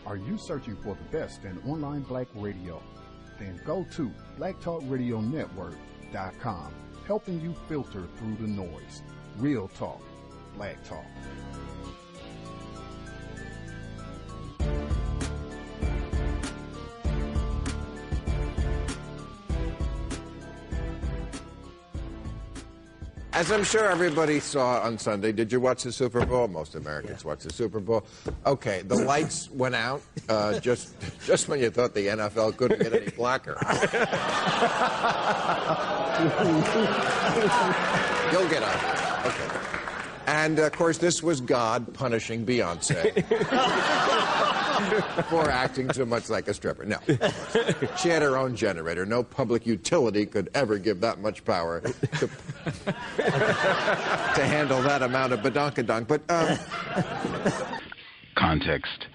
Are you searching for the best in online black radio? Then go to blacktalkradionetwork.com, helping you filter through the noise. Real talk, black talk. As I'm sure everybody saw on Sunday, did you watch the Super Bowl? Most Americans watch the Super Bowl. Okay, the lights went out just when you thought the NFL couldn't get any blacker. You'll get out. Okay. And, of course, this was God punishing Beyonce for acting too much like a stripper. No. She had her own generator. No public utility could ever give that much power to handle that amount of badonkadonk. But, context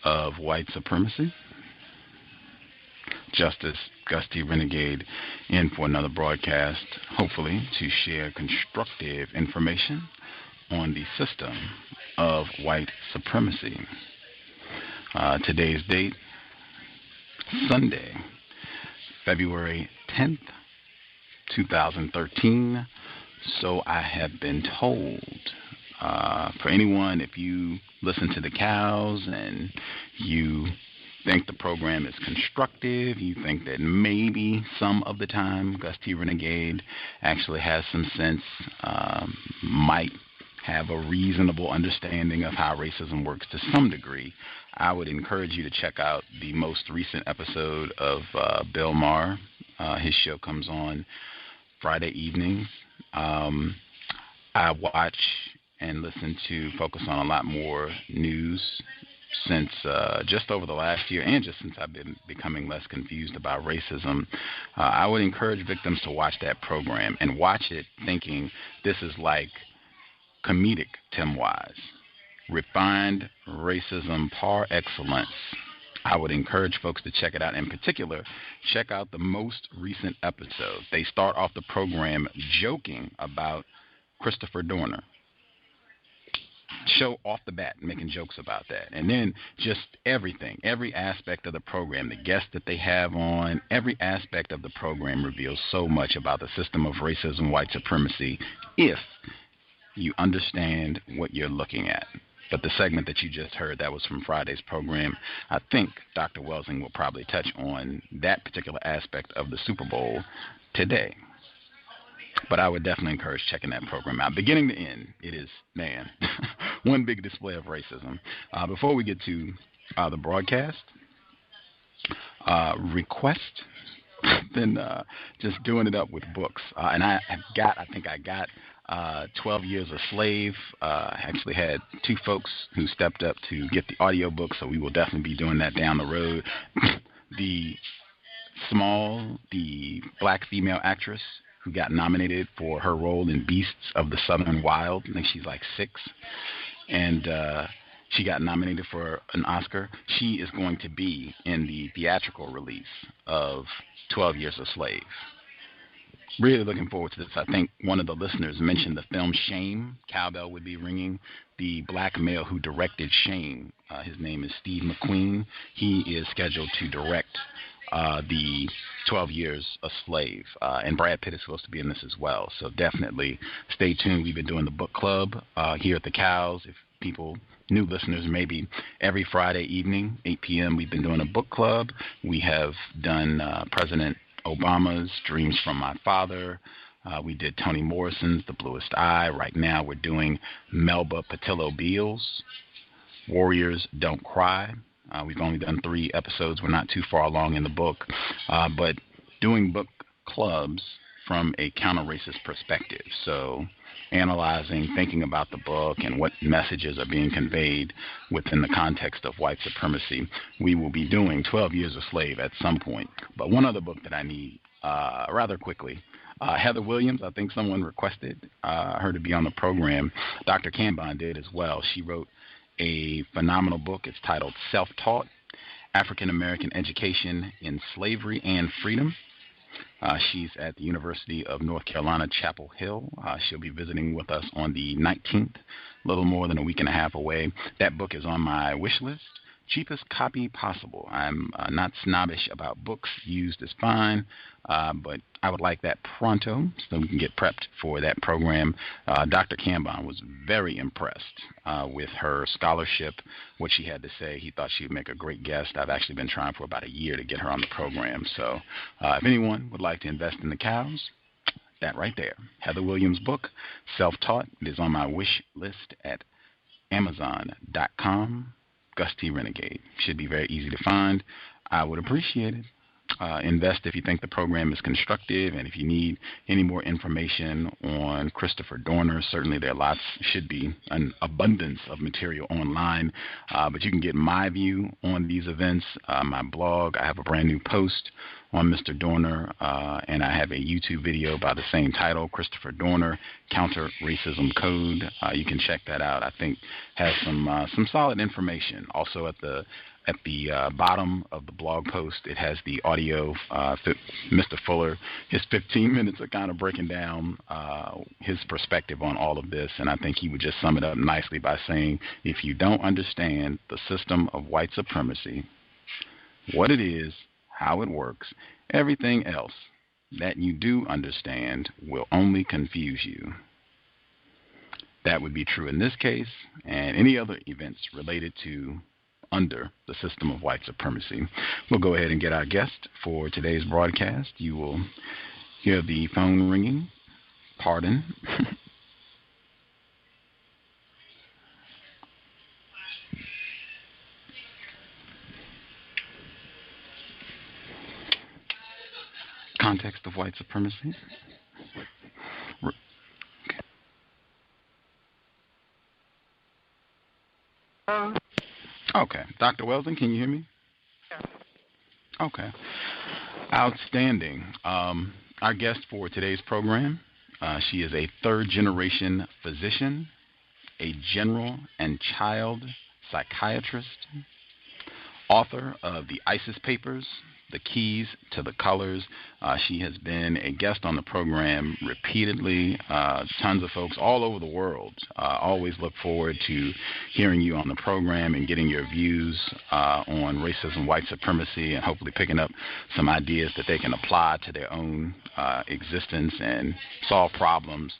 of white supremacy. Justice Gusty Renegade in for another broadcast, hopefully to share constructive information on the system of white supremacy. Today's date, Sunday, February 10th, 2013. So I have been told. For anyone, if you listen to the cows and you think the program is constructive, you think that maybe some of the time Gus T. Renegade actually has some sense, might have a reasonable understanding of how racism works to some degree, I would encourage you to check out the most recent episode of Bill Maher. His show comes on Friday evenings. I watch and listen to Focus on a lot more news since just over the last year, and just since I've been becoming less confused about racism. I would encourage victims to watch that program and watch it thinking this is like comedic Tim Wise, refined racism par excellence. I would encourage folks to check it out. In particular, check out the most recent episode. They start off the program joking about Christopher Dorner. Show off the bat, making jokes about that. And then just everything, every aspect of the program, the guests that they have on, every aspect of the program reveals so much about the system of racism, white supremacy, if you understand what you're looking at. But the segment that you just heard, that was from Friday's program. I think Dr. Welsing will probably touch on that particular aspect of the Super Bowl today. But I would definitely encourage checking that program out. Beginning to end, it is, man, one big display of racism. Before we get to the broadcast, request, then just doing it up with books. And I think I got 12 Years a Slave. Actually had two folks who stepped up to get the audiobook, so we will definitely be doing that down the road. The black female actress who got nominated for her role in Beasts of the Southern Wild. I think she's like 6. And she got nominated for an Oscar. She is going to be in the theatrical release of 12 Years a Slave. Really looking forward to this. I think one of the listeners mentioned the film Shame. Cowbell would be ringing. The black male who directed Shame, his name is Steve McQueen. He is scheduled to direct the 12 Years a Slave. And Brad Pitt is supposed to be in this as well. So definitely stay tuned. We've been doing the book club here at the Cows. If people, new listeners, maybe every Friday evening, 8 p.m., we've been doing a book club. We have done President Obama's Dreams from My Father. We did Toni Morrison's The Bluest Eye. Right now we're doing Melba Patillo Beal's Warriors Don't Cry. We've only done 3 episodes. We're not too far along in the book. But doing book clubs from a counter-racist perspective. So analyzing, thinking about the book and what messages are being conveyed within the context of white supremacy. We will be doing 12 Years a Slave at some point. But one other book that I need rather quickly, Heather Williams, I think someone requested her to be on the program. Dr. Cambon did as well. She wrote a phenomenal book. It's titled Self-Taught, African American Education in Slavery and Freedom. She's at the University of North Carolina, Chapel Hill. She'll be visiting with us on the 19th, a little more than a week and a half away. That book is on my wish list cheapest copy possible. I'm not snobbish about books. Used is fine, but I would like that pronto so we can get prepped for that program. Dr. Cambon was very impressed with her scholarship, what she had to say. He thought she would make a great guest. I've actually been trying for about a year to get her on the program. So if anyone would like to invest in the cows, that right there. Heather Williams' book, Self-Taught. It is on my wish list at Amazon.com. Gus T. Renegade. Should be very easy to find. I would appreciate it. Invest if you think the program is constructive, and if you need any more information on Christopher Dorner, certainly there should be an abundance of material online, but you can get my view on these events. My blog, I have a brand new post on Mr. Dorner, and I have a YouTube video by the same title, Christopher Dorner, Counter Racism Code. You can check that out. I think has some solid information. Also at the bottom of the blog post, it has the audio. Mr. Fuller, his 15 minutes are kind of breaking down his perspective on all of this, and I think he would just sum it up nicely by saying, if you don't understand the system of white supremacy, what it is, how it works, everything else that you do understand will only confuse you. That would be true in this case and any other events related to under the system of white supremacy. We'll go ahead and get our guest for today's broadcast. You will hear the phone ringing. Pardon. Context of white supremacy. Okay. Dr. Welsing, can you hear me? Yeah. Okay. Outstanding. Our guest for today's program, she is a third-generation physician, a general and child psychiatrist, author of the ISIS Papers, The Keys to the Colors. She has been a guest on the program repeatedly. Tons of folks all over the world always look forward to hearing you on the program and getting your views on racism, white supremacy, and hopefully picking up some ideas that they can apply to their own existence and solve problems.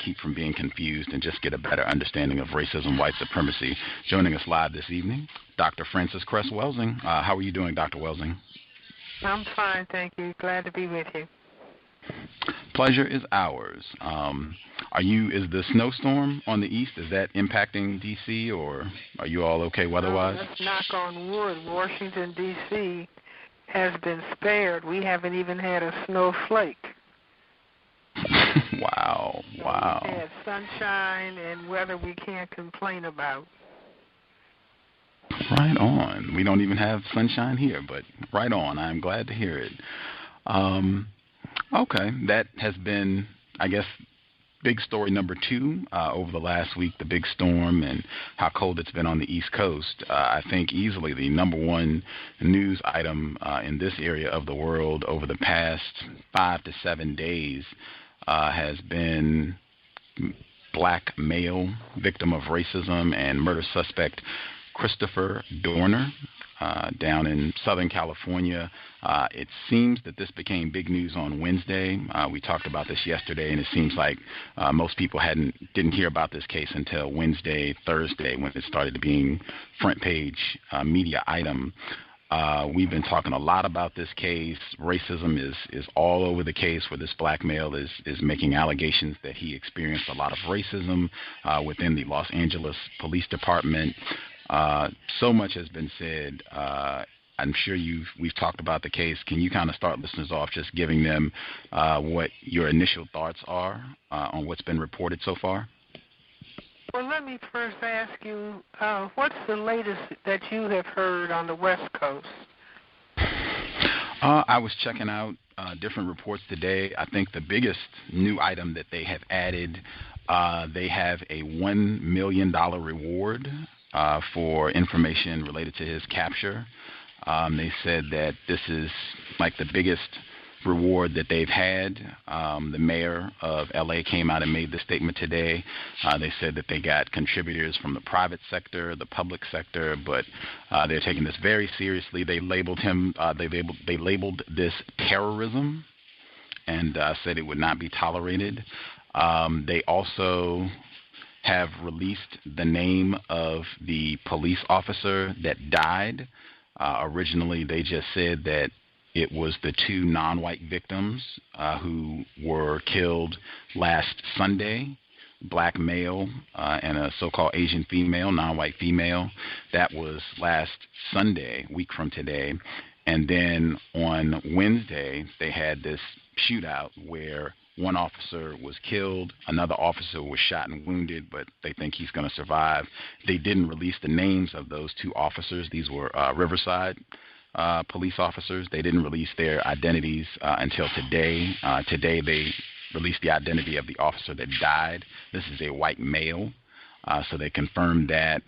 Keep from being confused and just get a better understanding of racism, white supremacy. Joining us live this evening, Dr. Frances Cress Welsing. How are you doing, Dr. Welsing? I'm fine, thank you. Glad to be with you. Pleasure is ours. Is the snowstorm on the east, is that impacting D.C., or are you all okay weather-wise? Let's knock on wood. Washington, D.C. has been spared. We haven't even had a snowflake. Wow. We've had sunshine and weather we can't complain about. Right on. We don't even have sunshine here, but right on. I'm glad to hear it. Okay, that has been, I guess, big story number 2 over the last week, the big storm and how cold it's been on the East Coast. I think easily the number 1 news item in this area of the world over the past 5 to 7 days has been black male victim of racism and murder suspect Christopher Dorner down in Southern California. It seems that this became big news on Wednesday. We talked about this yesterday, and it seems like most people didn't hear about this case until Wednesday, Thursday, when it started being front page media item. We've been talking a lot about this case. Racism is all over the case, where this black male is making allegations that he experienced a lot of racism within the Los Angeles Police Department. So much has been said. I'm sure we've talked about the case. Can you kind of start listeners off just giving them what your initial thoughts are on what's been reported so far? Well, let me first ask you, what's the latest that you have heard on the West Coast? I was checking out different reports today. I think the biggest new item that they have added, they have a $1 million reward for information related to his capture. They said that this is like the biggest reward that they've had. The mayor of L.A. came out and made the statement today. They said that they got contributors from the private sector, the public sector, but they're taking this very seriously. They labeled him. They labeled this terrorism, and said it would not be tolerated. They also have released the name of the police officer that died. Originally, they just said that it was the two non-white victims who were killed last Sunday, black male and a so-called Asian female, non-white female. That was last Sunday, week from today. And then on Wednesday, they had this shootout where one officer was killed, another officer was shot and wounded, but they think he's going to survive. They didn't release the names of those two officers. These were Riverside police officers. They didn't release their identities until today. Today they released the identity of the officer that died. This is a white male, so they confirmed that.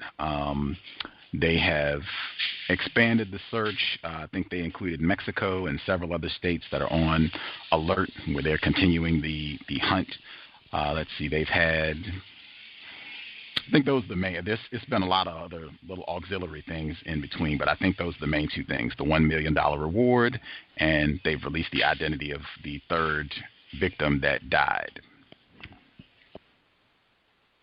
They have expanded the search. I think they included Mexico and several other states that are on alert where they're continuing the hunt. Let's see, they've had, I think those are the main, it's been a lot of other little auxiliary things in between, but I think those are the main two things, the $1 million reward, and they've released the identity of the third victim that died.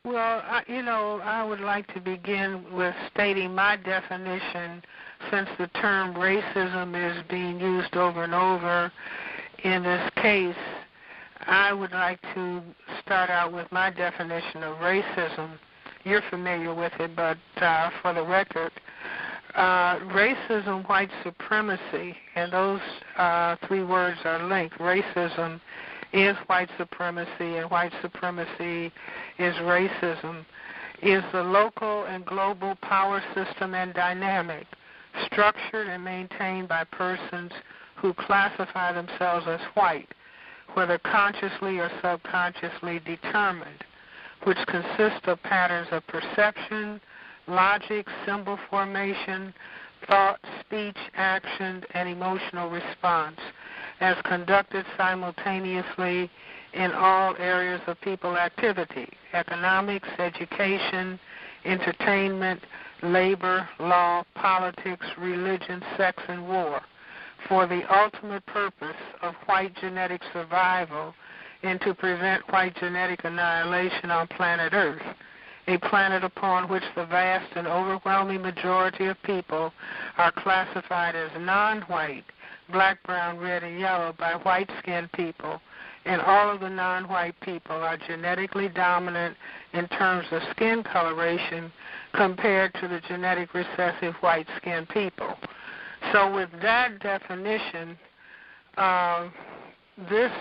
Well, I would like to begin with stating my definition, since the term racism is being used over and over in this case. I would like to start out with my definition of racism. You're familiar with it, but for the record, racism, white supremacy, and those three words are linked. Racism is white supremacy, and white supremacy is racism, is the local and global power system and dynamic, structured and maintained by persons who classify themselves as white, whether consciously or subconsciously determined, which consists of patterns of perception, logic, symbol formation, thought, speech, action, and emotional response, as conducted simultaneously in all areas of people activity: economics, education, entertainment, labor, law, politics, religion, sex, and war, for the ultimate purpose of white genetic survival and to prevent white genetic annihilation on planet Earth, a planet upon which the vast and overwhelming majority of people are classified as non-white, black, brown, red, and yellow by white-skinned people, and all of the non-white people are genetically dominant in terms of skin coloration compared to the genetic recessive white-skinned people. So with that definition, this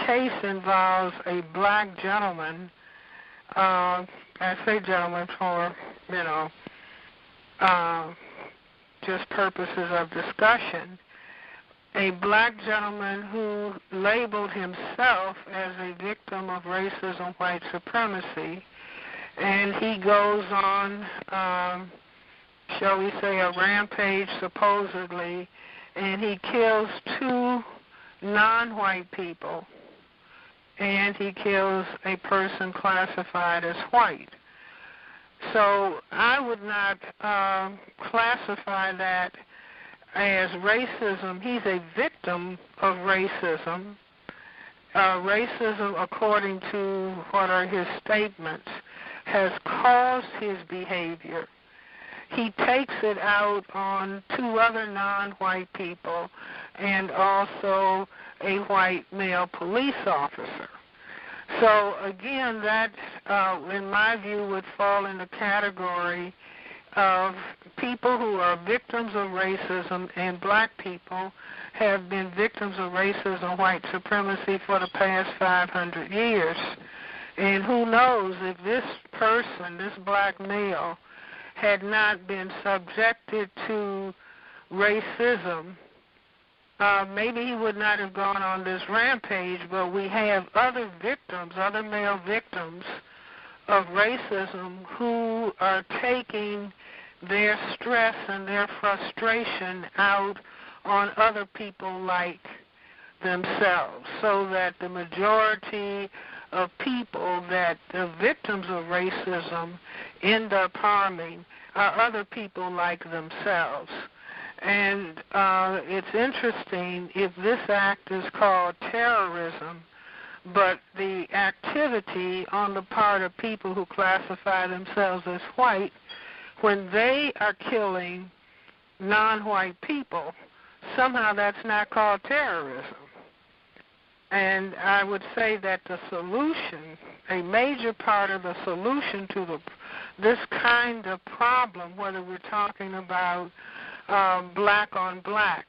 case involves a black gentleman, I say gentleman for, just purposes of discussion, a black gentleman who labeled himself as a victim of racism, white supremacy, and he goes on, shall we say, a rampage supposedly, and he kills two non-white people, and he kills a person classified as white. So I would not classify that as racism. He's a victim of racism. Racism, according to what are his statements, has caused his behavior. He takes it out on two other non-white people and also a white male police officer. So again, that, in my view, would fall in the category of people who are victims of racism, and black people have been victims of racism, white supremacy for the past 500 years. And who knows if this person, this black male, had not been subjected to racism, maybe he would not have gone on this rampage, but we have other victims, other male victims of racism who are taking their stress and their frustration out on other people like themselves, so that the majority of people that the victims of racism end up harming are other people like themselves. And it's interesting, if this act is called terrorism, but the activity on the part of people who classify themselves as white, when they are killing non-white people, somehow that's not called terrorism. And I would say that the solution, a major part of the solution to this kind of problem, whether we're talking about black on black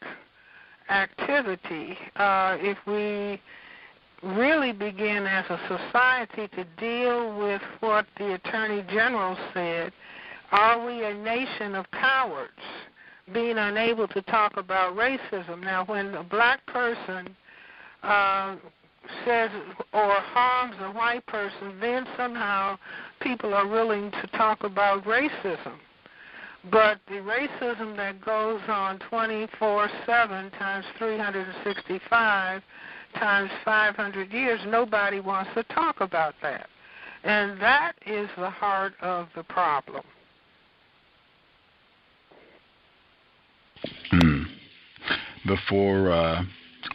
activity, if we really begin as a society to deal with what the Attorney General said, are we a nation of cowards, being unable to talk about racism? Now, when a black person says or harms a white person, then somehow people are willing to talk about racism. But the racism that goes on 24/7 times 365 times 500 years, nobody wants to talk about that. And that is the heart of the problem.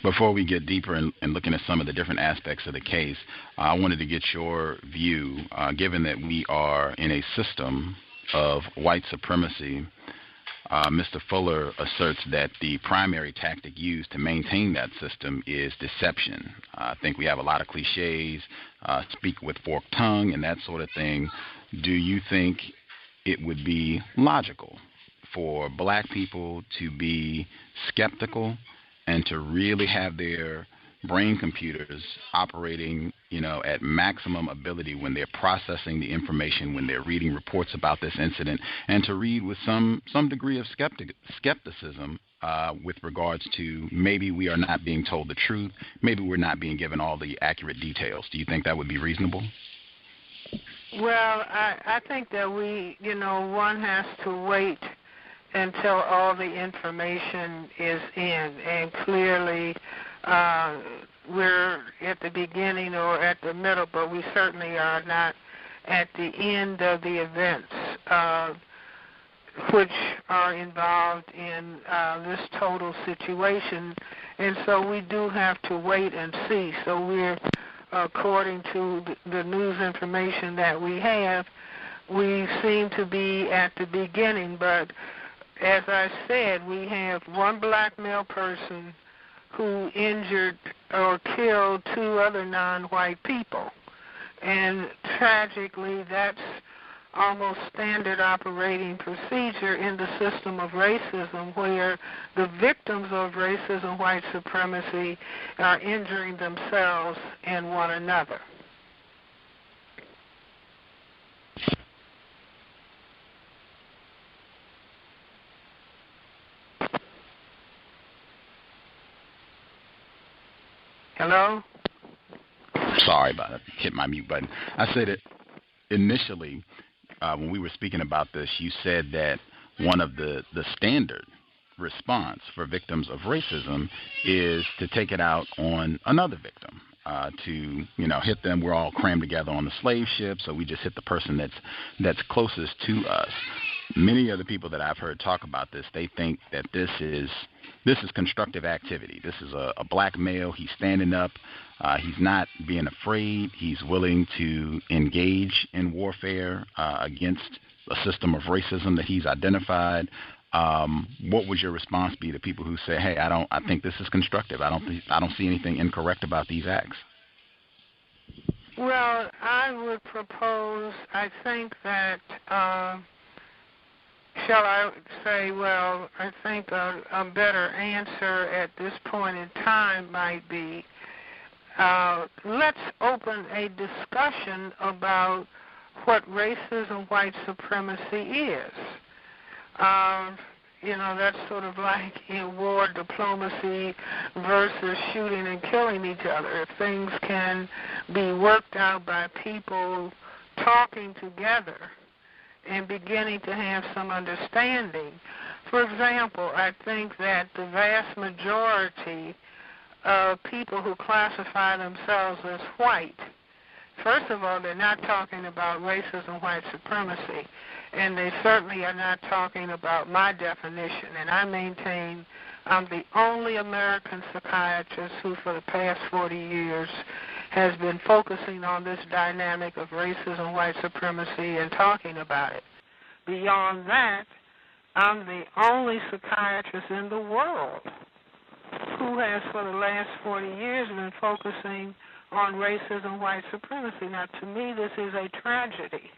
Before we get deeper in looking at some of the different aspects of the case, I wanted to get your view, given that we are in a system of white supremacy. Mr. Fuller asserts that the primary tactic used to maintain that system is deception. I think we have a lot of cliches, speak with forked tongue and that sort of thing. Do you think it would be logical for black people to be skeptical and to really have their brain computers operating, at maximum ability when they're processing the information, when they're reading reports about this incident, and to read with some degree of skepticism with regards to maybe we are not being told the truth, maybe we're not being given all the accurate details? Do you think that would be reasonable? Well, I think that one has to wait until all the information is in, and clearly we're at the beginning or at the middle, but we certainly are not at the end of the events which are involved in this total situation. And so we do have to wait and see. So we're, according to the news information that we have, we seem to be at the beginning. But as I said, we have one black male person who injured or killed two other non-white people. And tragically, that's almost standard operating procedure in the system of racism, where the victims of racism, white supremacy, are injuring themselves and one another. Hello? Sorry about it. Hit my mute button. I said it initially when we were speaking about this. You said that one of the standard response for victims of racism is to take it out on another victim, to hit them. We're all crammed together on the slave ship, so we just hit the person that's closest to us. Many of the people that I've heard talk about this, they think that this is constructive activity. This is a black male. He's standing up. He's not being afraid. He's willing to engage in warfare against a system of racism that he's identified. What would your response be to people who say, "Hey, I think this is constructive. I don't see anything incorrect about these acts"? Well, I would propose. I think that. Shall I say, well, I think a better answer at this point in time might be, let's open a discussion about what racism, white supremacy is. That's sort of like in war diplomacy versus shooting and killing each other. If things can be worked out by people talking together and beginning to have some understanding. For example, I think that the vast majority of people who classify themselves as white, first of all, they're not talking about racism, white supremacy, and they certainly are not talking about my definition. And I maintain I'm the only American psychiatrist who, for the past 40 years, has been focusing on this dynamic of racism, white supremacy, and talking about it. Beyond that, I'm the only psychiatrist in the world who has, for the last 40 years, been focusing on racism, white supremacy. Now, to me, this is a tragedy.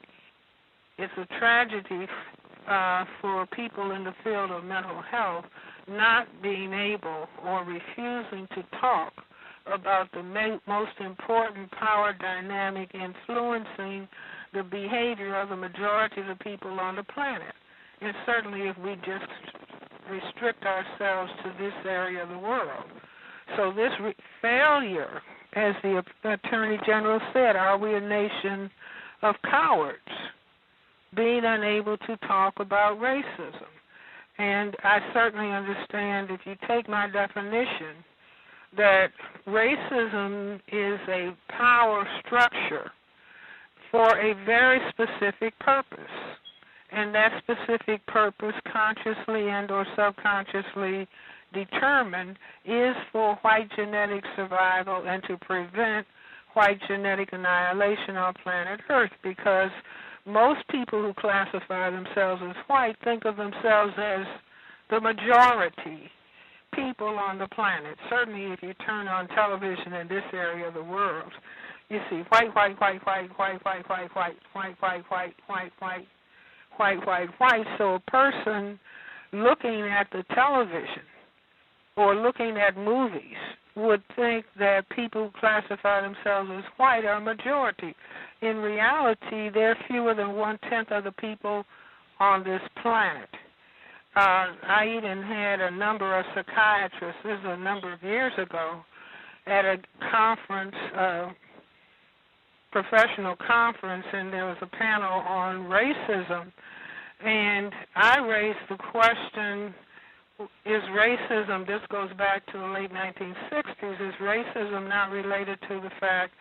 It's a tragedy for people in the field of mental health not being able or refusing to talk about the most important power dynamic influencing the behavior of the majority of the people on the planet. And certainly if we just restrict ourselves to this area of the world. So this failure, as the Attorney General said, are we a nation of cowards, being unable to talk about racism? And I certainly understand, if you take my definition, that racism is a power structure for a very specific purpose. And that specific purpose, consciously and or subconsciously determined, is for white genetic survival and to prevent white genetic annihilation on planet Earth, because most people who classify themselves as white think of themselves as the majority people on the planet. Certainly if you turn on television in this area of the world, you see white, white, white, white, white, white, white, white, white, white, white, white, white, white, white, white. So a person looking at the television or looking at movies would think that people who classify themselves as white are a majority. In reality, they're fewer than 1/10 of the people on this planet. I even had a number of psychiatrists, this is a number of years ago, at a conference, professional conference, and there was a panel on racism, and I raised the question, is racism, this goes back to the late 1960s, is racism not related to the fact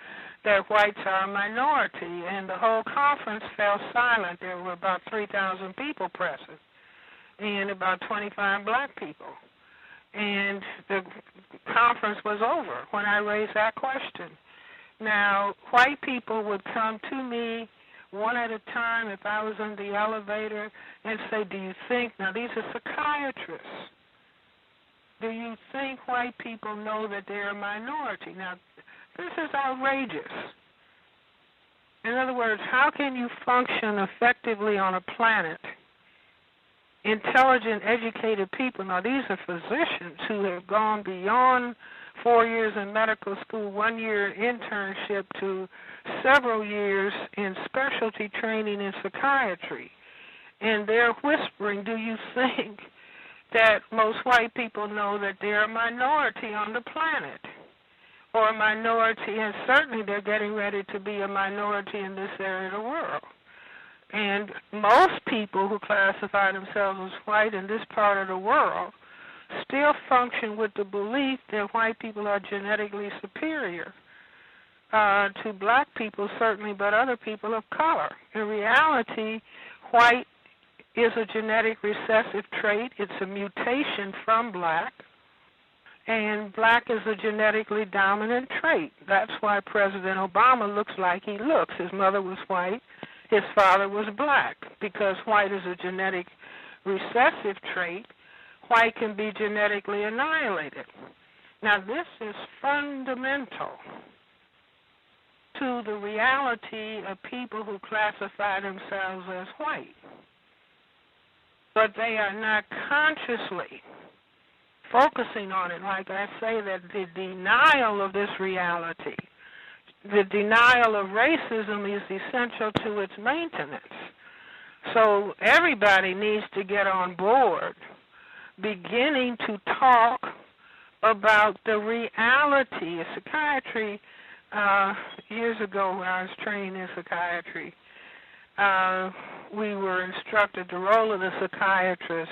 that whites are a minority? And the whole conference fell silent. There were about 3,000 people present and about 25 black people. And the conference was over when I raised that question. Now, white people would come to me one at a time if I was in the elevator and say, do you think, now these are psychiatrists, do you think white people know that they're a minority? Now, this is outrageous. In other words, how can you function effectively on a planet, intelligent, educated people? Now, these are physicians who have gone beyond 4 years in medical school, 1 year internship, to several years in specialty training in psychiatry. And they're whispering, do you think that most white people know that they're a minority on the planet? Or a minority, and certainly they're getting ready to be a minority in this area of the world. And most people who classify themselves as white in this part of the world still function with the belief that white people are genetically superior to black people, certainly, but other people of color. In reality, white is a genetic recessive trait. It's a mutation from black. And black is a genetically dominant trait. That's why President Obama looks like he looks. His mother was white. His father was black. Because white is a genetic recessive trait, white can be genetically annihilated. Now, this is fundamental to the reality of people who classify themselves as white. But they are not consciously focusing on it. Like I say, that the denial of this reality, the denial of racism, is essential to its maintenance. So everybody needs to get on board, beginning to talk about the reality of psychiatry. Years ago when I was training in psychiatry, we were instructed the role of the psychiatrist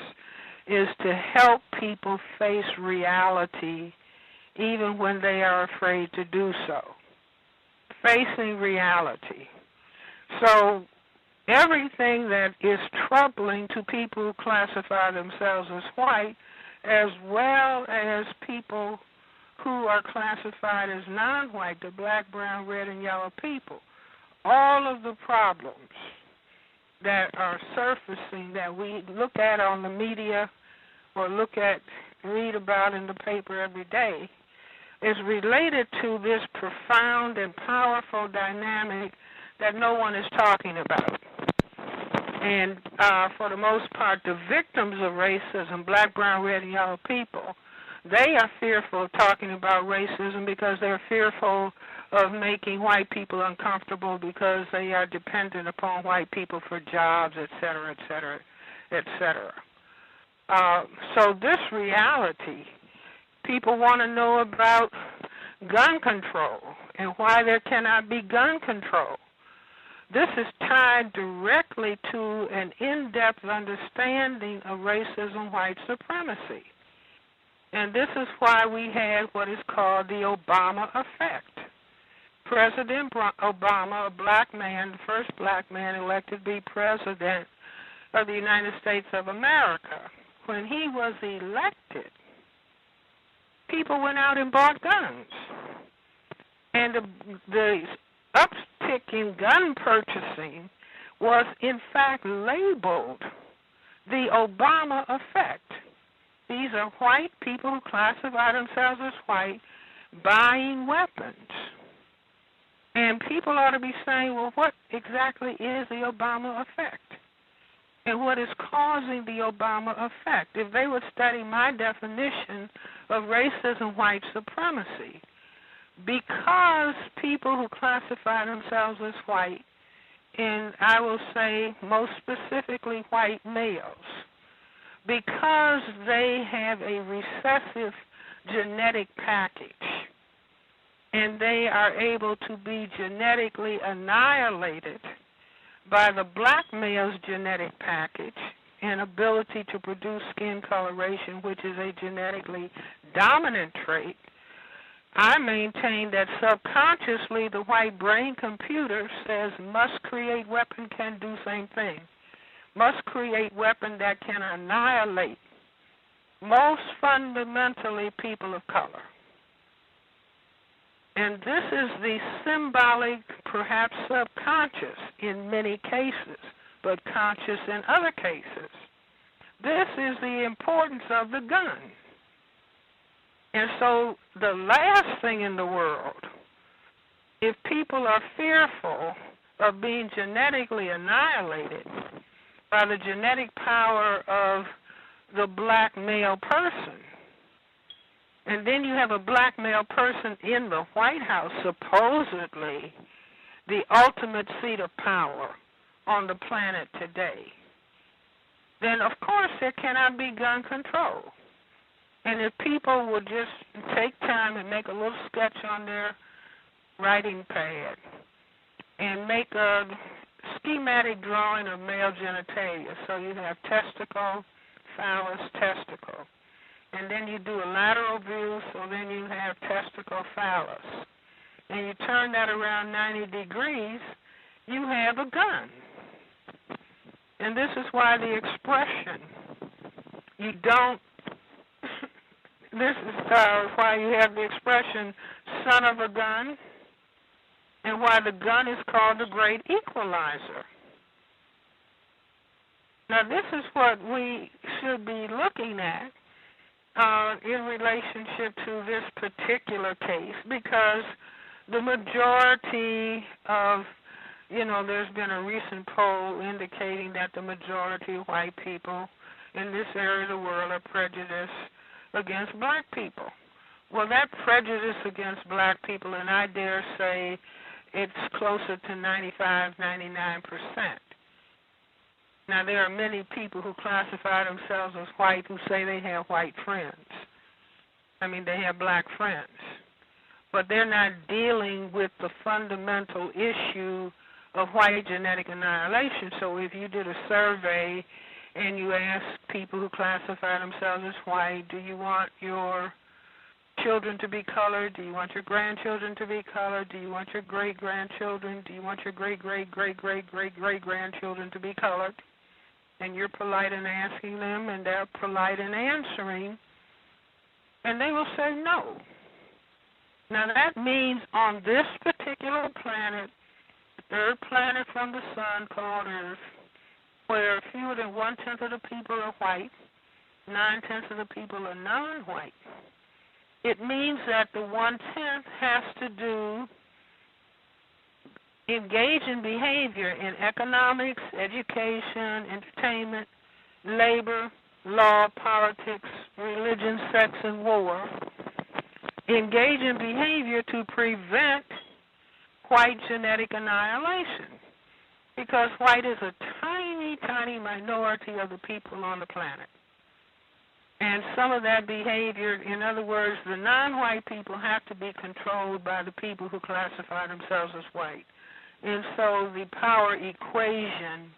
is to help people face reality even when they are afraid to do so. Facing reality. So everything that is troubling to people who classify themselves as white, as well as people who are classified as non-white, the black, brown, red, and yellow people, all of the problems that are surfacing that we look at on the media or read about in the paper every day is related to this profound and powerful dynamic that no one is talking about. And for the most part, the victims of racism, black, brown, red, and yellow people, they are fearful of talking about racism because they're fearful of making white people uncomfortable because they are dependent upon white people for jobs, et cetera, et cetera, et cetera. So this reality, people want to know about gun control and why there cannot be gun control. This is tied directly to an in-depth understanding of racism, white supremacy. And this is why we had what is called the Obama effect. President Obama, a black man, the first black man elected to be president of the United States of America, when he was elected, people went out and bought guns. And the uptick in gun purchasing was, in fact, labeled the Obama effect. These are white people who classify themselves as white buying weapons. And people ought to be saying, well, what exactly is the Obama effect? And what is causing the Obama effect? If they would study my definition of racism, white supremacy, because people who classify themselves as white, and I will say most specifically white males, because they have a recessive genetic package, and they are able to be genetically annihilated by the black male's genetic package and ability to produce skin coloration, which is a genetically dominant trait, I maintain that subconsciously the white brain computer says must create weapon can do same thing. Must create weapon that can annihilate most fundamentally people of color. And this is the symbolic, perhaps subconscious in many cases, but conscious in other cases. This is the importance of the gun. And so the last thing in the world, if people are fearful of being genetically annihilated by the genetic power of the black male person, and then you have a black male person in the White House, supposedly the ultimate seat of power on the planet today, then of course there cannot be gun control. And if people would just take time and make a little sketch on their writing pad and make a schematic drawing of male genitalia, so you have testicle, phallus, testicle. And then you do a lateral view, so then you have testicle, phallus. And you turn that around 90 degrees, you have a gun. And this is why the expression, you don't, this is why you have the expression, son of a gun, and why the gun is called the great equalizer. Now, this is what we should be looking at in relationship to this particular case, because the majority of, there's been a recent poll indicating that the majority of white people in this area of the world are prejudiced against black people. Well, that prejudice against black people, and I dare say it's closer to 95, 99%. Now, there are many people who classify themselves as white who say they have white friends. I mean, they have black friends. But they're not dealing with the fundamental issue of white genetic annihilation. So if you did a survey and you asked people who classify themselves as white, do you want your children to be colored? Do you want your grandchildren to be colored? Do you want your great-grandchildren? Do you want your great-great-great-great-great-great-grandchildren to be colored? And you're polite in asking them, and they're polite in answering, and they will say no. Now that means on this particular planet, the third planet from the sun called Earth, where fewer than 1/10 of the people are white, 9/10 of the people are non-white, it means that the 1/10 has to engage in behavior in economics, education, entertainment, labor, law, politics, religion, sex, and war. Engage in behavior to prevent white genetic annihilation, because white is a tiny, tiny minority of the people on the planet. And some of that behavior, in other words, the non-white people have to be controlled by the people who classify themselves as white. And so the power equation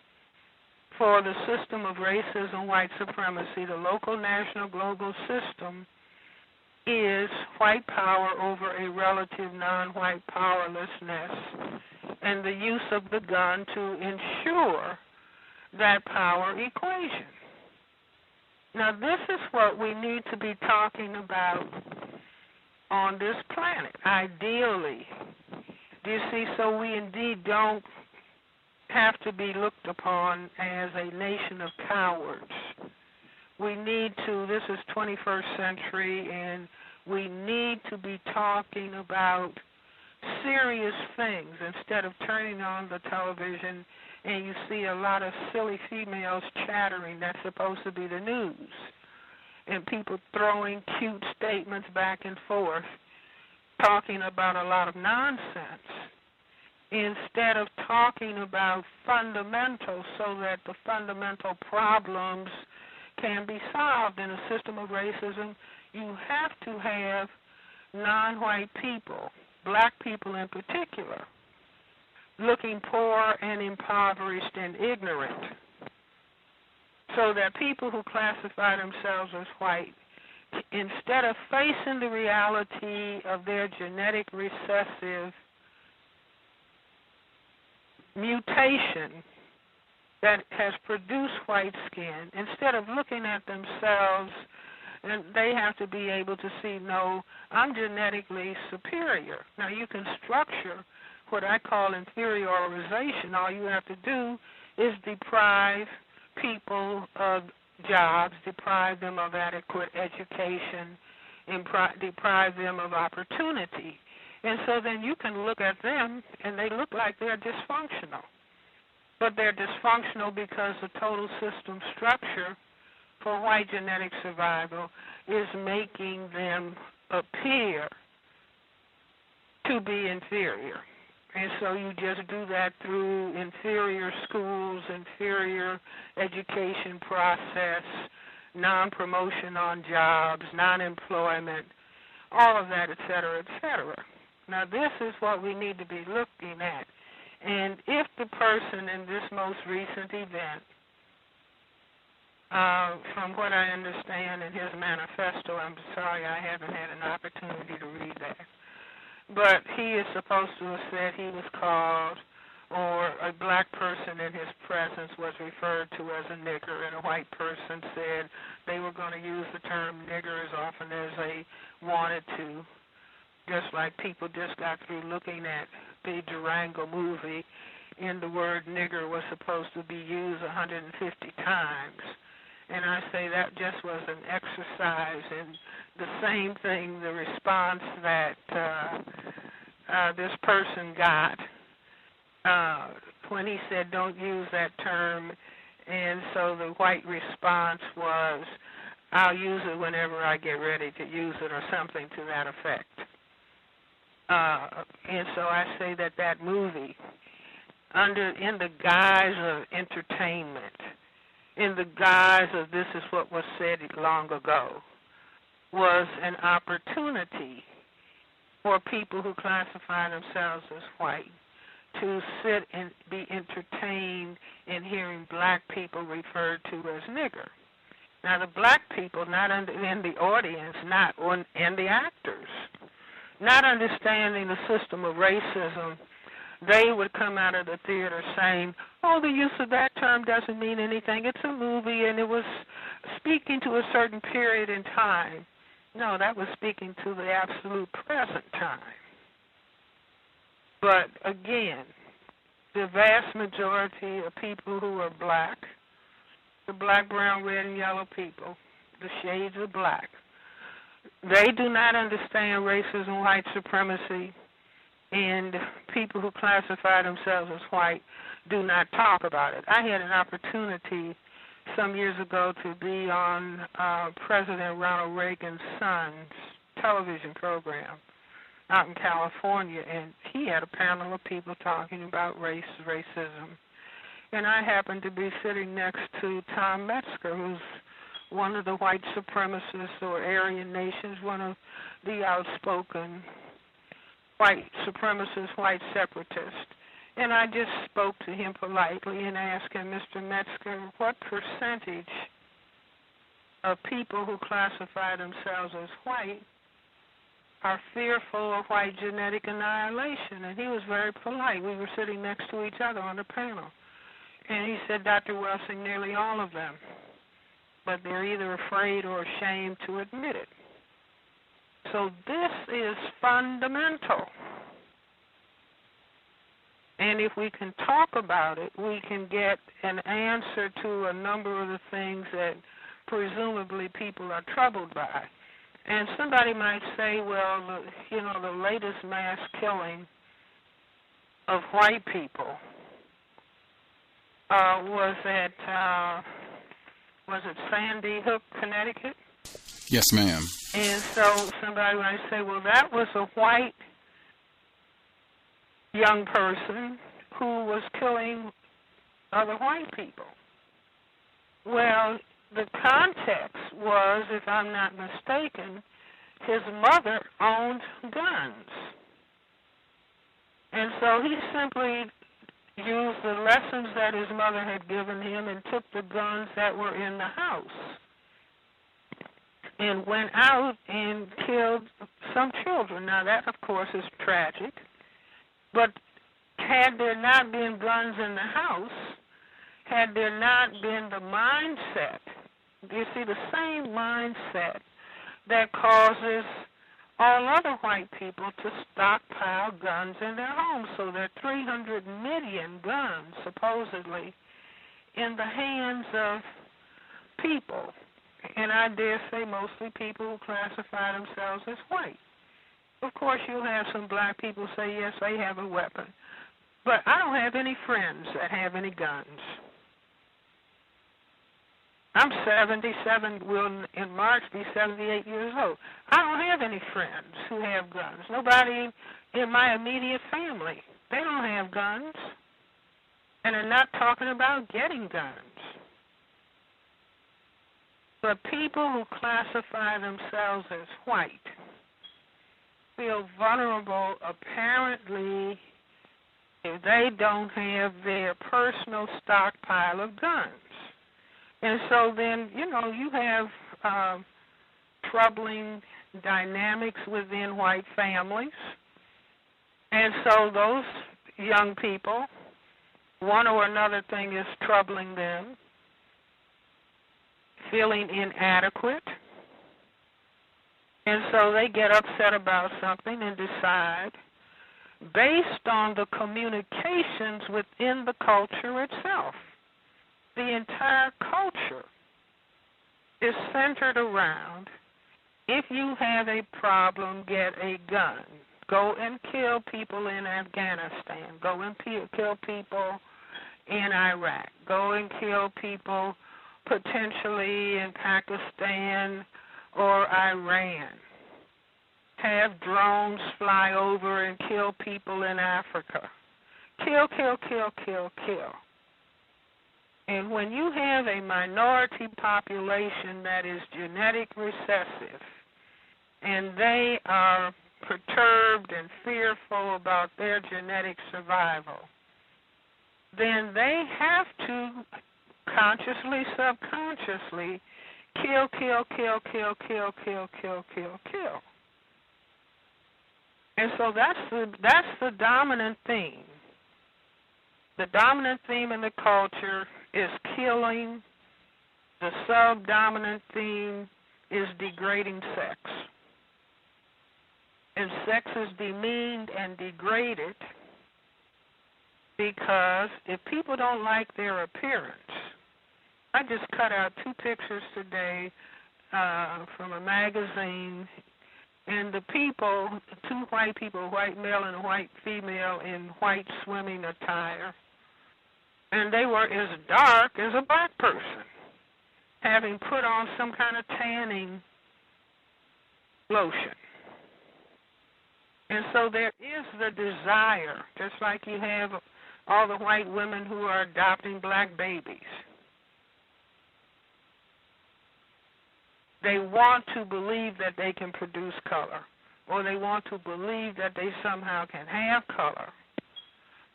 for the system of racism, white supremacy, the local, national, global system, is white power over a relative non-white powerlessness and the use of the gun to ensure that power equation. Now, this is what we need to be talking about on this planet, ideally. Do you see? So we indeed don't have to be looked upon as a nation of cowards. We need to, this is 21st century, and we need to be talking about serious things instead of turning on the television and you see a lot of silly females chattering. That's supposed to be the news. And people throwing cute statements back and forth, talking about a lot of nonsense, instead of talking about fundamentals so that the fundamental problems can be solved. In a system of racism, you have to have non-white people, black people in particular, looking poor and impoverished and ignorant, so that people who classify themselves as white, instead of facing the reality of their genetic recessive mutation that has produced white skin, instead of looking at themselves, and they have to be able to see, no, I'm genetically superior. Now, you can structure what I call inferiorization. All you have to do is deprive people of jobs, deprive them of adequate education, and deprive them of opportunity. And so then you can look at them, and they look like they're dysfunctional. But they're dysfunctional because the total system structure for white genetic survival is making them appear to be inferior. And so you just do that through inferior schools, inferior education process, non-promotion on jobs, non-employment, all of that, et cetera, et cetera. Now, this is what we need to be looking at. And if the person in this most recent event, from what I understand in his manifesto, I'm sorry I haven't had an opportunity to read that, but he is supposed to have said he was called, or a black person in his presence was referred to as a nigger, and a white person said they were going to use the term nigger as often as they wanted to, just like people just got through looking at the Durango movie, and the word nigger was supposed to be used 150 times. And I say that just was an exercise in the same thing, the response that this person got when he said don't use that term. And so the white response was, I'll use it whenever I get ready to use it, or something to that effect. And so I say that that movie, in the guise of entertainment, in the guise of this is what was said long ago, was an opportunity for people who classify themselves as white to sit and be entertained in hearing black people referred to as nigger. Now, the black people, not in the audience, and the actors, not understanding the system of racism, they would come out of the theater saying, oh, the use of that term doesn't mean anything. It's a movie, and it was speaking to a certain period in time. No, that was speaking to the absolute present time. But, again, the vast majority of people who are black, the black, brown, red, and yellow people, the shades of black, they do not understand racism, white supremacy, and people who classify themselves as white do not talk about it. I had an opportunity some years ago to be on President Ronald Reagan's son's television program out in California, and he had a panel of people talking about racism. And I happened to be sitting next to Tom Metzger, who's one of the white supremacists or Aryan nations, one of the outspoken white supremacists, white separatists. And I just spoke to him politely and asked him, Mr. Metzger, what percentage of people who classify themselves as white are fearful of white genetic annihilation? And he was very polite. We were sitting next to each other on the panel. And he said, Dr. Welsing, nearly all of them. But they're either afraid or ashamed to admit it. So this is fundamental. And if we can talk about it, we can get an answer to a number of the things that presumably people are troubled by. And somebody might say, well, the latest mass killing of white people was it Sandy Hook, Connecticut? Yes, ma'am. And so somebody might say, well, that was a white young person who was killing other white people. Well, the context was, if I'm not mistaken, his mother owned guns. And so he simply used the lessons that his mother had given him and took the guns that were in the house and went out and killed some children. Now, that, of course, is tragic. But had there not been guns in the house, had there not been the mindset, you see, the same mindset that causes all other white people to stockpile guns in their homes. So there are 300 million guns, supposedly, in the hands of people. And I dare say mostly people who classify themselves as white. Of course, you'll have some black people say, yes, they have a weapon. But I don't have any friends that have any guns. I'm 77, will in March be 78 years old. I don't have any friends who have guns. Nobody in my immediate family, they don't have guns. And they're not talking about getting guns. But people who classify themselves as white feel vulnerable, apparently, if they don't have their personal stockpile of guns. And so then, you have troubling dynamics within white families. And so those young people, one or another thing is troubling them, feeling inadequate. And so they get upset about something and decide, based on the communications within the culture itself. The entire culture is centered around, if you have a problem, get a gun. Go and kill people in Afghanistan. Go and kill people in Iraq. Go and kill people potentially in Pakistan or Iran. Have drones fly over and kill people in Africa. Kill, kill, kill, kill, kill. And when you have a minority population that is genetic recessive, and they are perturbed and fearful about their genetic survival, then they have to consciously, subconsciously kill, kill, kill, kill, kill, kill, kill, kill, kill. And so that's the dominant theme. The dominant theme in the culture is killing. The subdominant theme is degrading sex. And sex is demeaned and degraded because if people don't like their appearance, I just cut out 2 pictures today from a magazine, and the people, 2 white people, white male and white female in white swimming attire, and they were as dark as a black person, having put on some kind of tanning lotion. And so there is the desire, just like you have all the white women who are adopting black babies. They want to believe that they can produce color, or they want to believe that they somehow can have color.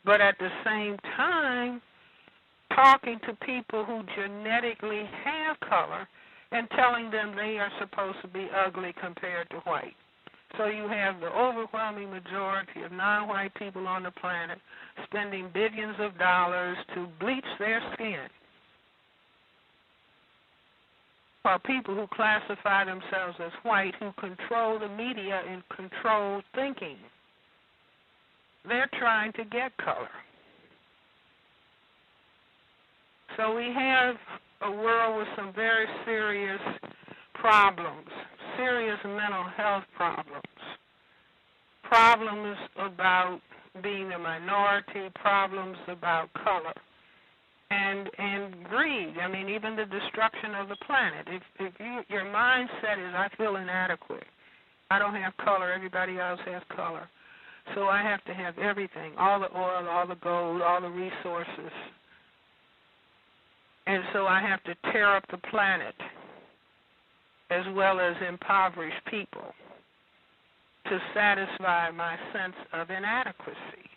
But at the same time, talking to people who genetically have color and telling them they are supposed to be ugly compared to white. So you have the overwhelming majority of non-white people on the planet spending billions of dollars to bleach their skin, while people who classify themselves as white, who control the media and control thinking, they're trying to get color. So we have a world with some very serious problems, serious mental health problems, problems about being a minority, problems about color, and greed. I mean, even the destruction of the planet. If your mindset is, I feel inadequate, I don't have color, everybody else has color, so I have to have everything, all the oil, all the gold, all the resources, and so I have to tear up the planet as well as impoverish people to satisfy my sense of inadequacy.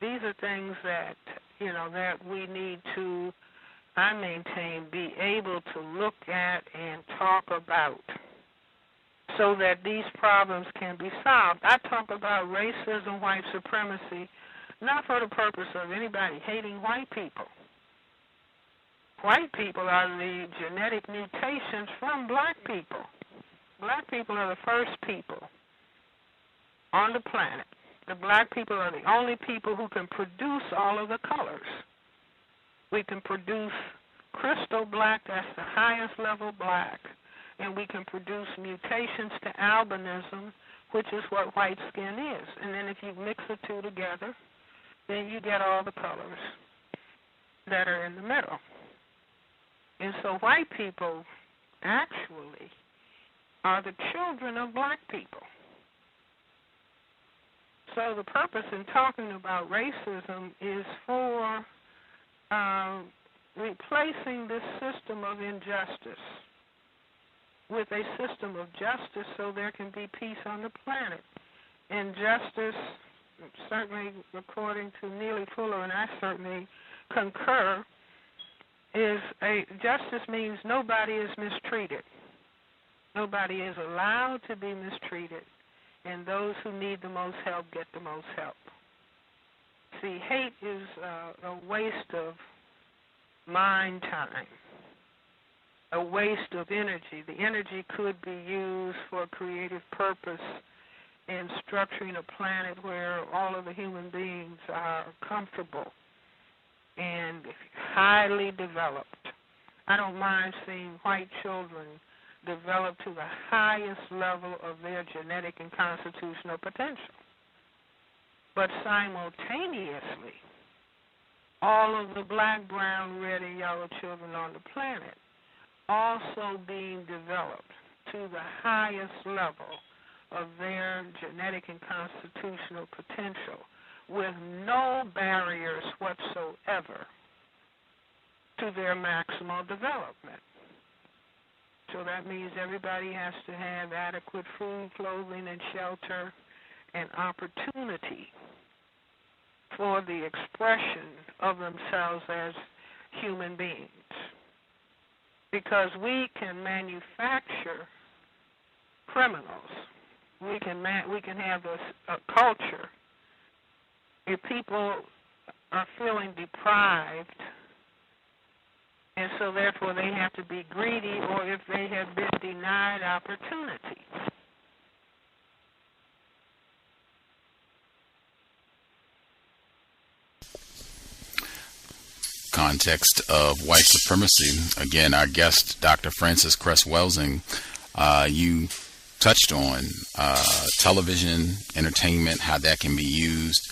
These are things that, that we need to, I maintain, be able to look at and talk about so that these problems can be solved. I talk about racism, white supremacy, not for the purpose of anybody hating white people. White people are the genetic mutations from black people. Black people are the first people on the planet. The black people are the only people who can produce all of the colors. We can produce crystal black, that's the highest level black, and we can produce mutations to albinism, which is what white skin is. And then if you mix the two together, then you get all the colors that are in the middle. And so white people actually are the children of black people. So the purpose in talking about racism is for replacing this system of injustice with a system of justice so there can be peace on the planet. And justice, certainly according to Neely Fuller, and I certainly concur, justice means nobody is mistreated. Nobody is allowed to be mistreated, and those who need the most help get the most help. See, hate is a waste of mind time, a waste of energy. The energy could be used for creative purpose in structuring a planet where all of the human beings are comfortable and highly developed. I don't mind seeing white children develop to the highest level of their genetic and constitutional potential. But simultaneously, all of the black, brown, red, and yellow children on the planet also being developed to the highest level of their genetic and constitutional potential with no barriers whatsoever to their maximal development. So that means everybody has to have adequate food, clothing, and shelter, and opportunity for the expression of themselves as human beings. because we can manufacture criminals. We can have a culture. If people are feeling deprived, and so therefore they have to be greedy, or if they have been denied opportunity. Context of white supremacy. Again, our guest, Dr. Frances Cress Welsing, you touched on television, entertainment, how that can be used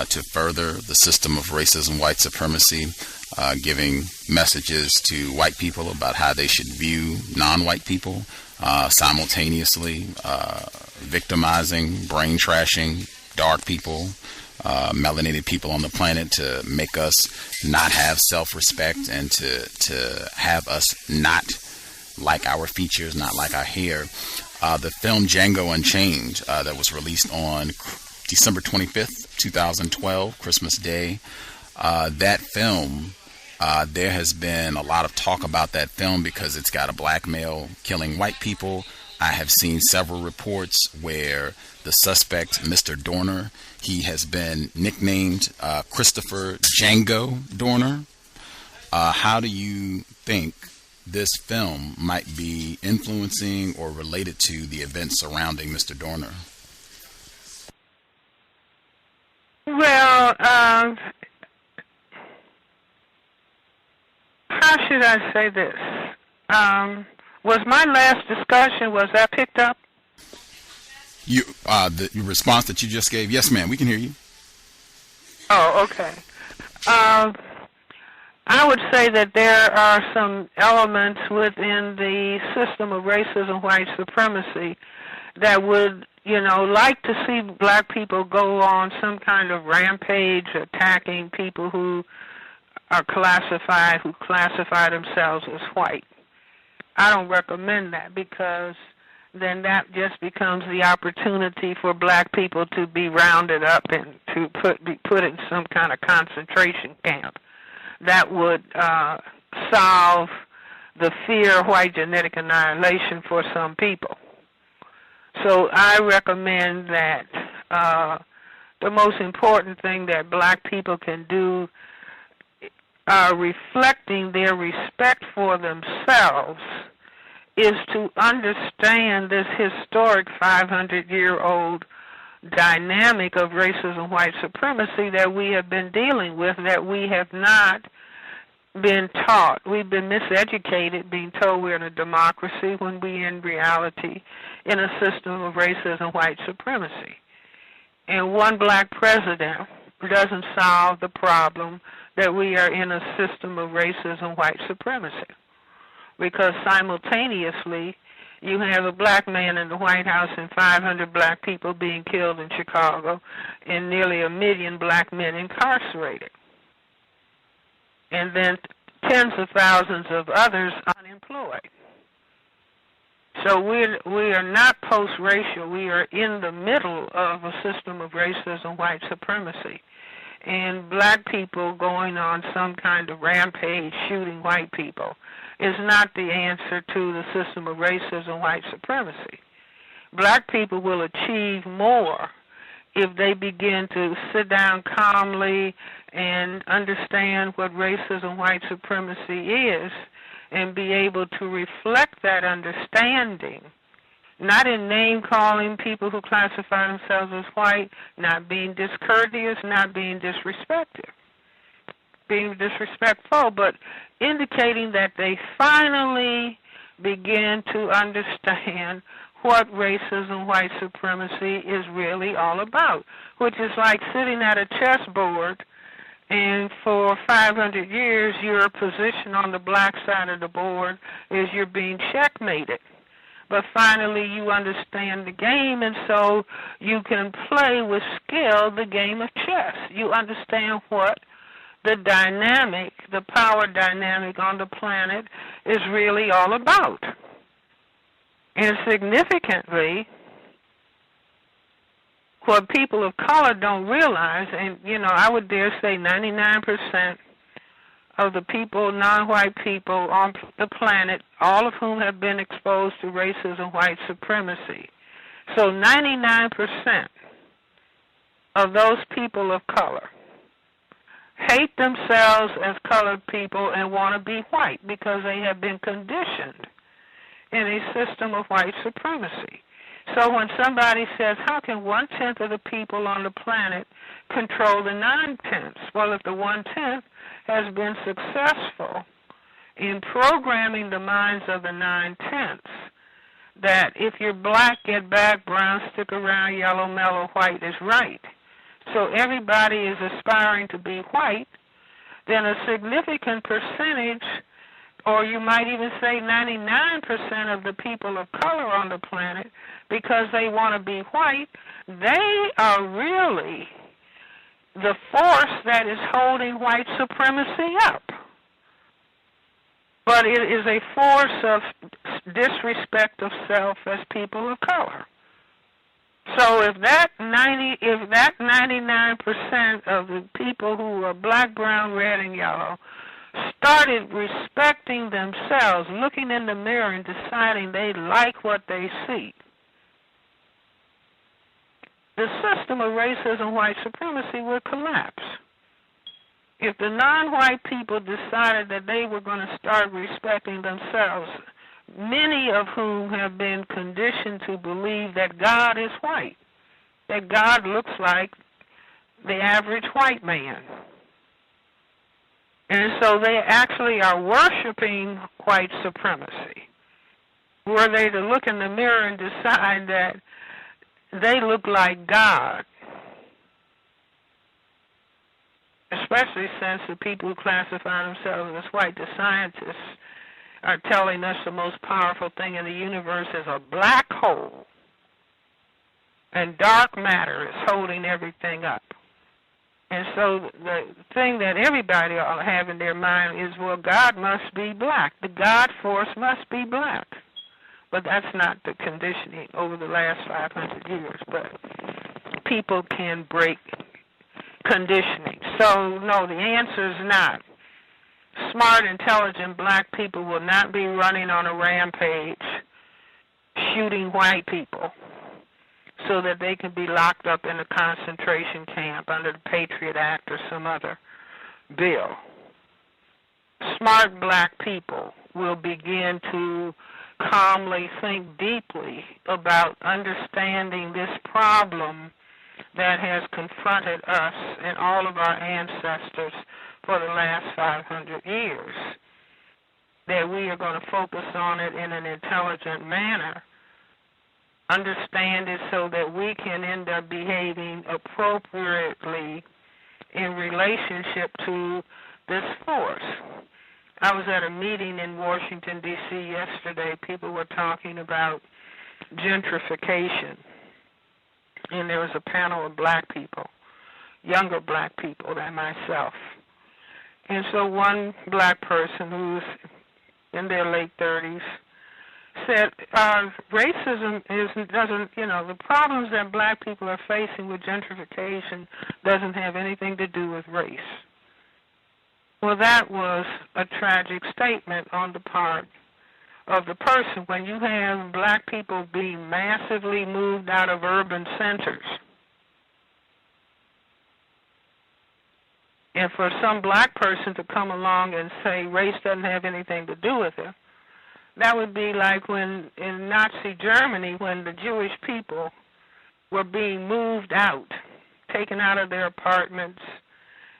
to further the system of racism, white supremacy, giving messages to white people about how they should view non-white people, simultaneously victimizing, brain trashing dark people, melanated people on the planet, to make us not have self-respect and to have us not like our features, not like our hair. The film Django Unchained that was released on December 25th, 2012, Christmas Day. That film, there has been a lot of talk about that film because it's got a black male killing white people. I have seen several reports where the suspect, Mr. Dorner, he has been nicknamed Christopher Django Dorner. How do you think this film might be influencing or related to the events surrounding Mr. Dorner? Well, how should I say this? Was my last discussion, was that picked up? The response that you just gave, yes, ma'am, we can hear you. Oh, okay. I would say that there are some elements within the system of racism, white supremacy, that would, like to see black people go on some kind of rampage attacking people who classify themselves as white. I don't recommend that, because then that just becomes the opportunity for black people to be rounded up and to be put in some kind of concentration camp. That would solve the fear of white genetic annihilation for some people. So I recommend that the most important thing that black people can do, reflecting their respect for themselves, is to understand this historic 500-year-old dynamic of racism, white supremacy that we have been dealing with, that we have not been taught. We've been miseducated, being told we're in a democracy when we in reality in a system of racism, white supremacy. And one black president doesn't solve the problem that we are in a system of racism, white supremacy. Because simultaneously, you have a black man in the White House and 500 black people being killed in Chicago and nearly 1 million black men incarcerated. And then tens of thousands of others unemployed. So we are not post-racial. We are in the middle of a system of racism, white supremacy. And black people going on some kind of rampage shooting white people is not the answer to the system of racism, white supremacy. Black people will achieve more if they begin to sit down calmly and understand what racism, white supremacy is, and be able to reflect that understanding, not in name-calling people who classify themselves as white, not being discourteous, not being disrespectful, but indicating that they finally begin to understand what racism, white supremacy is really all about, which is like sitting at a chessboard, and for 500 years your position on the black side of the board is you're being checkmated. But finally you understand the game, and so you can play with skill the game of chess. You understand what the dynamic, the power dynamic on the planet is really all about. And significantly, what people of color don't realize, and I would dare say 99% of the people, non-white people on the planet, all of whom have been exposed to racism, white supremacy. So 99% of those people of color hate themselves as colored people and want to be white because they have been conditioned in a system of white supremacy. So when somebody says, how can 1/10 of the people on the planet control the 9/10? Well, if the 1/10 has been successful in programming the minds of the 9/10, that if you're black, get back, brown, stick around, yellow, mellow, white is right. So everybody is aspiring to be white, then a significant percentage, or you might even say 99% of the people of color on the planet, because they want to be white, they are really the force that is holding white supremacy up. But it is a force of disrespect of self as people of color. So if that 99% of the people who are black, brown, red, and yellow started respecting themselves, looking in the mirror and deciding they like what they see, the system of racism, white supremacy would collapse. If the non-white people decided that they were going to start respecting themselves, many of whom have been conditioned to believe that God is white, that God looks like the average white man. And so they actually are worshiping white supremacy. Were they to look in the mirror and decide that they look like God, especially since the people who classify themselves as white, the scientists, are telling us the most powerful thing in the universe is a black hole, and dark matter is holding everything up. And so the thing that everybody ought to have in their mind is, well, God must be black. The God force must be black. But that's not the conditioning over the last 500 years. But people can break conditioning. So, no, the answer is not. Smart, intelligent black people will not be running on a rampage shooting white people so that they can be locked up in a concentration camp under the Patriot Act or some other bill. Smart black people will begin to calmly think deeply about understanding this problem that has confronted us and all of our ancestors for the last 500 years, that we are going to focus on it in an intelligent manner, understand it so that we can end up behaving appropriately in relationship to this force. I was at a meeting in Washington, D.C. yesterday. People were talking about gentrification, and there was a panel of black people, younger black people than myself. And so one black person who's in their late 30s said, racism doesn't, the problems that black people are facing with gentrification doesn't have anything to do with race. Well, that was a tragic statement on the part of the person. When you have black people being massively moved out of urban centers, and for some black person to come along and say race doesn't have anything to do with it, that would be like when in Nazi Germany, when the Jewish people were being moved out, taken out of their apartments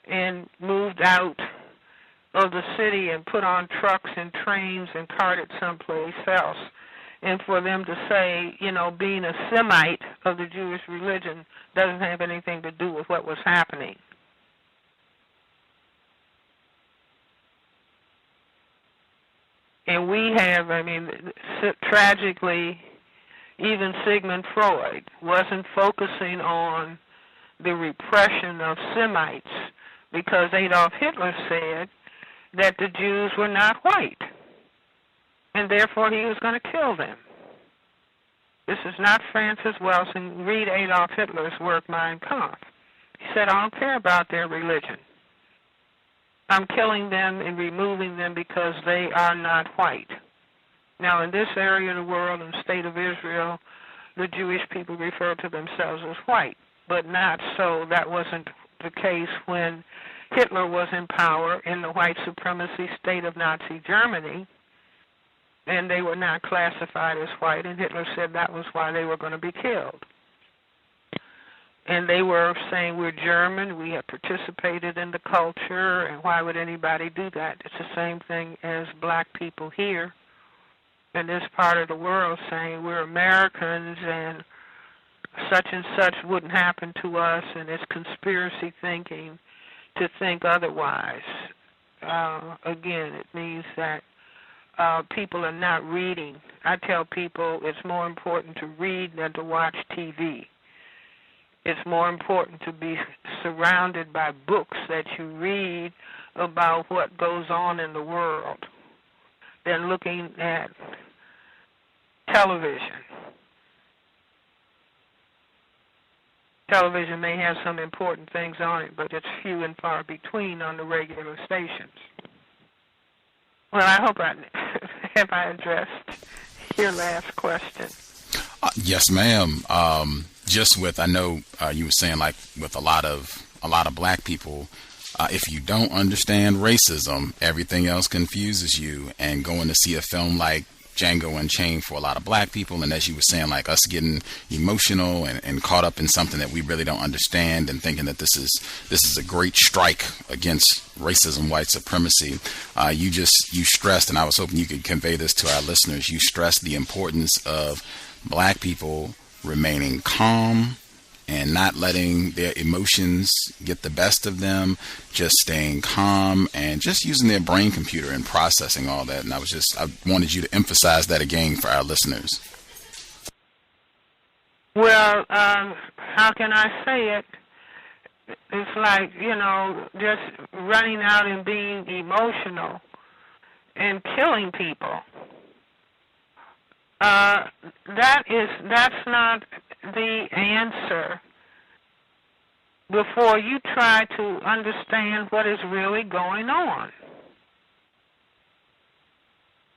and moved out of the city and put on trucks and trains and carted someplace else. And for them to say, being a Semite of the Jewish religion doesn't have anything to do with what was happening. And we have, tragically, even Sigmund Freud wasn't focusing on the repression of Semites because Adolf Hitler said that the Jews were not white, and therefore he was going to kill them. This is not Francis Welsing. Read Adolf Hitler's work, Mein Kampf. He said, I don't care about their religion. I'm killing them and removing them because they are not white. Now, in this area of the world, in the state of Israel, the Jewish people refer to themselves as white, but not so. That wasn't the case when Hitler was in power in the white supremacy state of Nazi Germany, and they were not classified as white, and Hitler said that was why they were going to be killed. And they were saying, we're German, we have participated in the culture, and why would anybody do that? It's the same thing as black people here in this part of the world saying we're Americans and such wouldn't happen to us, and it's conspiracy thinking to think otherwise. Again, it means that people are not reading. I tell people it's more important to read than to watch TV. It's more important to be surrounded by books that you read about what goes on in the world than looking at television. Television may have some important things on it, but it's few and far between on the regular stations. Well, I hope have I addressed your last question. Yes, ma'am. Just with, I know you were saying, like, with a lot of black people, if you don't understand racism, everything else confuses you. And going to see a film like Django Unchained for a lot of black people, and as you were saying, like us getting emotional and caught up in something that we really don't understand, and thinking that this is a great strike against racism, white supremacy. You stressed, and I was hoping you could convey this to our listeners. You stressed the importance of black people remaining calm and not letting their emotions get the best of them, just staying calm and just using their brain computer and processing all that. And I wanted you to emphasize that again for our listeners. Well, how can I say it? It's like, just running out and being emotional and killing people. That's not the answer before you try to understand what is really going on.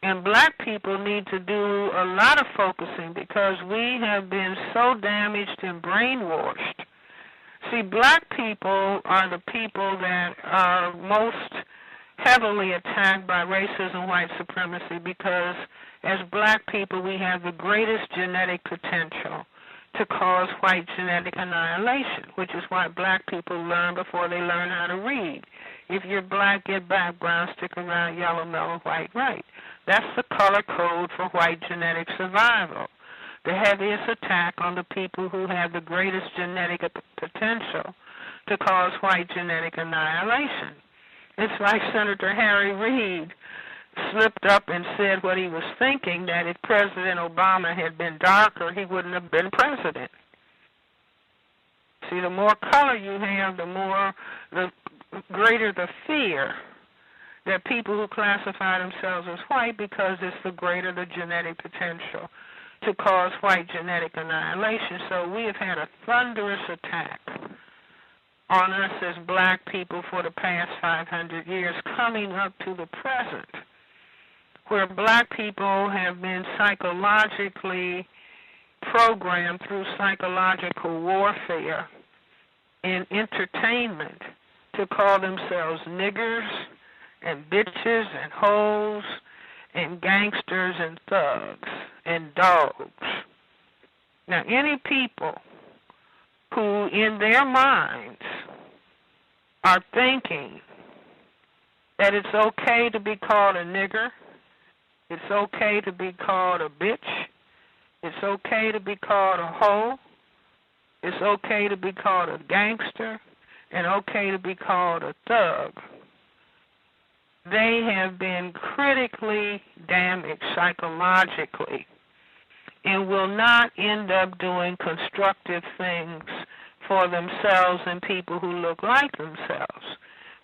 And black people need to do a lot of focusing because we have been so damaged and brainwashed. See, black people are the people that are most heavily attacked by racism, white supremacy, because as black people we have the greatest genetic potential to cause white genetic annihilation, which is why black people learn before they learn how to read. If you're black, get back, brown, stick around, yellow, mellow, white, right. That's the color code for white genetic survival. The heaviest attack on the people who have the greatest genetic potential to cause white genetic annihilation. It's like Senator Harry Reid slipped up and said what he was thinking, that if President Obama had been darker, he wouldn't have been president. See, the more color you have, the greater the fear that people who classify themselves as white, because it's the greater the genetic potential to cause white genetic annihilation. So we have had a thunderous attack on us as black people for the past 500 years, coming up to the present, where black people have been psychologically programmed through psychological warfare and entertainment to call themselves niggers and bitches and hoes and gangsters and thugs and dogs. Now, any people who in their minds are thinking that it's okay to be called a nigger, it's okay to be called a bitch, it's okay to be called a hoe, it's okay to be called a gangster, and okay to be called a thug, they have been critically damaged psychologically and will not end up doing constructive things for themselves and people who look like themselves.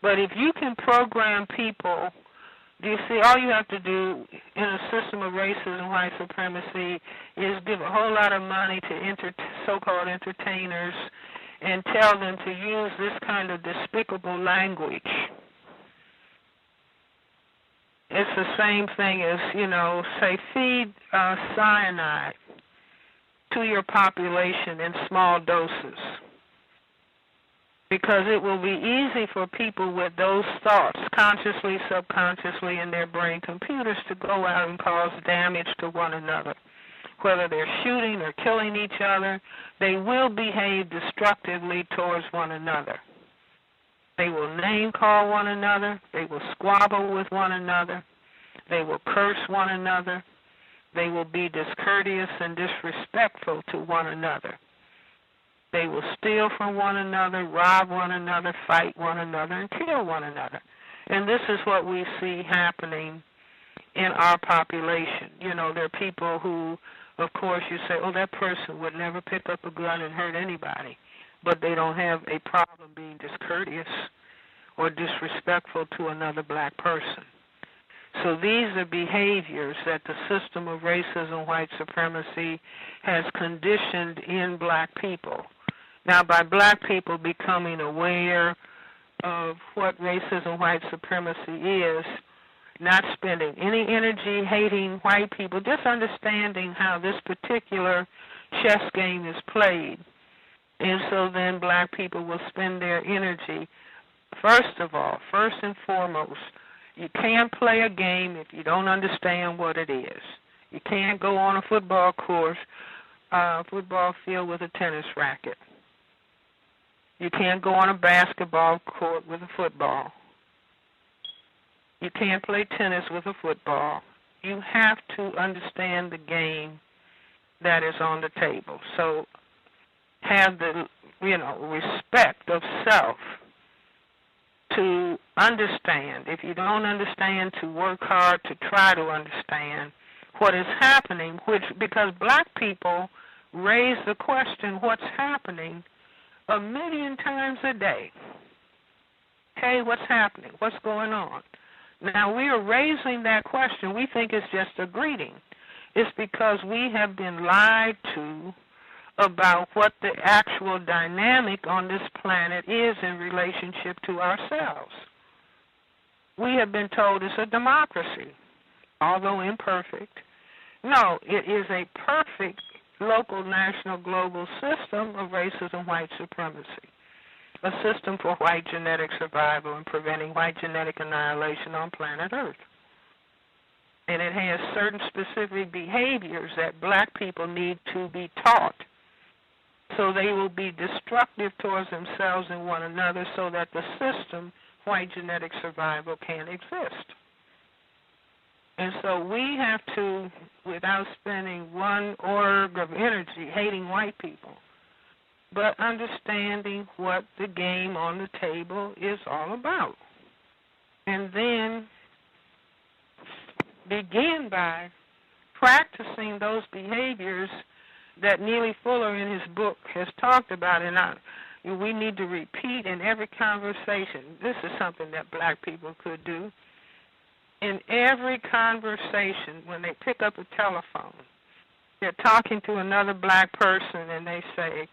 But if you can program people, do you see, all you have to do in a system of racism, white supremacy, is give a whole lot of money to so-called entertainers and tell them to use this kind of despicable language the same thing as, say, feed cyanide to your population in small doses, because it will be easy for people with those thoughts, consciously, subconsciously, in their brain computers, to go out and cause damage to one another. Whether they're shooting or killing each other, they will behave destructively towards one another. They will name-call one another. They will squabble with one another. They will curse one another. They will be discourteous and disrespectful to one another. They will steal from one another, rob one another, fight one another, and kill one another. And this is what we see happening in our population. There are people who, of course, you say, oh, that person would never pick up a gun and hurt anybody, but they don't have a problem being discourteous or disrespectful to another black person. So these are behaviors that the system of racism, white supremacy, has conditioned in black people. Now, by black people becoming aware of what racism, white supremacy is, not spending any energy hating white people, just understanding how this particular chess game is played. And so then black people will spend their energy, first and foremost, you can't play a game if you don't understand what it is. You can't go on a football course, football field with a tennis racket. You can't go on a basketball court with a football. You can't play tennis with a football. You have to understand the game that is on the table. So have the, respect of self to understand. If you don't understand, to work hard to try to understand what is happening, because black people raise the question, what's happening, 1,000,000 times a day. Hey, what's happening? What's going on? Now, we are raising that question. We think it's just a greeting. It's because we have been lied to about what the actual dynamic on this planet is in relationship to ourselves. We have been told it's a democracy, although imperfect. No, it is a perfect local, national, global system of racism, white supremacy, a system for white genetic survival and preventing white genetic annihilation on planet Earth. And it has certain specific behaviors that black people need to be taught, so they will be destructive towards themselves and one another, so that the system, white genetic survival, can exist. And so we have to, without spending one org of energy hating white people, but understanding what the game on the table is all about. And then begin by practicing those behaviors that Neely Fuller in his book has talked about, and we need to repeat in every conversation. This is something that black people could do. In every conversation, when they pick up a telephone, they're talking to another black person and they say,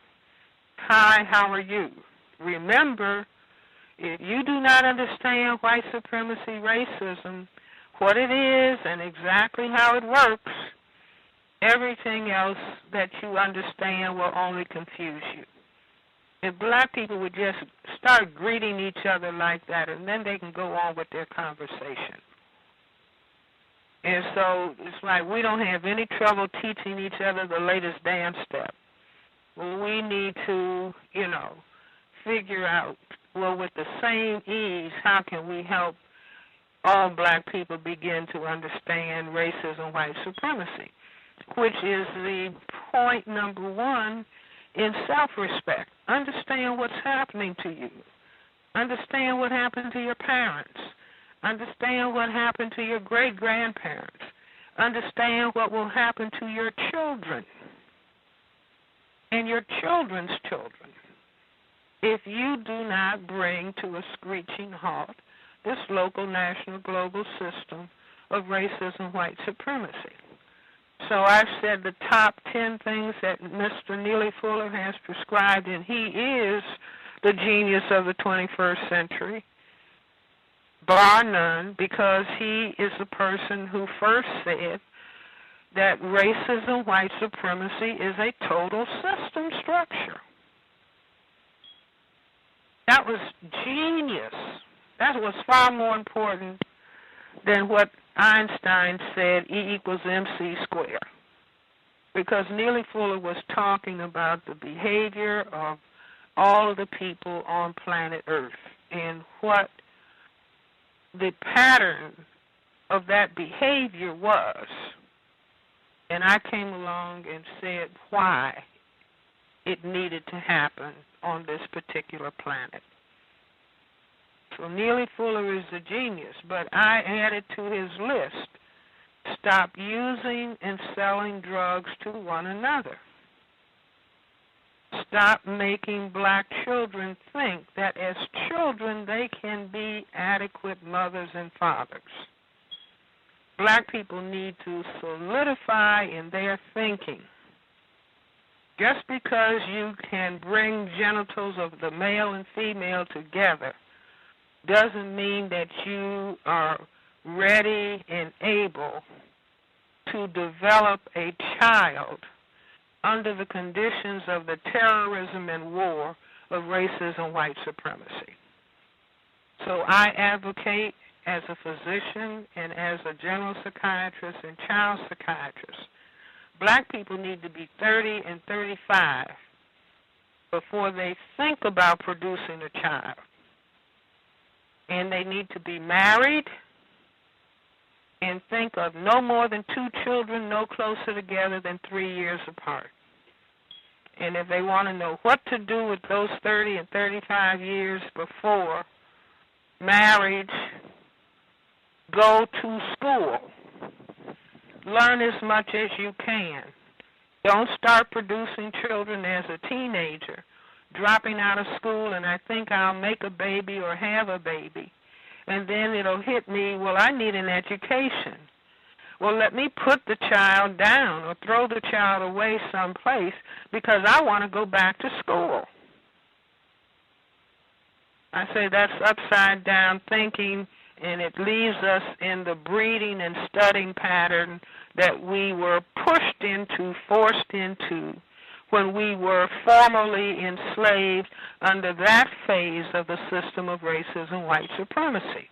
"Hi, how are you?" Remember, if you do not understand white supremacy, racism, what it is and exactly how it works, everything else that you understand will only confuse you. If black people would just start greeting each other like that, and then they can go on with their conversation. And so it's like we don't have any trouble teaching each other the latest dance step. We need to, figure out, with the same ease, how can we help all black people begin to understand racism, white supremacy, which is the point number one in self-respect. Understand what's happening to you. Understand what happened to your parents. Understand what happened to your great-grandparents. Understand what will happen to your children and your children's children if you do not bring to a screeching halt this local, national, global system of racism, white supremacy. So I've said the top 10 things that Mr. Neely Fuller has prescribed, and he is the genius of the 21st century. bar none, because he is the person who first said that racism, white supremacy is a total system structure. That was genius. That was far more important than what Einstein said, E equals MC squared. Because Neely Fuller was talking about the behavior of all of the people on planet Earth and what the pattern of that behavior was. And I came along and said why it needed to happen on this particular planet. So Neely Fuller is a genius, but I added to his list, stop using and selling drugs to one another. Stop making black children think that as children they can be adequate mothers and fathers. Black people need to solidify in their thinking. Just because you can bring genitals of the male and female together doesn't mean that you are ready and able to develop a child under the conditions of the terrorism and war of racism, white supremacy. So I advocate as a physician and as a general psychiatrist and child psychiatrist, black people need to be 30 and 35 before they think about producing a child. And they need to be married and think of no more than 2 children no closer together than 3 years apart. And if they want to know what to do with those 30 and 35 years before marriage, go to school. Learn as much as you can. Don't start producing children as a teenager, dropping out of school and I think I'll make a baby or have a baby. And then it'll hit me, well, I need an education. Well, let me put the child down or throw the child away someplace because I want to go back to school. I say that's upside down thinking, and it leaves us in the breeding and studying pattern that we were pushed into, forced into, when we were formerly enslaved under that phase of the system of racism, white supremacy.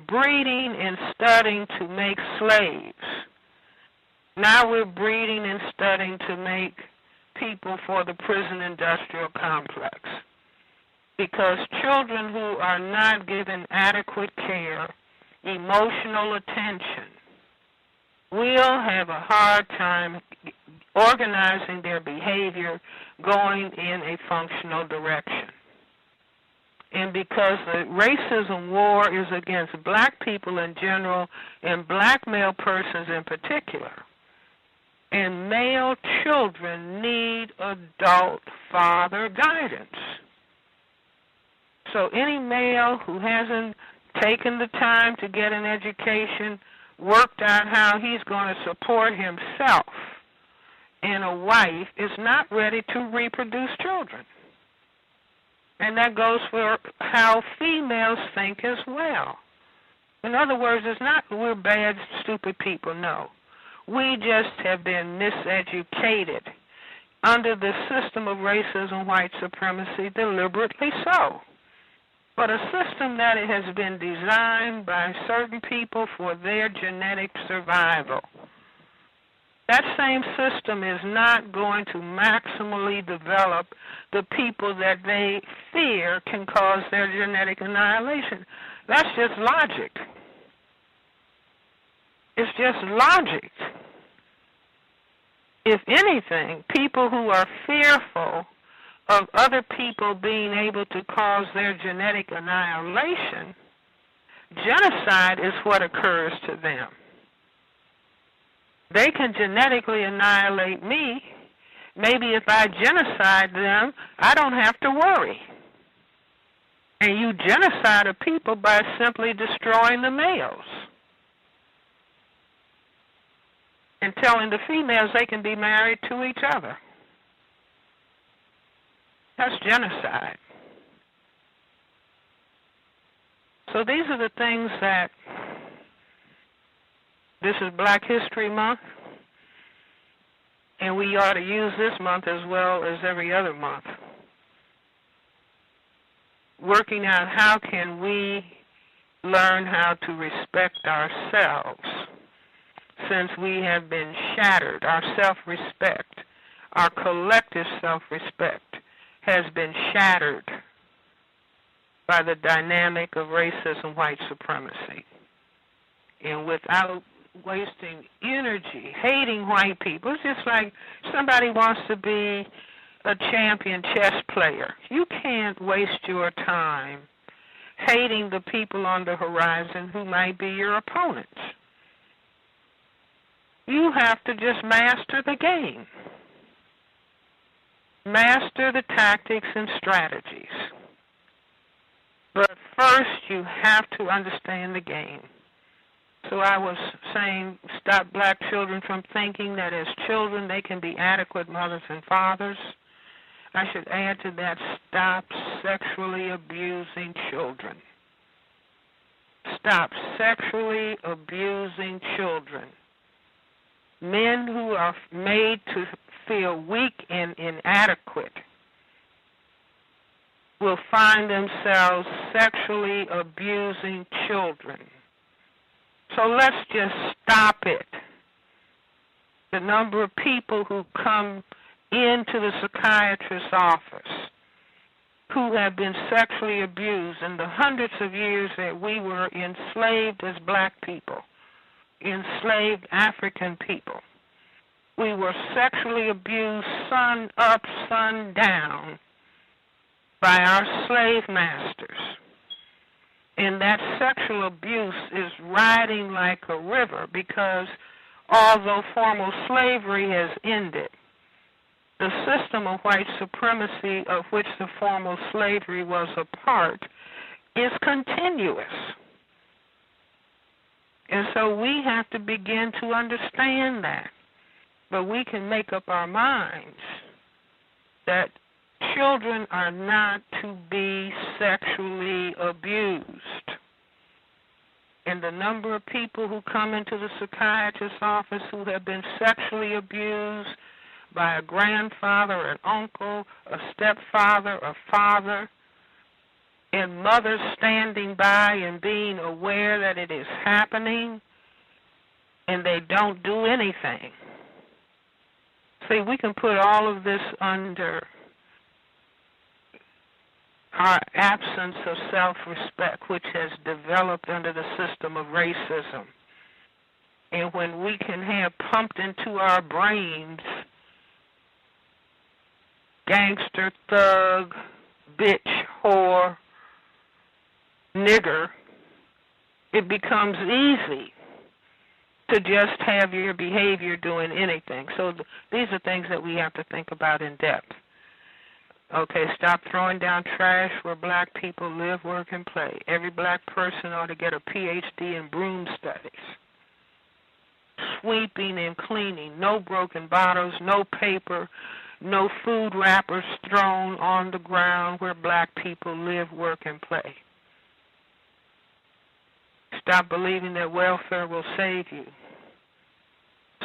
Breeding and studying to make slaves. Now we're breeding and studying to make people for the prison industrial complex. Because children who are not given adequate care, emotional attention, will have a hard time organizing their behavior, going in a functional direction. And because the racism war is against black people in general and black male persons in particular, and male children need adult father guidance. So any male who hasn't taken the time to get an education, worked out how he's going to support himself and a wife, is not ready to reproduce children. And that goes for how females think as well. In other words, it's not that we're bad, stupid people, no. We just have been miseducated under the system of racism, white supremacy, deliberately so. But a system that has been designed by certain people for their genetic survival. That same system is not going to maximally develop the people that they fear can cause their genetic annihilation. That's just logic. It's just logic. If anything, people who are fearful of other people being able to cause their genetic annihilation, genocide is what occurs to them. They can genetically annihilate me. Maybe if I genocide them, I don't have to worry. And you genocide a people by simply destroying the males and telling the females they can be married to each other. That's genocide. So these are the things that, this is Black History Month, and we ought to use this month as well as every other month, working out how can we learn how to respect ourselves, since we have been shattered. Our self-respect, our collective self-respect has been shattered by the dynamic of racism, white supremacy. And without wasting energy hating white people, it's just like somebody wants to be a champion chess player. You can't waste your time hating the people on the horizon who might be your opponents. You have to just master the game. Master the tactics and strategies. But first you have to understand the game. So I was saying, stop black children from thinking that as children they can be adequate mothers and fathers. I should add to that, stop sexually abusing children. Stop sexually abusing children. Men who are made to feel weak and inadequate will find themselves sexually abusing children. So let's just stop it. The number of people who come into the psychiatrist's office who have been sexually abused in the hundreds of years that we were enslaved as black people, enslaved African people. We were sexually abused sun up, sun down by our slave masters. And that sexual abuse is riding like a river because although formal slavery has ended, the system of white supremacy of which the formal slavery was a part is continuous. And so we have to begin to understand that. But we can make up our minds that children are not to be sexually abused. And the number of people who come into the psychiatrist's office who have been sexually abused by a grandfather, an uncle, a stepfather, a father, and mothers standing by and being aware that it is happening, and they don't do anything. See, we can put all of this under our absence of self-respect, which has developed under the system of racism. And when we can have pumped into our brains gangster, thug, bitch, whore, nigger, it becomes easy to just have your behavior doing anything. So these are things that we have to think about in depth. Okay, stop throwing down trash where black people live, work, and play. Every black person ought to get a PhD in broom studies. Sweeping and cleaning, no broken bottles, no paper, no food wrappers thrown on the ground where black people live, work, and play. Stop believing that welfare will save you.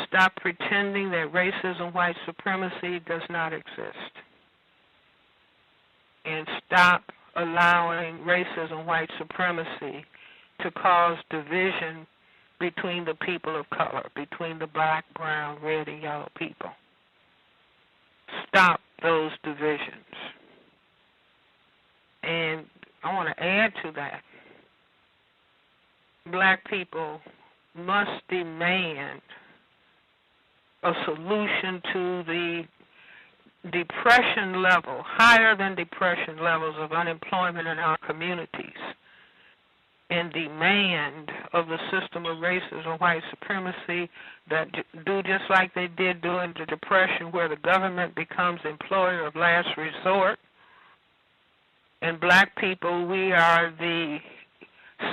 Stop pretending that racism, white supremacy does not exist. And stop allowing racism, white supremacy to cause division between the people of color, between the black, brown, red, and yellow people. Stop those divisions. And I want to add to that. Black people must demand a solution to the depression level, higher than depression levels of unemployment in our communities, and demand of the system of racism, white supremacy, that do just like they did during the Depression, where the government becomes employer of last resort. And black people, we are the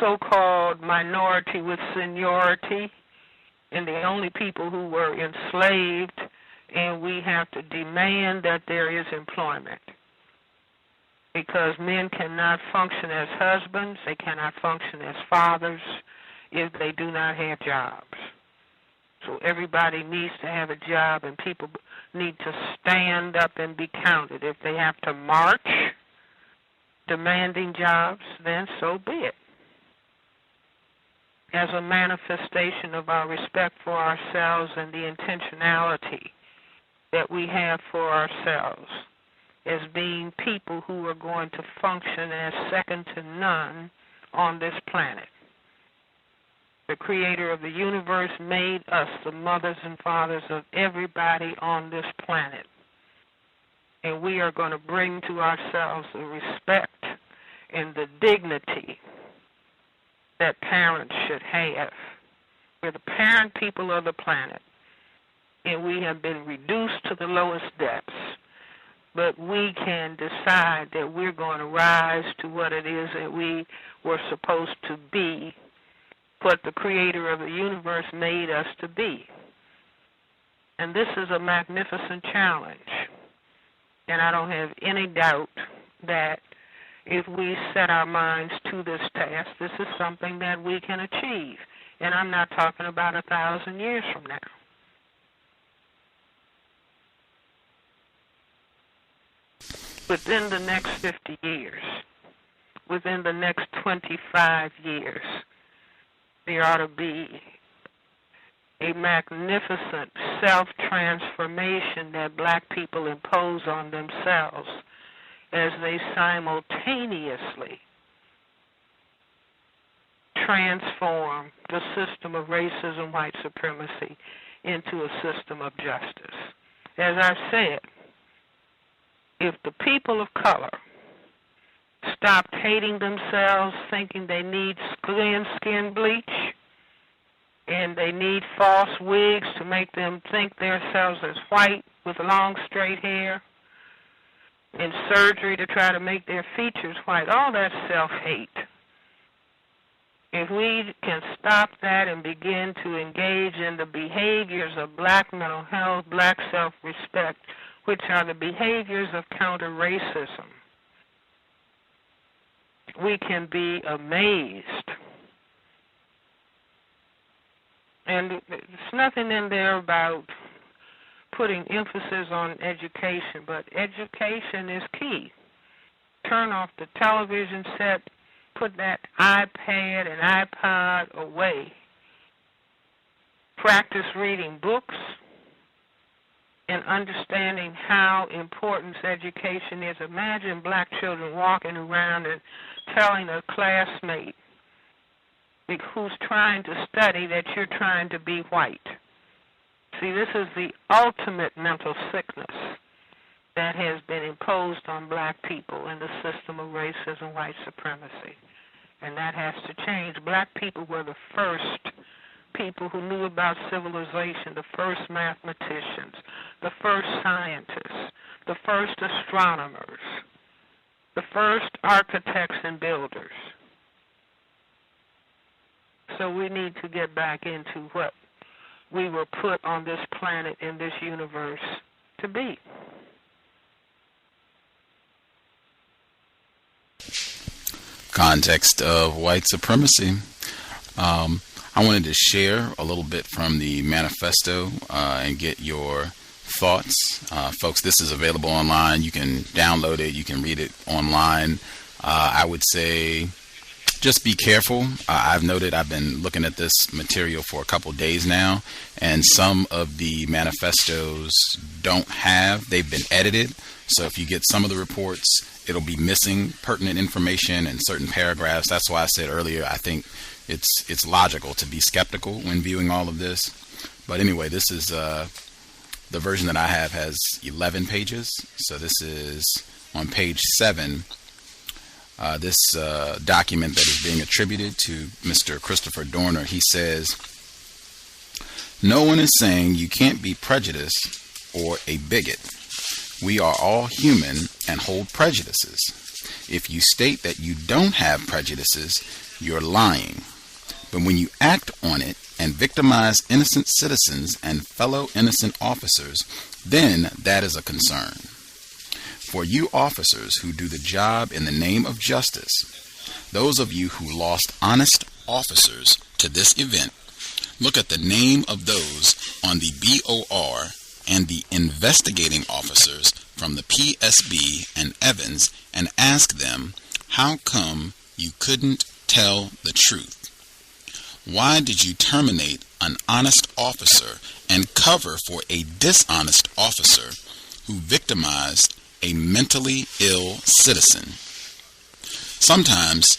so-called minority with seniority, and the only people who were enslaved, and we have to demand that there is employment. because men cannot function as husbands, they cannot function as fathers if they do not have jobs. So everybody needs to have a job, and people need to stand up and be counted. If they have to march demanding jobs, then so be it. As a manifestation of our respect for ourselves and the intentionality that we have for ourselves as being people who are going to function as second to none on this planet. The Creator of the universe made us the mothers and fathers of everybody on this planet. And we are going to bring to ourselves the respect and the dignity that parents should have. We're the parent people of the planet, and we have been reduced to the lowest depths. But we can decide that we're going to rise to what it is that we were supposed to be, what the Creator of the universe made us to be. And this is a magnificent challenge. And I don't have any doubt that if we set our minds to this task, this is something that we can achieve. And I'm not talking about 1,000 years from now. Within the next 50 years, within the next 25 years, there ought to be a magnificent self-transformation that black people impose on themselves as they simultaneously transform the system of racism, white supremacy, into a system of justice. As I've said, if the people of color stopped hating themselves, thinking they need skin bleach, and they need false wigs to make them think themselves as white with long straight hair, and surgery to try to make their features white, all that self-hate. If we can stop that and begin to engage in the behaviors of black mental health, black self-respect, which are the behaviors of counter-racism, we can be amazed. And there's nothing in there about putting emphasis on education, but education is key. Turn off the television set, put that iPad and iPod away. Practice reading books and understanding how important education is. Imagine black children walking around and telling a classmate who's trying to study that you're trying to be white. See, this is the ultimate mental sickness that has been imposed on black people in the system of racism, white supremacy. And that has to change. Black people were the first people who knew about civilization, the first mathematicians, the first scientists, the first astronomers, the first architects and builders. So we need to get back into what we were put on this planet, in this universe, to be. Context of white supremacy. I wanted to share a little bit from the manifesto and get your thoughts. Folks, this is available online. You can download it. You can read it online. I would say just be careful. I've noted I've been looking at this material for a couple days now, and some of the manifestos they've been edited. So if you get some of the reports, it'll be missing pertinent information in certain paragraphs. That's why I said earlier, I think it's logical to be skeptical when viewing all of this. But anyway, this is the version that I have has 11 pages. So this is on page 7. This document that is being attributed to Mr. Christopher Dorner. He says, "No one is saying you can't be prejudiced or a bigot. We are all human and hold prejudices. If you state that you don't have prejudices, you're lying. But when you act on it and victimize innocent citizens and fellow innocent officers, then that is a concern. for you officers who do the job in the name of justice, those of you who lost honest officers to this event, look at the name of those on the BOR and the investigating officers from the PSB and Evans and ask them, how come you couldn't tell the truth? Why did you terminate an honest officer and cover for a dishonest officer who victimized a mentally ill citizen? Sometimes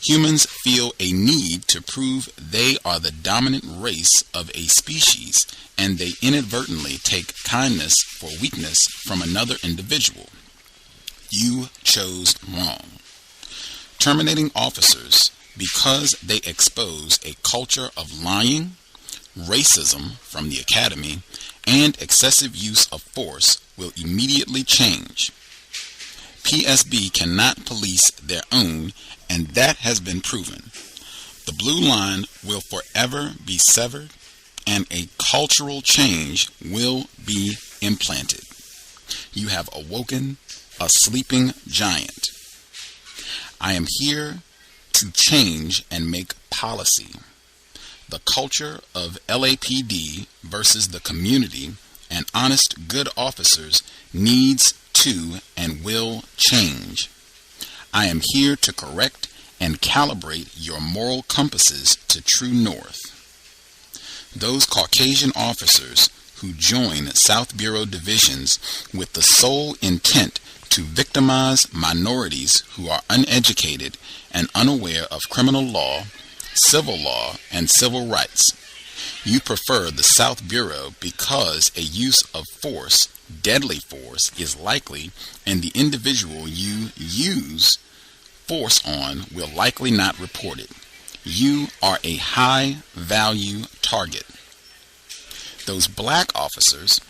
humans feel a need to prove they are the dominant race of a species, and they inadvertently take kindness for weakness from another individual. You chose wrong. Terminating officers because they expose a culture of lying, racism from the academy, and excessive use of force will immediately change. PSB cannot police their own, and that has been proven. The blue line will forever be severed, and a cultural change will be implanted. You have awoken a sleeping giant. I am here to change and make policy. The culture of LAPD versus the community and honest, good officers needs to and will change. I am here to correct and calibrate your moral compasses to true north. Those Caucasian officers who join South Bureau divisions with the sole intent to victimize minorities who are uneducated and unaware of criminal law, civil law, and civil rights. You prefer the South Bureau because a use of force, deadly force, is likely, and the individual you use force on will likely not report it. You are a high-value target. Those black officers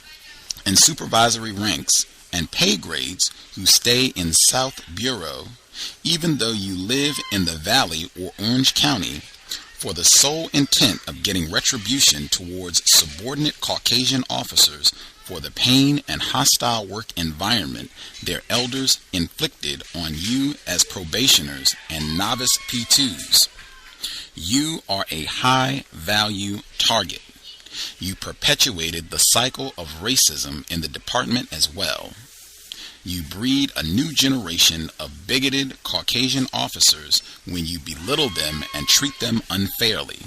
in supervisory ranks and pay grades who stay in South Bureau, even though you live in the Valley or Orange County, for the sole intent of getting retribution towards subordinate Caucasian officers for the pain and hostile work environment their elders inflicted on you as probationers and novice P2s. You are a high-value target. You perpetuated the cycle of racism in the department as well. You breed a new generation of bigoted Caucasian officers when you belittle them and treat them unfairly.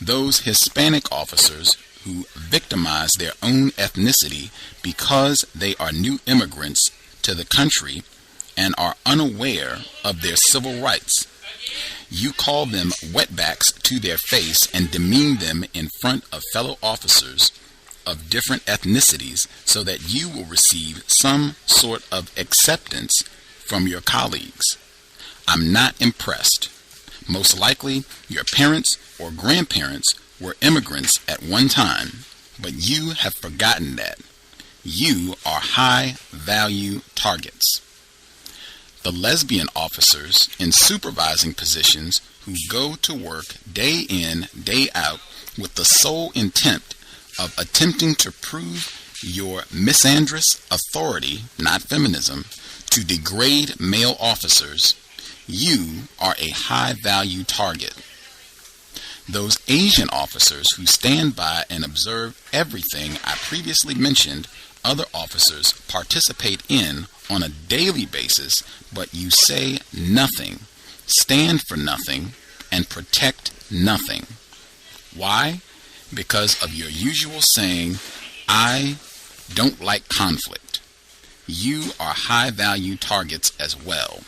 Those Hispanic officers who victimize their own ethnicity because they are new immigrants to the country and are unaware of their civil rights. You call them wetbacks to their face and demean them in front of fellow officers of different ethnicities so that you will receive some sort of acceptance from your colleagues. I'm not impressed. Most likely, your parents or grandparents were immigrants at one time, but you have forgotten that. You are high-value targets. The lesbian officers in supervising positions who go to work day in, day out with the sole intent of attempting to prove your misandrous authority, not feminism, to degrade male officers, you are a high-value target. Those Asian officers who stand by and observe everything I previously mentioned other officers participate in on a daily basis, but you say nothing, stand for nothing, and protect nothing. Why? Because of your usual saying, I don't like conflict. You are high-value targets as well.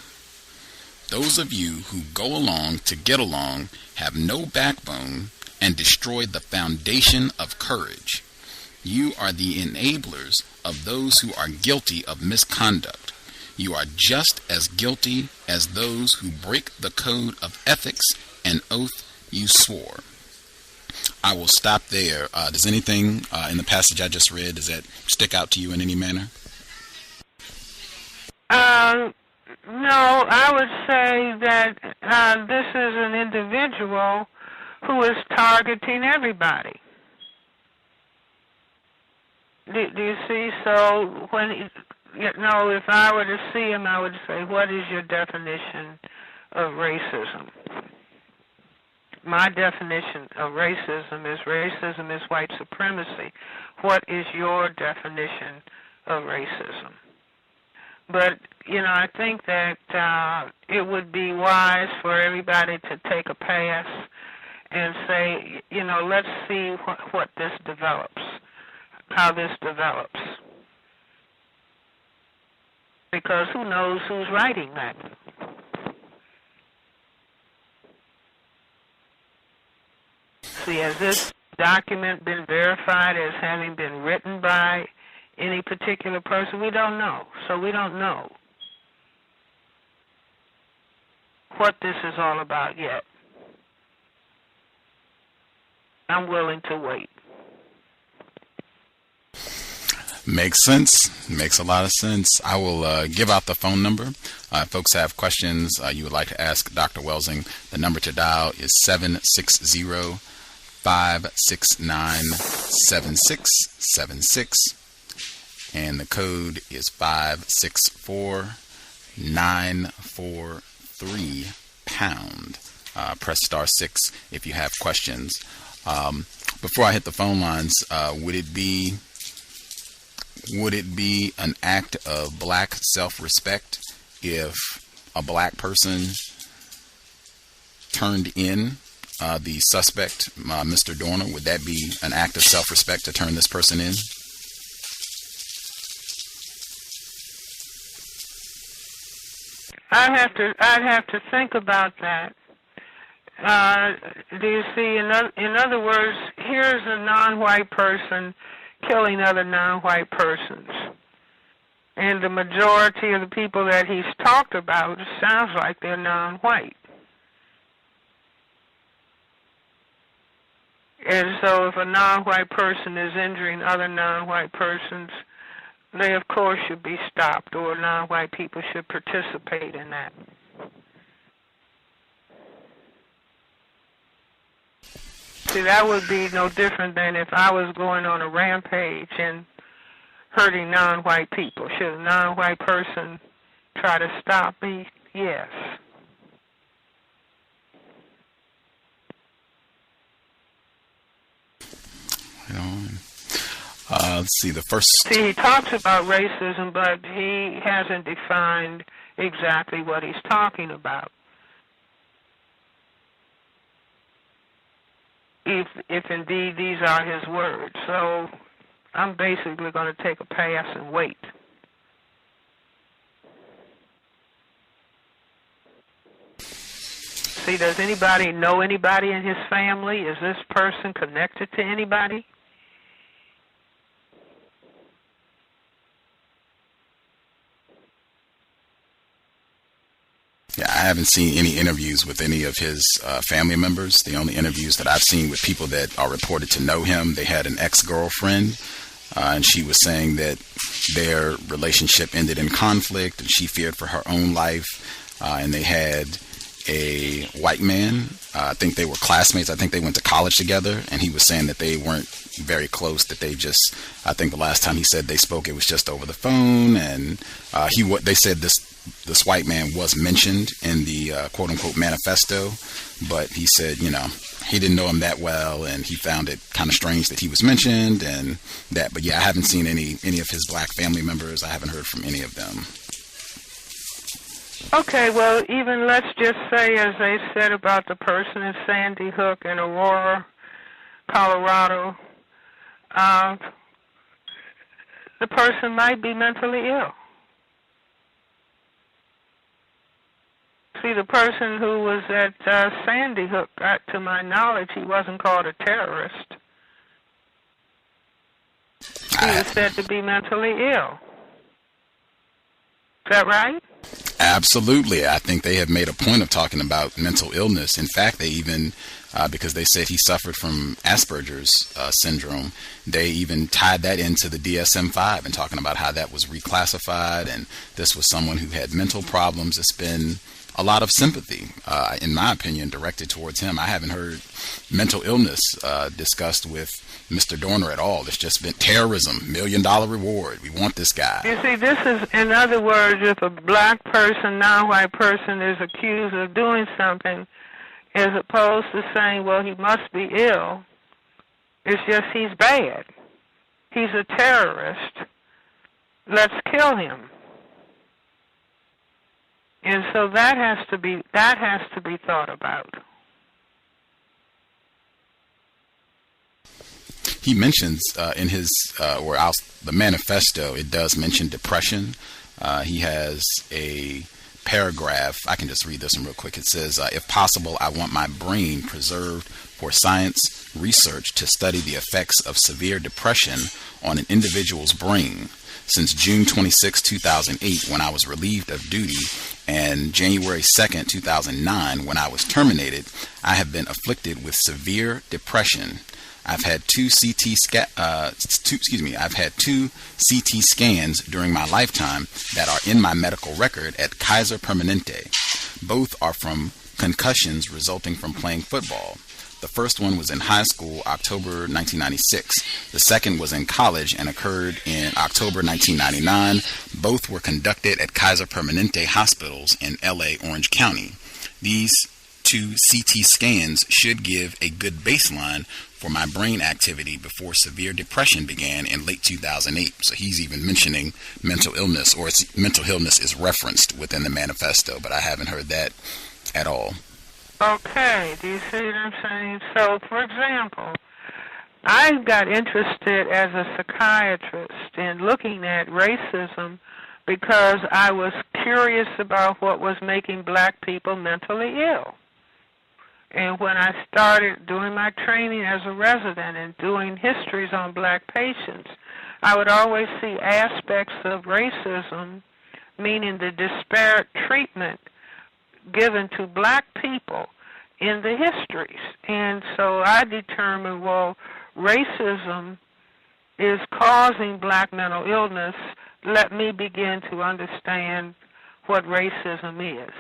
Those of you who go along to get along have no backbone and destroy the foundation of courage. You are the enablers of those who are guilty of misconduct. You are just as guilty as those who break the code of ethics and oath you swore. I will stop there. Does anything in the passage I just read, does that stick out to you in any manner? No, I would say that this is an individual who is targeting everybody. Do you see? So when if I were to see him, I would say, what is your definition of racism? My definition of racism is white supremacy. What is your definition of racism? But, I think that it would be wise for everybody to take a pass and say, let's see what this develops, how this develops. Because who knows who's writing that? See, has this document been verified as having been written by any particular person? We don't know. So we don't know what this is all about yet. I'm willing to wait. Makes sense. Makes a lot of sense. I will give out the phone number. If folks have questions you would like to ask Dr. Welsing, the number to dial is 760-569-7676, and the code is 564-943#. Press *6 if you have questions. Before I hit the phone lines, would it be an act of black self-respect if a black person turned in the suspect, Mr. Dorner? Would that be an act of self-respect to turn this person in? I'd have to think about that. Do you see? In other words, here's a non-white person killing other non-white persons, and the majority of the people that he's talked about sounds like they're non-white. And so if a non-white person is injuring other non-white persons, they of course should be stopped, or non-white people should participate in that. See, that would be no different than if I was going on a rampage and hurting non-white people. Should a non-white person try to stop me? Yes. Let's see, the first... See, he talks about racism, but he hasn't defined exactly what he's talking about. If indeed these are his words. So I'm basically going to take a pass and wait. See, does anybody know anybody in his family? Is this person connected to anybody? Yeah, I haven't seen any interviews with any of his family members. The only interviews that I've seen with people that are reported to know him, they had an ex-girlfriend, and she was saying that their relationship ended in conflict, and she feared for her own life, and they had a white man. I think they were classmates. I think they went to college together, and he was saying that they weren't very close, that they just, I think the last time he said they spoke, it was just over the phone, and they said this white man was mentioned in the quote-unquote manifesto, but he said, he didn't know him that well, and he found it kind of strange that he was mentioned, and that. But yeah, I haven't seen any of his black family members. I haven't heard from any of them. Okay, well, even let's just say, as they said about the person in Sandy Hook in Aurora, Colorado, the person might be mentally ill. See, the person who was at Sandy Hook, to my knowledge, he wasn't called a terrorist. He was said to be mentally ill. Is that right? Absolutely. I think they have made a point of talking about mental illness. In fact, they even, because they said he suffered from Asperger's syndrome, they even tied that into the DSM-5 and talking about how that was reclassified, and this was someone who had mental problems. It's been a lot of sympathy, in my opinion, directed towards him. I haven't heard mental illness discussed with Mr. Dorner at all. It's just been terrorism, $1 million reward. We want this guy. You see, this is, in other words, if a black person, non-white person, is accused of doing something, as opposed to saying, well, he must be ill, it's just he's bad. He's a terrorist. Let's kill him. And so that has to be thought about. He mentions in his the manifesto, it does mention depression. He has a paragraph. I can just read this one real quick. It says, if possible, I want my brain preserved for science research to study the effects of severe depression on an individual's brain. Since June 26, 2008, when I was relieved of duty, and January 2nd, 2009, when I was terminated, I have been afflicted with severe depression. I've had two CT scans during my lifetime that are in my medical record at Kaiser Permanente. Both are from concussions resulting from playing football. The first one was in high school, October 1996. The second was in college and occurred in October 1999. Both were conducted at Kaiser Permanente hospitals in LA, Orange County. These two CT scans should give a good baseline for my brain activity before severe depression began in late 2008. So he's even mentioning mental illness, or mental illness is referenced within the manifesto, but I haven't heard that at all. Okay, do you see what I'm saying? So, for example, I got interested as a psychiatrist in looking at racism because I was curious about what was making black people mentally ill. And when I started doing my training as a resident and doing histories on black patients, I would always see aspects of racism, meaning the disparate treatment given to black people in the histories. And so I determined, well, racism is causing black mental illness. Let me begin to understand what racism is.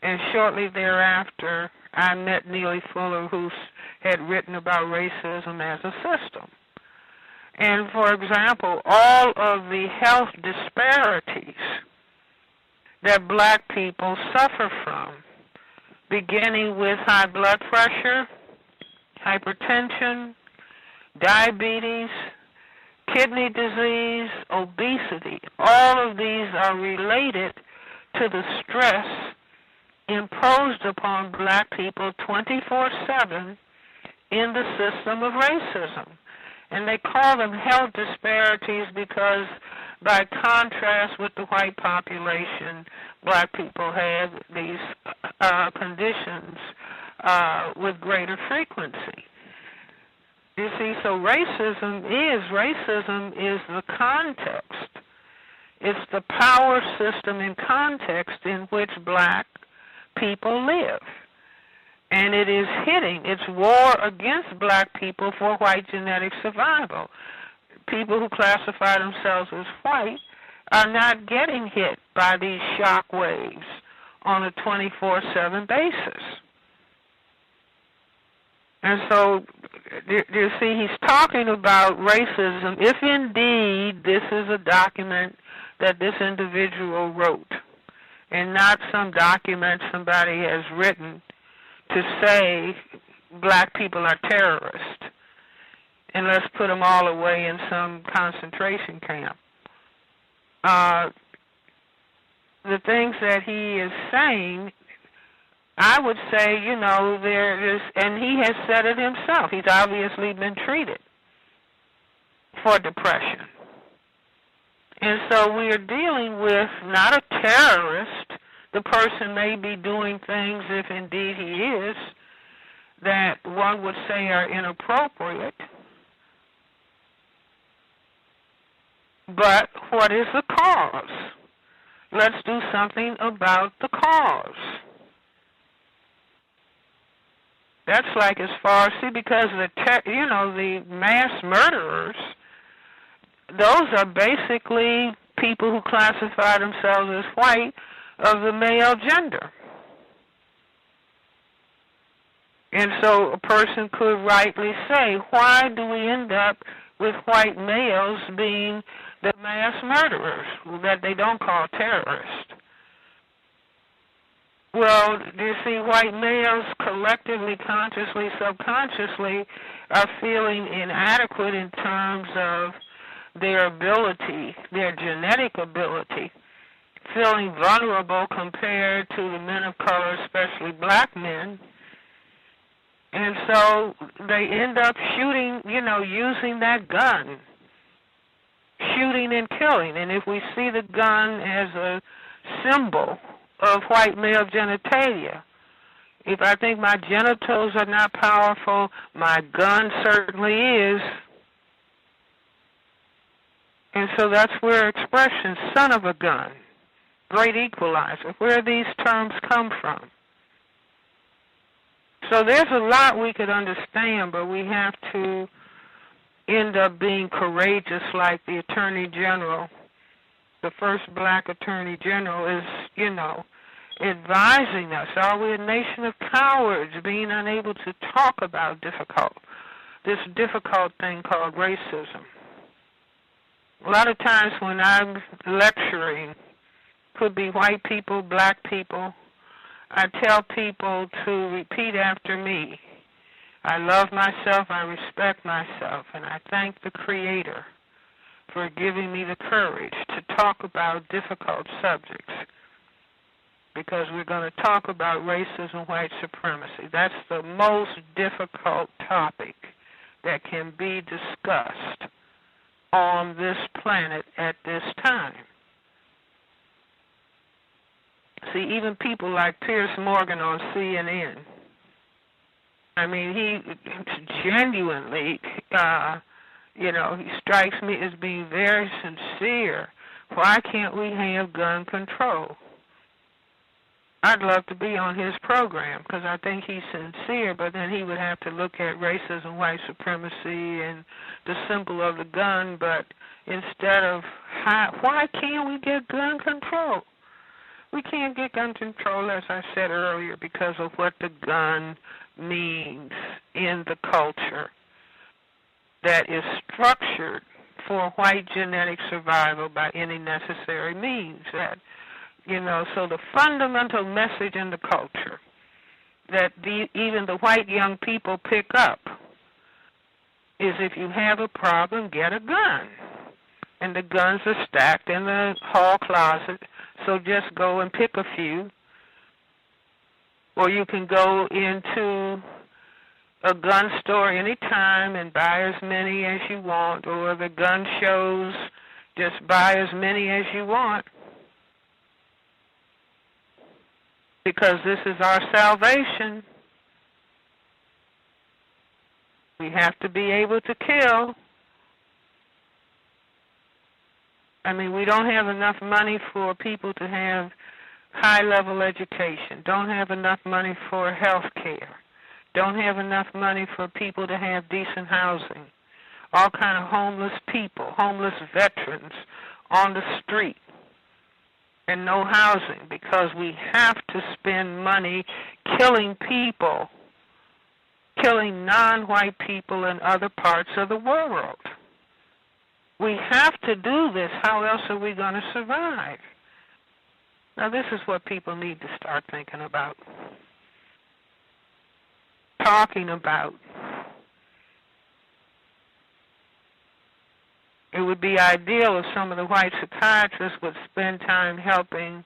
And shortly thereafter, I met Neely Fuller, who had written about racism as a system. And for example, all of the health disparities that black people suffer from, beginning with high blood pressure, hypertension, diabetes, kidney disease, obesity, all of these are related to the stress imposed upon black people 24/7 in the system of racism. And they call them health disparities because, by contrast with the white population, black people have these conditions with greater frequency. You see, so racism is the context. It's the power system and context in which black people live. And it is it's war against black people for white genetic survival. People who classify themselves as white are not getting hit by these shock waves on a 24/7 basis. And so, you see, he's talking about racism, if indeed this is a document that this individual wrote, and not some document somebody has written to say black people are terrorists, and let's put them all away in some concentration camp. The things that he is saying, I would say, there is, and he has said it himself, he's obviously been treated for depression. And so we are dealing with not a terrorist. The person may be doing things, if indeed he is, that one would say are inappropriate. But what is the cause? Let's do something about the cause. That's like as far, because the mass murderers, those are basically people who classify themselves as white of the male gender. And so a person could rightly say, why do we end up with white males being the mass murderers that they don't call terrorists? Well, you see, white males collectively, consciously, subconsciously are feeling inadequate in terms of their ability, their genetic ability, feeling vulnerable compared to the men of color, especially black men. And so they end up shooting, using that gun, shooting and killing. And if we see the gun as a symbol of white male genitalia, if I think my genitals are not powerful, my gun certainly is. And so that's where expressions, son of a gun, great equalizer, where these terms come from. So there's a lot we could understand, but we have to end up being courageous like the Attorney General. The first black Attorney General is, advising us. Are we a nation of cowards, being unable to talk about this difficult thing called racism? A lot of times when I'm lecturing, could be white people, black people, I tell people to repeat after me. I love myself, I respect myself, and I thank the Creator for giving me the courage to talk about difficult subjects, because we're going to talk about racism, white supremacy. That's the most difficult topic that can be discussed on this planet at this time. See, even people like Piers Morgan on CNN, I mean, he genuinely, he strikes me as being very sincere. Why can't we have gun control? I'd love to be on his program because I think he's sincere, but then he would have to look at racism, white supremacy, and the symbol of the gun, but instead of why can't we get gun control? We can't get gun control, as I said earlier, because of what the gun means in the culture that is structured for white genetic survival by any necessary means. That, so the fundamental message in the culture that even the white young people pick up is if you have a problem, get a gun. And the guns are stacked in the hall closet, so just go and pick a few. Or you can go into a gun store anytime and buy as many as you want, or the gun shows, just buy as many as you want. Because this is our salvation. We have to be able to kill. I mean, we don't have enough money for people to have high-level education, don't have enough money for health care, don't have enough money for people to have decent housing, all kind of homeless people, homeless veterans on the street, and no housing, because we have to spend money killing people, killing non-white people in other parts of the world. We have to do this. How else are we going to survive? Now, this is what people need to start thinking about, talking about. It would be ideal if some of the white psychiatrists would spend time helping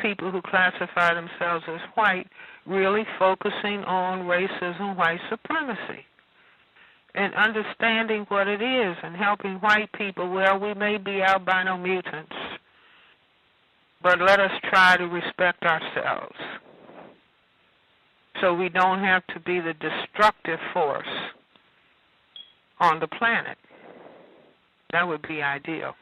people who classify themselves as white, really focusing on racism, white supremacy, and understanding what it is and helping white people. Well, we may be albino mutants, but let us try to respect ourselves so we don't have to be the destructive force on the planet. That would be ideal.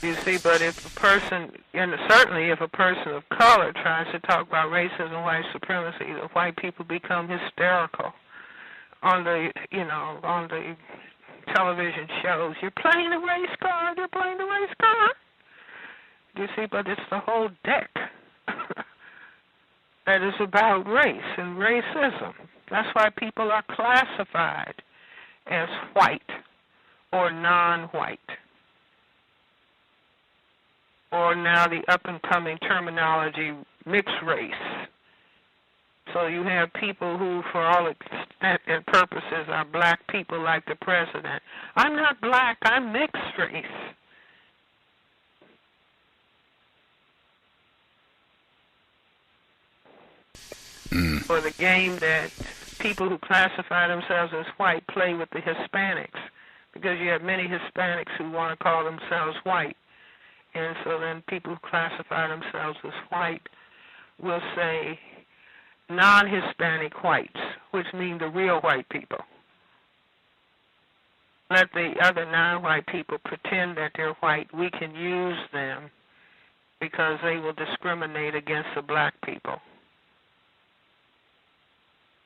You see, but if a person, and certainly if a person of color tries to talk about racism, white supremacy, the white people become hysterical on the, on the television shows. You're playing the race card, you're playing the race card. You see, but it's the whole deck. that is about race and racism. That's why people are classified as white or non-white. Or now the up-and-coming terminology, mixed race. So you have people who, for all extent and purposes, are black people like the president. I'm not black, I'm mixed race. Or the game that people who classify themselves as white play with the Hispanics, because you have many Hispanics who want to call themselves white. And so then people who classify themselves as white will say non-Hispanic whites, which mean the real white people. Let the other non-white people pretend that they're white. We can use them because they will discriminate against the black people.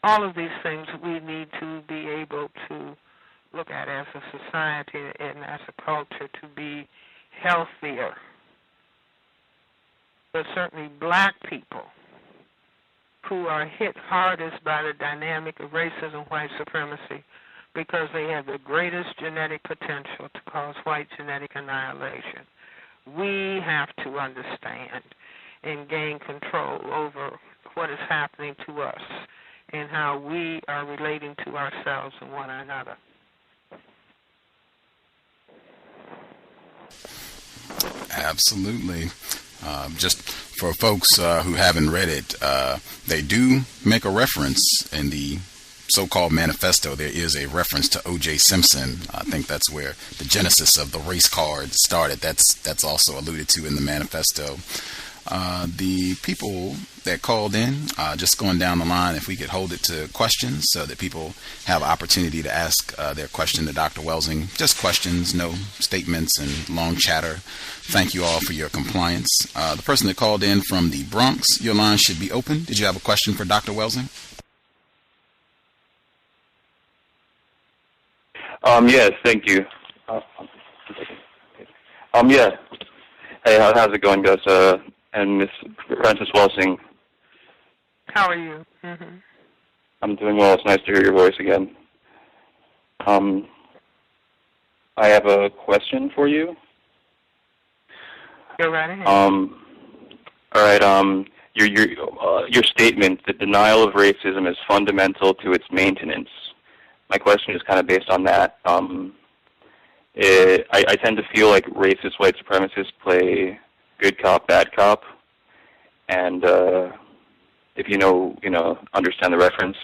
All of these things we need to be able to look at as a society and as a culture to be healthier. But certainly black people who are hit hardest by the dynamic of racism, white supremacy, because they have the greatest genetic potential to cause white genetic annihilation. We have to understand and gain control over what is happening to us and how we are relating to ourselves and one another. Absolutely. Just for folks who haven't read it, they do make a reference in the so-called manifesto. There is a reference to O.J. Simpson. I think that's where the genesis of the race card started. That's also alluded to in the manifesto. The people that called in, just going down the line, if we could hold it to questions so that people have opportunity to ask their question to Dr. Welsing. Just questions, no statements and long chatter. Thank you all for your compliance. The person that called in from the Bronx, your line should be open. Did you have a question for Dr. Welsing? Yes, thank you. Yeah. Hey, how's it going, Gus? And Miss Frances Welsing. How are you? Mm-hmm. I'm doing well. It's nice to hear your voice again. I have a question for you. Go right ahead. All right. Your statement that denial of racism is fundamental to its maintenance. My question is kind of based on that. I tend to feel like racist white supremacists play good cop, bad cop, and if you understand the reference.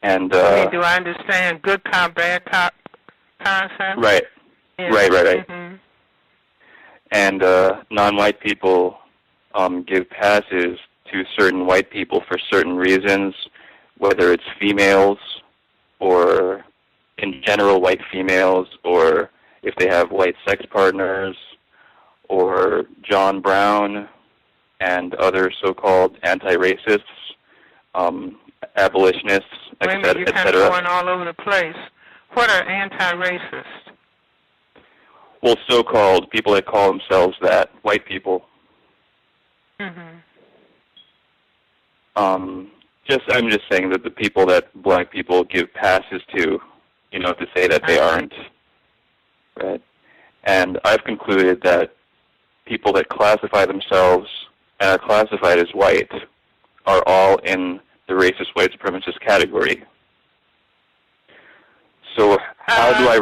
And do I understand good cop, bad cop concept? Right, yeah. Right. Mm-hmm. And non-white people give passes to certain white people for certain reasons, whether it's females or in general white females, or if they have white sex partners, or John Brown and other so-called anti-racists, abolitionists, etc. You're kind of going all over the place. What are anti-racists? Well, so-called people that call themselves that, white people. Mm-hmm. I'm just saying that the people that black people give passes to, to say that they aren't, right? And I've concluded that people that classify themselves and are classified as white are all in the racist white supremacist category. So how do I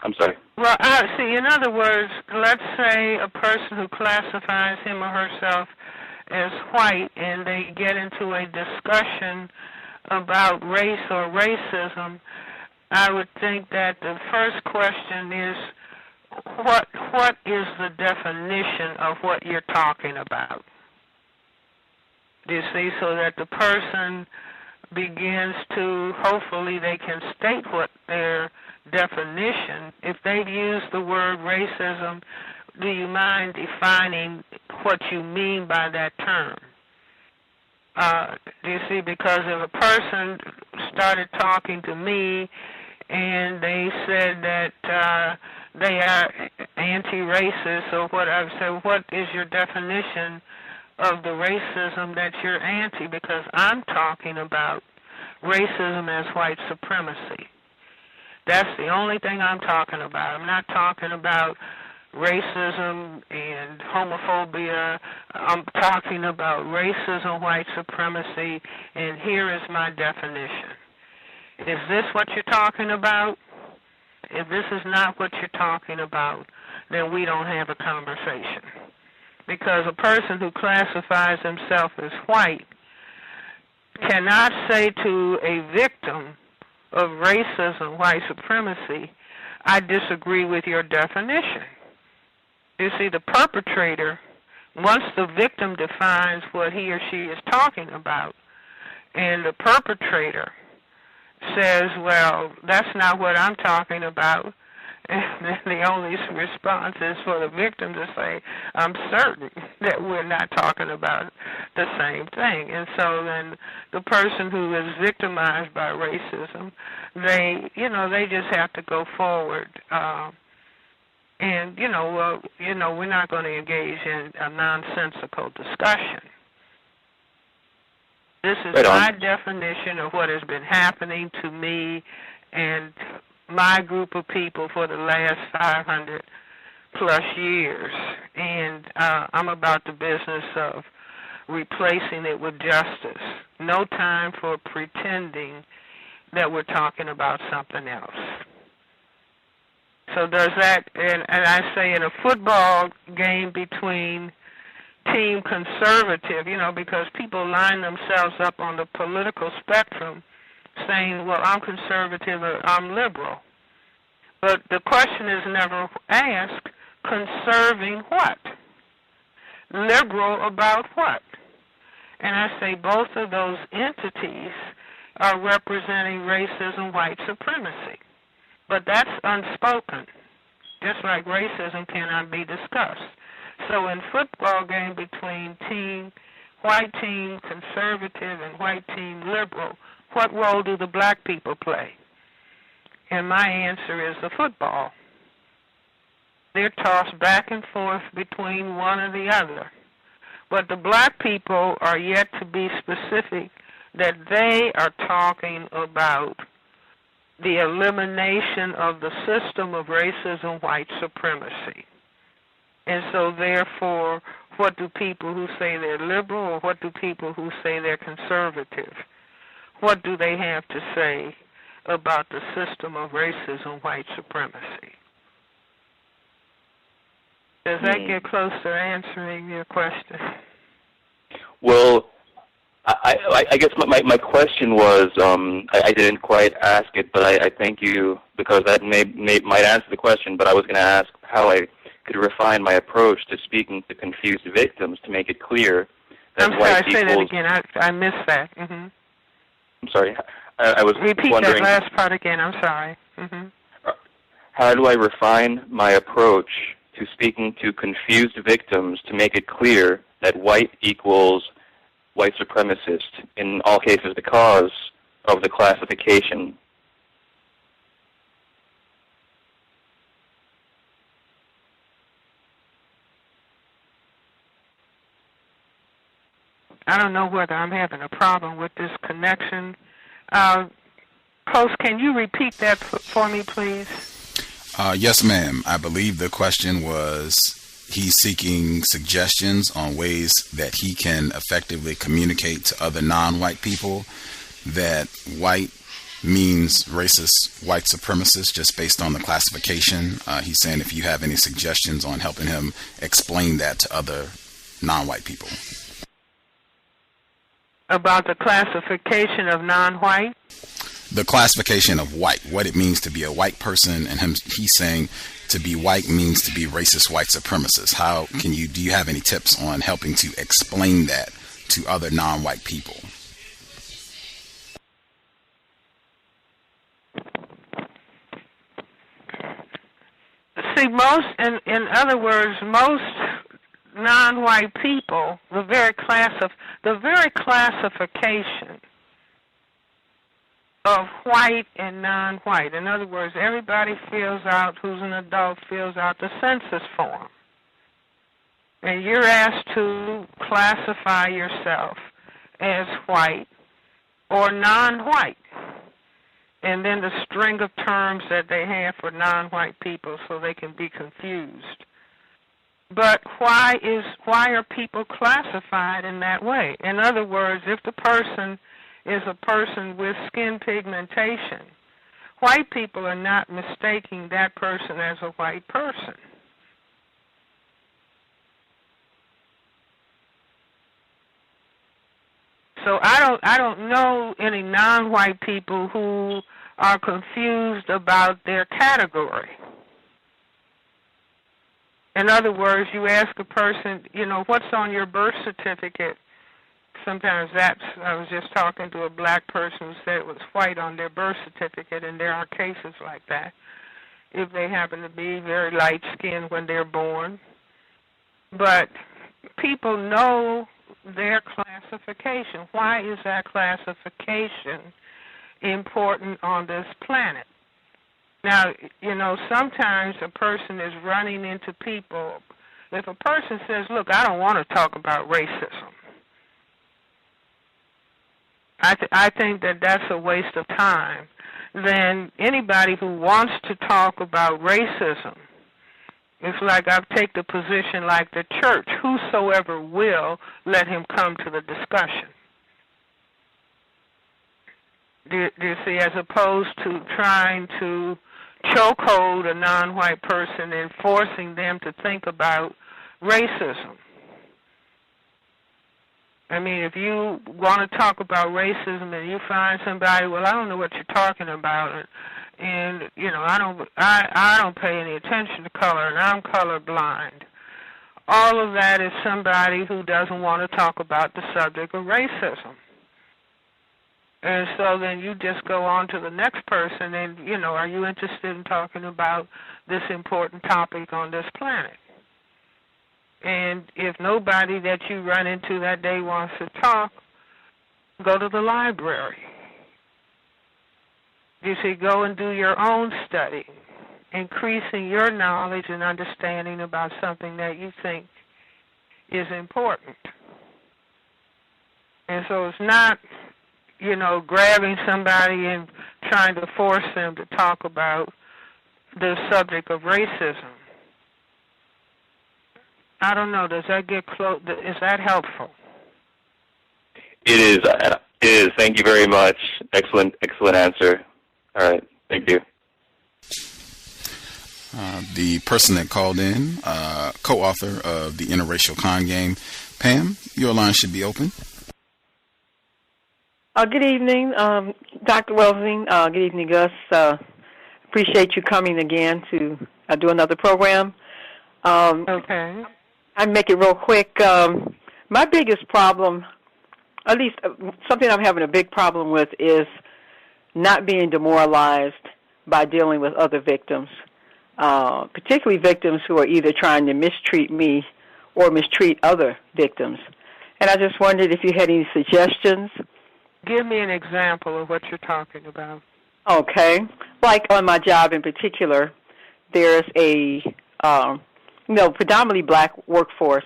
I'm sorry. Well, see, in other words, let's say a person who classifies him or herself as white and they get into a discussion about race or racism, I would think that the first question is, what is the definition of what you're talking about? Do you see? So that the person begins to, hopefully they can state what their definition. If they've used the word racism, do you mind defining what you mean by that term? Do you see? Because if a person started talking to me and they said that they are anti-racist, or what I've said, what is your definition of the racism that you're anti? Because I'm talking about racism as white supremacy. That's the only thing I'm talking about. I'm not talking about racism and homophobia. I'm talking about racism, white supremacy, and here is my definition. Is this what you're talking about? If this is not what you're talking about, then we don't have a conversation. Because a person who classifies himself as white cannot say to a victim of racism, white supremacy, I disagree with your definition. You see, the perpetrator, once the victim defines what he or she is talking about, and the perpetrator says, well, that's not what I'm talking about, and then the only response is for the victim to say, I'm certain that we're not talking about the same thing. And so then the person who is victimized by racism, they just have to go forward. And we're not going to engage in a nonsensical discussion. This is my definition of what has been happening to me and my group of people for the last 500 plus years. And I'm about the business of replacing it with justice. No time for pretending that we're talking about something else. So does that, and I say in a football game between team conservative, because people line themselves up on the political spectrum saying, well, I'm conservative or I'm liberal. But the question is never asked, conserving what? Liberal about what? And I say both of those entities are representing racism, white supremacy. But that's unspoken, just like racism cannot be discussed. So in football game between white team conservative and white team liberal, what role do the black people play? And my answer is the football. They're tossed back and forth between one or the other. But the black people are yet to be specific that they are talking about the elimination of the system of racism, white supremacy. And so therefore, what do people who say they're liberal, or what do people who say they're conservative, what do they have to say about the system of racism, white supremacy? Does that get close to answering your question? Well, I guess my question was, I didn't quite ask it, but I thank you, because that might answer the question, but I was going to ask how I could refine my approach to speaking to confused victims to make it clear that white people... Say that again. I missed that. Mm-hmm. I'm sorry. I was Repeat wondering... that last part again. I'm sorry. Mm-hmm. How do I refine my approach to speaking to confused victims to make it clear that white equals white supremacist, in all cases because of the classification? I don't know whether I'm having a problem with this connection. Post, can you repeat that for me, please? Yes, ma'am. I believe the question was, he's seeking suggestions on ways that he can effectively communicate to other non-white people that white means racist, white supremacist, just based on the classification. He's saying if you have any suggestions on helping him explain that to other non-white people. About the classification of non-white? The classification of white, what it means to be a white person, and he's saying to be white means to be racist, white supremacist. How can you, do you have any tips on helping to explain that to other non-white people? See, in other words, most non-white people, the very classification of white and non-white. In other words, everybody fills out, who's an adult, fills out the census form. And you're asked to classify yourself as white or non-white. And then the string of terms that they have for non-white people so they can be confused. But why are people classified in that way? In other words, if the person is a person with skin pigmentation, white people are not mistaking that person as a white person. So I don't know any non-white people who are confused about their category. In other words, you ask a person, what's on your birth certificate? Sometimes I was just talking to a black person who said it was white on their birth certificate, and there are cases like that, if they happen to be very light-skinned when they're born. But people know their classification. Why is that classification important on this planet? Now, sometimes a person is running into people. If a person says, look, I don't want to talk about racism, I think that that's a waste of time. Then anybody who wants to talk about racism, it's like I take the position like the church, whosoever will, let him come to the discussion. Do you see, as opposed to trying to chokehold a non-white person and forcing them to think about racism. I mean, if you want to talk about racism and you find somebody, well, I don't know what you're talking about, and I don't pay any attention to color, and I'm colorblind. All of that is somebody who doesn't want to talk about the subject of racism. And so then you just go on to the next person and, are you interested in talking about this important topic on this planet? And if nobody that you run into that day wants to talk, go to the library. You see, go and do your own study, increasing your knowledge and understanding about something that you think is important. And so it's not, grabbing somebody and trying to force them to talk about the subject of racism. I don't know. Does that get close? Is that helpful? It is. It is. Thank you very much. Excellent answer. All right. Thank you. The person that called in, co-author of the Interracial Con Game, Pam, your line should be open. Good evening, Dr. Welsing. Good evening, Gus. Appreciate you coming again to do another program. Okay. I'll make it real quick. My biggest problem, at least something I'm having a big problem with, is not being demoralized by dealing with other victims, particularly victims who are either trying to mistreat me or mistreat other victims. And I just wondered if you had any suggestions. Give me an example of what you're talking about. Okay. Like on my job in particular, there's a predominantly black workforce,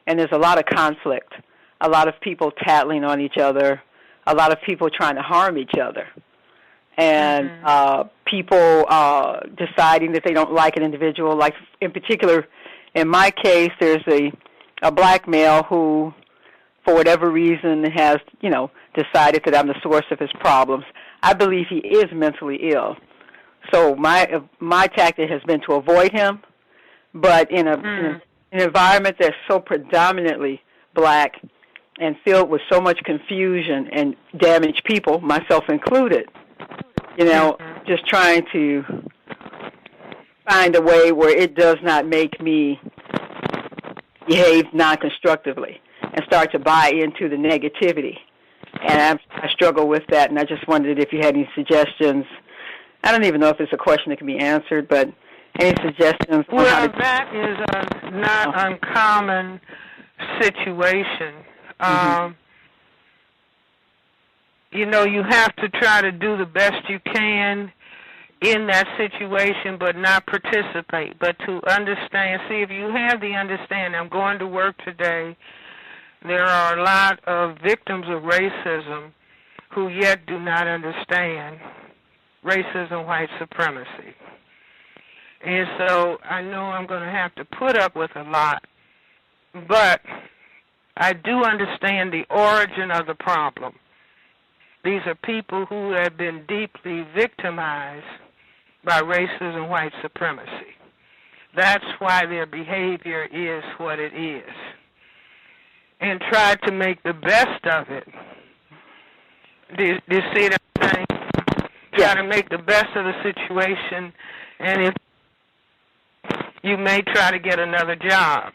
and there's a lot of conflict, a lot of people tattling on each other, a lot of people trying to harm each other, and people deciding that they don't like an individual. Like in particular, in my case, there's a black male who, for whatever reason, has, decided that I'm the source of his problems. I believe he is mentally ill. So my tactic has been to avoid him, but in an environment that's so predominantly black and filled with so much confusion and damaged people, myself included, just trying to find a way where it does not make me behave non-constructively and start to buy into the negativity. And I struggle with that, and I just wondered if you had any suggestions. I don't even know if it's a question that can be answered, but any suggestions? Well, that is a not uncommon situation. you know, you have to try to do the best you can in that situation, but not participate, but to understand. See, if you have the understanding, I'm going to work today, there are a lot of victims of racism who yet do not understand racism, white supremacy. And so I know I'm going to have to put up with a lot, but I do understand the origin of the problem. These are people who have been deeply victimized by racism, white supremacy. That's why their behavior is what it is. And try to make the best of it. Do you see what I'm saying? Try to make the best of the situation, and if you may try to get another job.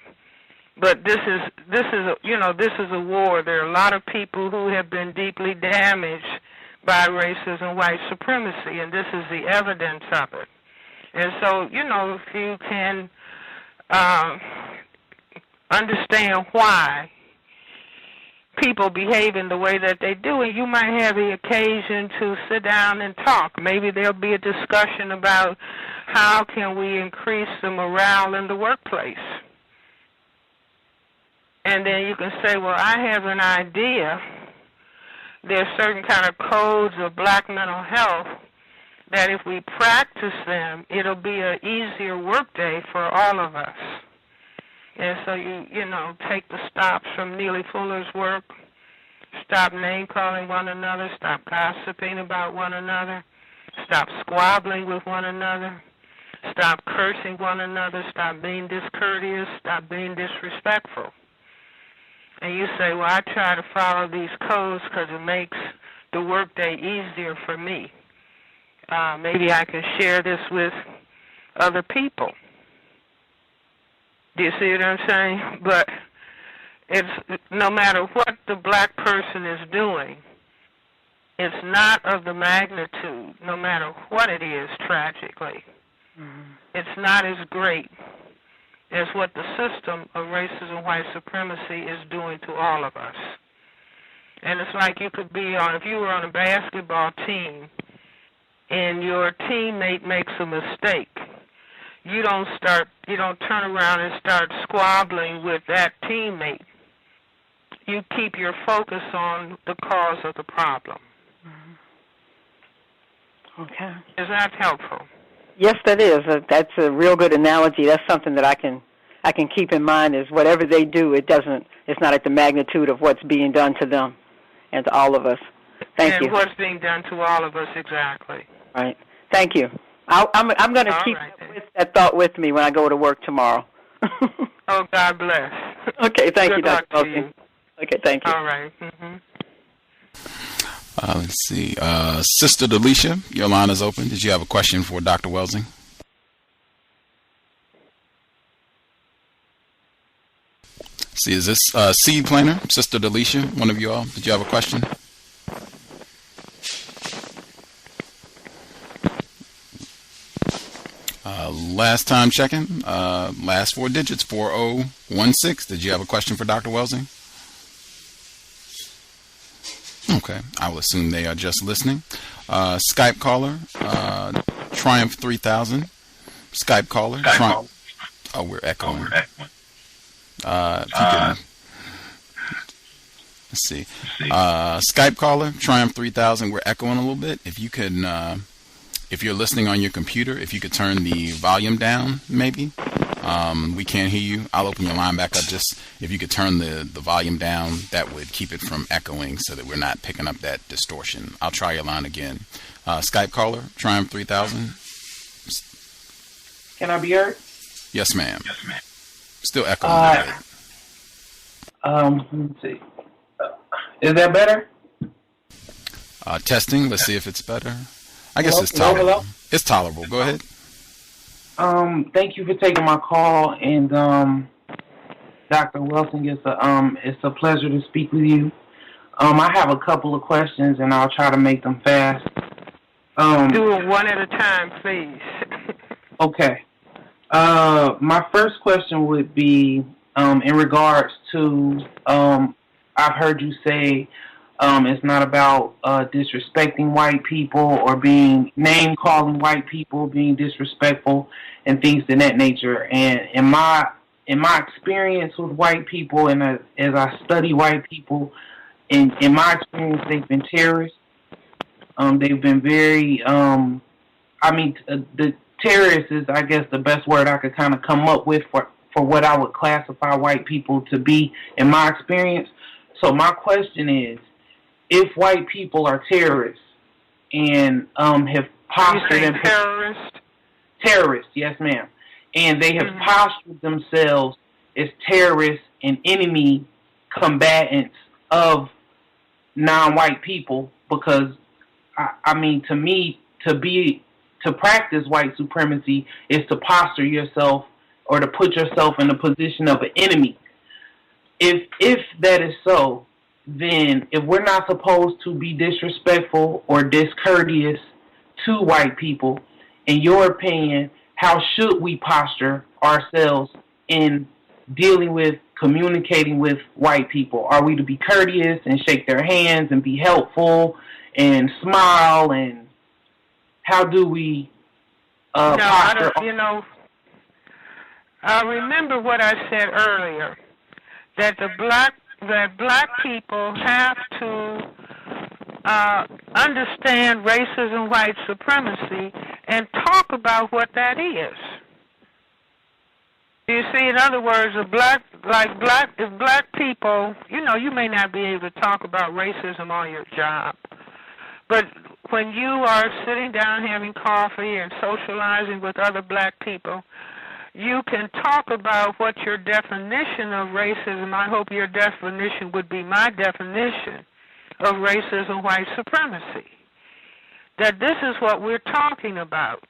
But this is a war. There are a lot of people who have been deeply damaged by racism, white supremacy, and this is the evidence of it. And so, you know, if you can understand why people behave in the way that they do, and you might have the occasion to sit down and talk. Maybe there'll be a discussion about how can we increase the morale in the workplace. And then you can say, well, I have an idea. There's certain kind of codes of black mental health that if we practice them, it'll be an easier workday for all of us. And so you know, take the stops from Neely Fuller's work, stop name-calling one another, stop gossiping about one another, stop squabbling with one another, stop cursing one another, stop being discourteous, stop being disrespectful. And you say, well, I try to follow these codes because it makes the workday easier for me. Maybe I can share this with other people. Do you see what I'm saying? But it's no matter what the black person is doing, it's not of the magnitude, no matter what it is, tragically. Mm-hmm. It's not as great as what the system of racism, white supremacy is doing to all of us. And it's like you could be on, if you were on a basketball team and your teammate makes a mistake, you don't turn around and start squabbling with that teammate. You keep your focus on the cause of the problem. Okay. Is that helpful? Yes, that is. That's a real good analogy. That's something that I can keep in mind. Is whatever they do, it's not at the magnitude of what's being done to them and to all of us. Thank you. And what's being done to all of us, exactly. Right. Thank you. I'm going to keep that thought with me when I go to work tomorrow. Oh, God bless. Okay, thank you, Good luck Dr. to you. Okay, thank you. All right. Mm-hmm. Let's see. Sister Delisha, your line is open. Did you have a question for Dr. Welsing? See, is this Seed Planner? Sister Delisha, one of you all? Did you have a question? Last time checking, last four digits, 4016. Did you have a question for Dr. Welsing? Okay, I will assume they are just listening. Skype caller, Triumph 3000. Skype caller. Oh, we're echoing. If you can, let's see. Skype caller, Triumph 3000. We're echoing a little bit. If you can, if you're listening on your computer, if you could turn the volume down, maybe. We can't hear you. I'll open your line back up. Just if you could turn the volume down, that would keep it from echoing so that we're not picking up that distortion. I'll try your line again. Skype caller, Triumph 3000. Can I be heard? Yes, ma'am. Still echoing a bit. Let's see. Is that better? Testing. Let's see if it's better. I guess it's tolerable. Hello? It's tolerable. Go ahead. Thank you for taking my call, and Dr. Welsing, it's a pleasure to speak with you. I have a couple of questions, and I'll try to make them fast. Do it one at a time, please. Okay. My first question would be in regards to I've heard you say It's not about disrespecting white people or being name-calling white people, being disrespectful, and things of that nature. And in my experience with white people, and as I study white people, in my experience, they've been terrorists. They've been very, the terrorist is, I guess, the best word I could kind of come up with for what I would classify white people to be in my experience. So my question is, if white people are terrorists and have postured themselves, terrorists, yes, ma'am, and they have postured themselves as terrorists and enemy combatants of non-white people, because to me, to practice white supremacy is to posture yourself or to put yourself in the position of an enemy. If that is so, then if we're not supposed to be disrespectful or discourteous to white people, in your opinion, how should we posture ourselves in dealing with, communicating with white people? Are we to be courteous and shake their hands and be helpful and smile? And how do we posture? I remember what I said earlier, that black people have to understand racism, white supremacy, and talk about what that is. You see, in other words, if black people, you may not be able to talk about racism on your job, but when you are sitting down having coffee and socializing with other black people, you can talk about what your definition of racism, I hope your definition would be my definition of racism, white supremacy. That this is what we're talking about.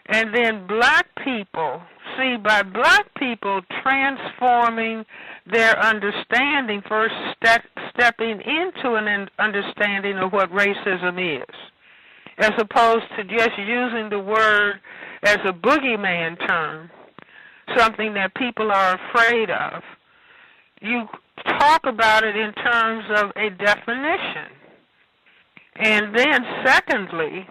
And then black people, see, by black people transforming their understanding, first stepping into an understanding of what racism is, as opposed to just using the word as a boogeyman term, something that people are afraid of. You talk about it in terms of a definition. And then secondly,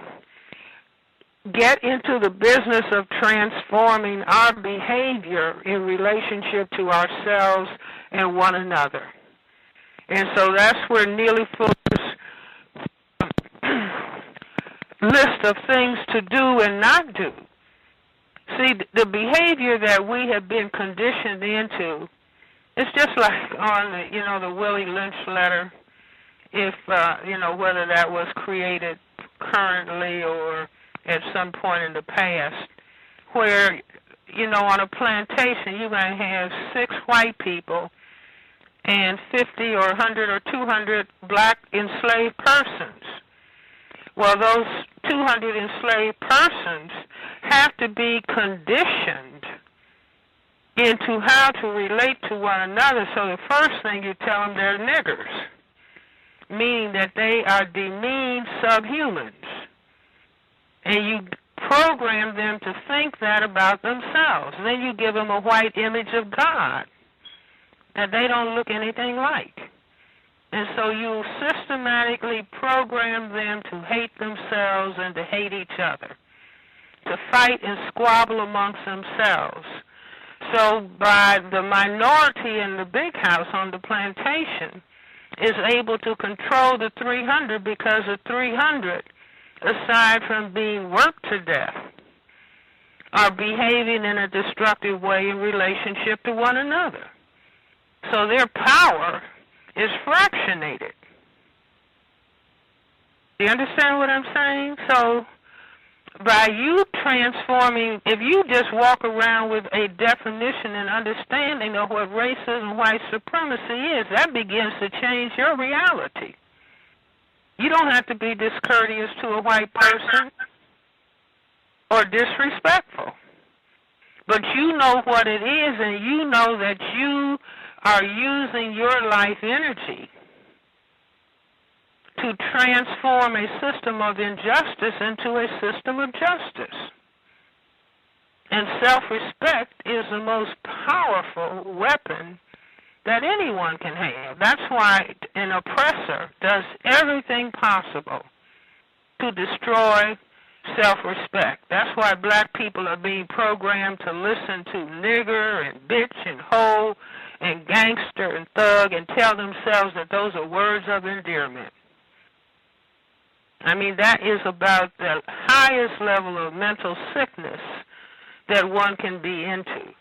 get into the business of transforming our behavior in relationship to ourselves and one another. And so that's where Neely Fuller's list of things to do and not do. See, the behavior that we have been conditioned into, it's just like on the Willie Lynch letter, if, whether that was created currently or at some point in the past, where, on a plantation you might have 6 white people and 50 or 100 or 200 black enslaved persons. Well, those 200 enslaved persons have to be conditioned into how to relate to one another. So the first thing you tell them, they're niggers, meaning that they are demeaned subhumans. And you program them to think that about themselves. And then you give them a white image of God that they don't look anything like. And so you systematically program them to hate themselves and to hate each other, to fight and squabble amongst themselves. So by the minority in the big house on the plantation is able to control the 300, because the 300, aside from being worked to death, are behaving in a destructive way in relationship to one another. So their power is fractionated. Do you understand what I'm saying? So by you transforming, if you just walk around with a definition and understanding of what racism, white supremacy is, that begins to change your reality. You don't have to be discourteous to a white person or disrespectful. But you know what it is, and you know that you are using your life energy to transform a system of injustice into a system of justice. And self-respect is the most powerful weapon that anyone can have. That's why an oppressor does everything possible to destroy self-respect. That's why black people are being programmed to listen to nigger and bitch and hoe and gangster and thug and tell themselves that those are words of endearment. I mean, that is about the highest level of mental sickness that one can be into.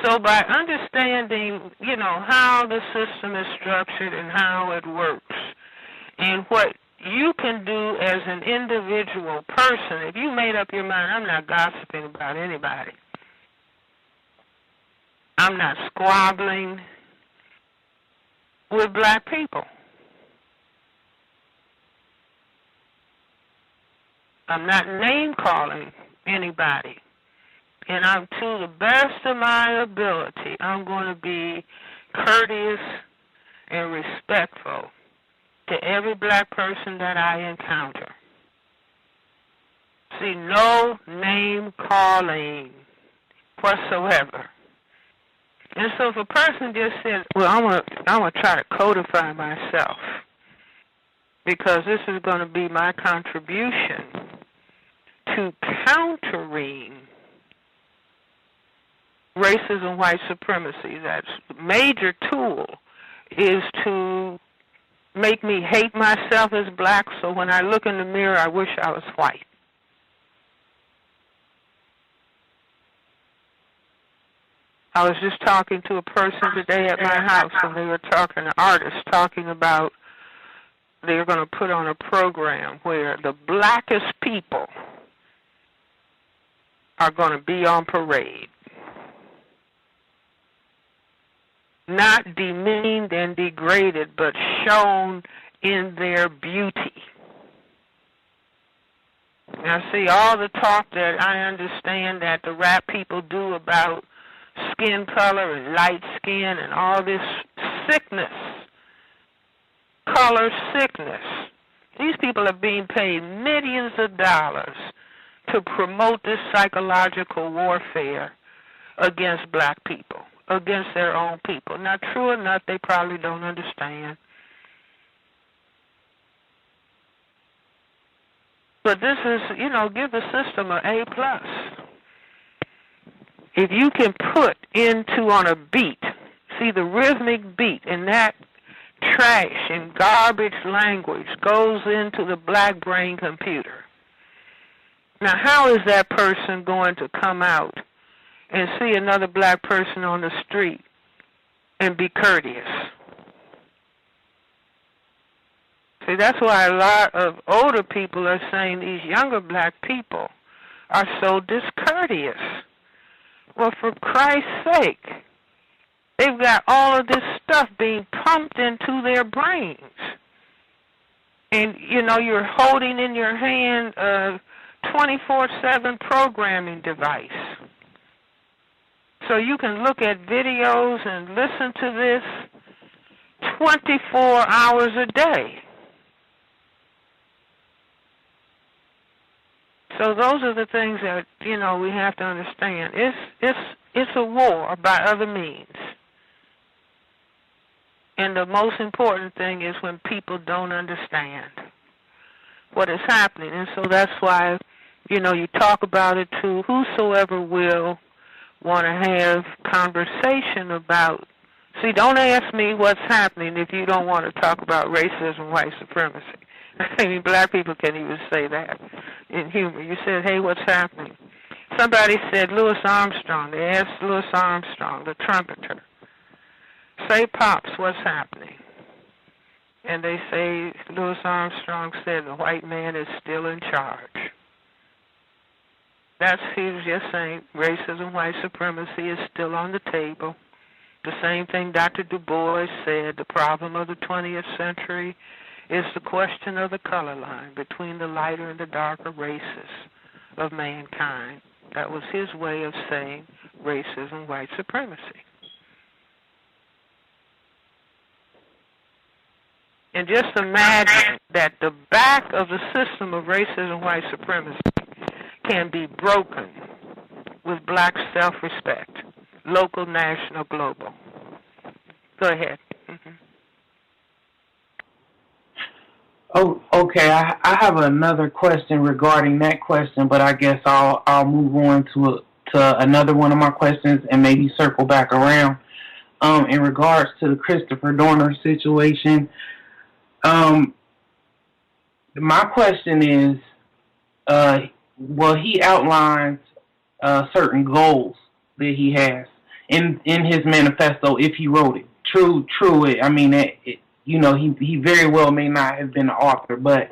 So by understanding, how the system is structured and how it works, and what you can do as an individual person, if you made up your mind, I'm not gossiping about anybody, I'm not squabbling with black people, I'm not name-calling anybody, and I'm, to the best of my ability, I'm going to be courteous and respectful to every black person that I encounter. See, no name-calling whatsoever. And so if a person just says, well, I want to try to codify myself because this is going to be my contribution to countering racism, white supremacy, that major tool is to make me hate myself as black, so when I look in the mirror, I wish I was white. I was just talking to a person today at my house, and they were talking, an artist, talking about they're going to put on a program where the blackest people are going to be on parade. Not demeaned and degraded, but shown in their beauty. Now, see, all the talk that I understand that the rap people do about skin color and light skin and all this sickness, color sickness, these people are being paid millions of dollars to promote this psychological warfare against black people, against their own people. Now, true enough, they probably don't understand. But this is, give the system an A+. If you can put into on a beat, see the rhythmic beat, and that trash and garbage language goes into the black brain computer. Now, how is that person going to come out and see another black person on the street and be courteous? See, that's why a lot of older people are saying these younger black people are so discourteous. Well, for Christ's sake, they've got all of this stuff being pumped into their brains. And, you're holding in your hand a 24/7 programming device. So you can look at videos and listen to this 24 hours a day. So those are the things that, we have to understand. It's a war by other means. And the most important thing is when people don't understand what is happening. And so that's why, you talk about it to whosoever will want to have conversation about. See, don't ask me what's happening if you don't want to talk about racism, white supremacy. I mean, black people can't even say that in humor. You said, hey, what's happening? Somebody said Louis Armstrong. They asked Louis Armstrong, the trumpeter, say, Pops, what's happening? And they say, Louis Armstrong said, the white man is still in charge. He was just saying racism, white supremacy is still on the table. The same thing Dr. Du Bois said, the problem of the 20th century is the question of the color line between the lighter and the darker races of mankind. That was his way of saying racism, white supremacy. And just imagine that the back of the system of racism, white supremacy can be broken with black self-respect, local, national, global. Go ahead. Mm-hmm. Oh, okay. I have another question regarding that question, but I guess I'll move on to another one of my questions and maybe circle back around. In regards to the Christopher Dorner situation, my question is, well, he outlines certain goals that he has in his manifesto, if he wrote it. True. I mean, he very well may not have been the author, but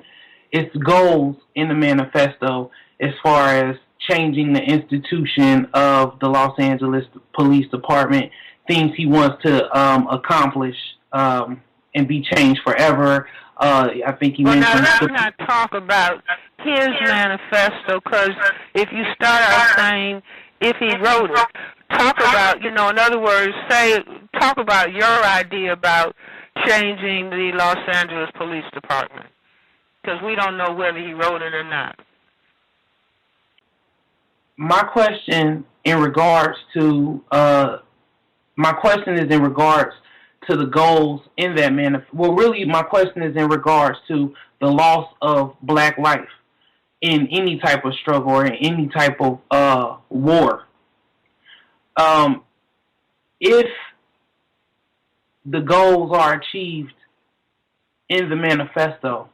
it's goals in the manifesto as far as changing the institution of the Los Angeles Police Department, things he wants to accomplish and be changed forever. I think he mentioned... Well, now let's not talk about his manifesto, because if you start out saying if he wrote it, talk about, in other words, talk about your idea about changing the Los Angeles Police Department, because we don't know whether he wrote it or not. My question is in regards to the goals in that manifesto. Well, really, my question is in regards to the loss of black life in any type of struggle or in any type of war. If the goals are achieved in the manifesto,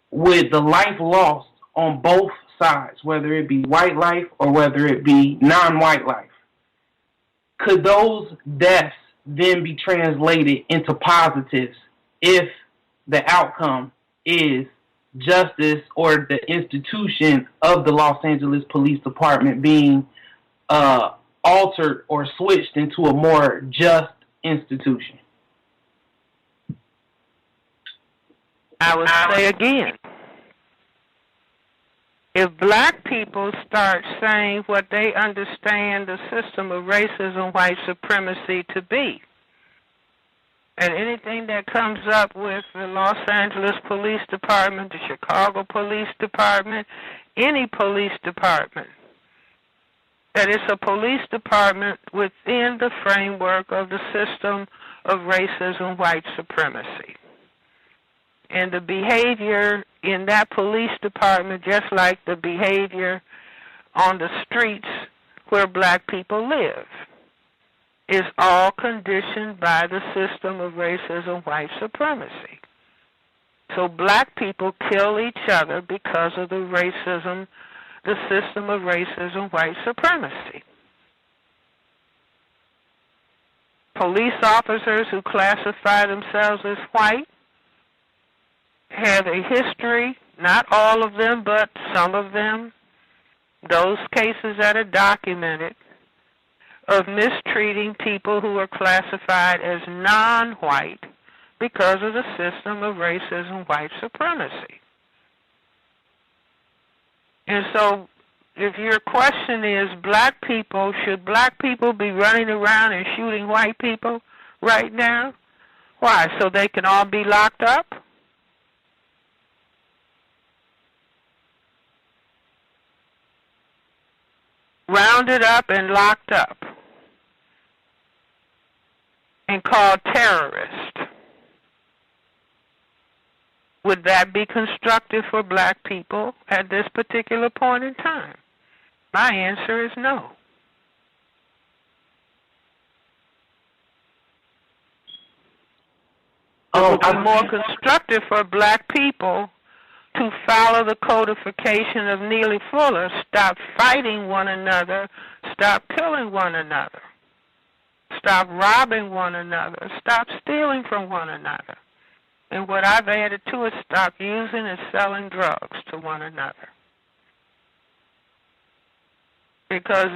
with the life lost on both sides, whether it be white life or whether it be non-white life, could those deaths then be translated into positives if the outcome is justice or the institution of the Los Angeles Police Department being altered or switched into a more just institution? I would say again, if black people start saying what they understand the system of racism, white supremacy to be, and anything that comes up with the Los Angeles Police Department, the Chicago Police Department, any police department, that it's a police department within the framework of the system of racism, white supremacy. And the behavior in that police department, just like the behavior on the streets where black people live, is all conditioned by the system of racism, white supremacy. So black people kill each other because of the system of racism, white supremacy. Police officers who classify themselves as white have a history, not all of them, but some of them, those cases that are documented, of mistreating people who are classified as non-white because of the system of racism, white supremacy. And so if your question is should black people be running around and shooting white people right now? Why, so they can all be locked up? Rounded up and locked up and called terrorists. Would that be constructive for black people at this particular point in time? My answer is no. It would be more constructive for black people to follow the codification of Neely Fuller, stop fighting one another, stop killing one another, stop robbing one another, stop stealing from one another. And what I've added to it, stop using and selling drugs to one another. Because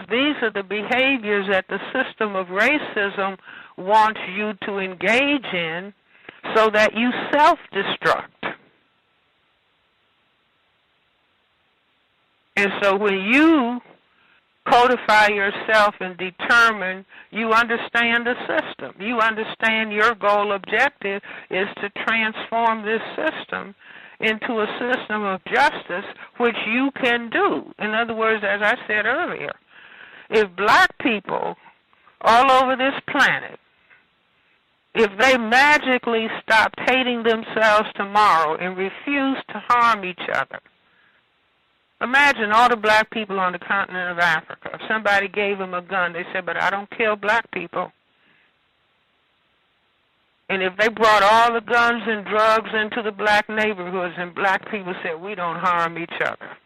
these are the behaviors that the system of racism wants you to engage in so that you self-destruct. And so when you codify yourself and determine, you understand the system. You understand your goal objective is to transform this system into a system of justice, which you can do. In other words, as I said earlier, if black people all over this planet if they magically stopped hating themselves tomorrow and refused to harm each other, imagine all the black people on the continent of Africa. If somebody gave them a gun, they said, but I don't kill black people. And if they brought all the guns and drugs into the black neighborhoods and black people said, we don't harm each other.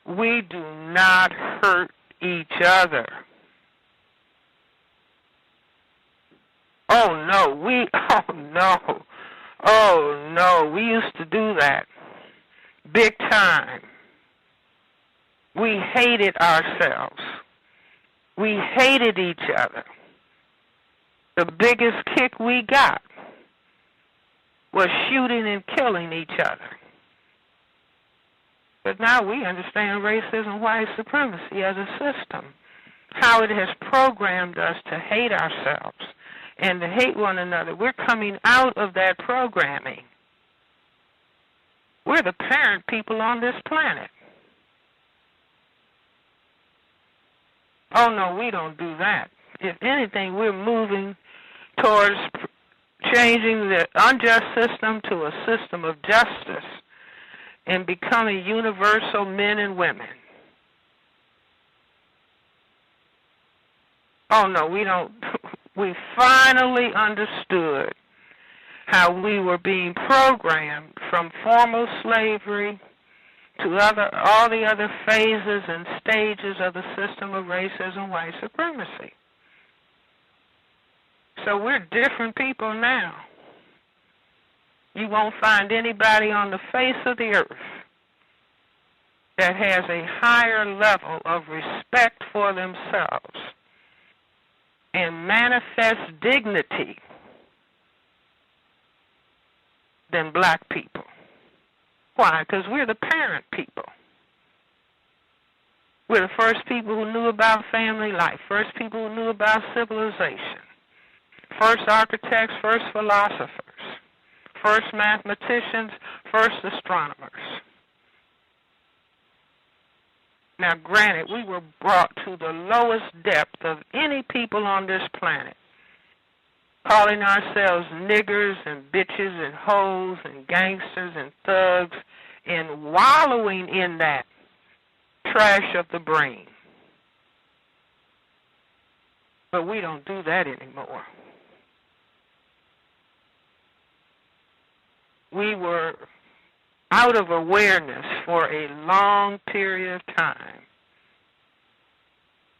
We do not hurt each other. Oh no, we used to do that. Big time. We hated ourselves. We hated each other. The biggest kick we got was shooting and killing each other. But now we understand racism, white supremacy as a system, how it has programmed us to hate ourselves and to hate one another. We're coming out of that programming. We're the parent people on this planet. Oh, no, we don't do that. If anything, we're moving towards changing the unjust system to a system of justice and becoming universal men and women. Oh, no, we don't. We finally understood how we were being programmed from formal slavery to all the other phases and stages of the system of racism, white supremacy. So we're different people now. You won't find anybody on the face of the earth that has a higher level of respect for themselves and manifest dignity than black people. Why? Because we're the parent people. We're the first people who knew about family life, first people who knew about civilization, first architects, first philosophers, first mathematicians, first astronomers. Now, granted, we were brought to the lowest depth of any people on this planet, calling ourselves niggers and bitches and hoes and gangsters and thugs and wallowing in that trash of the brain. But we don't do that anymore. We were out of awareness for a long period of time.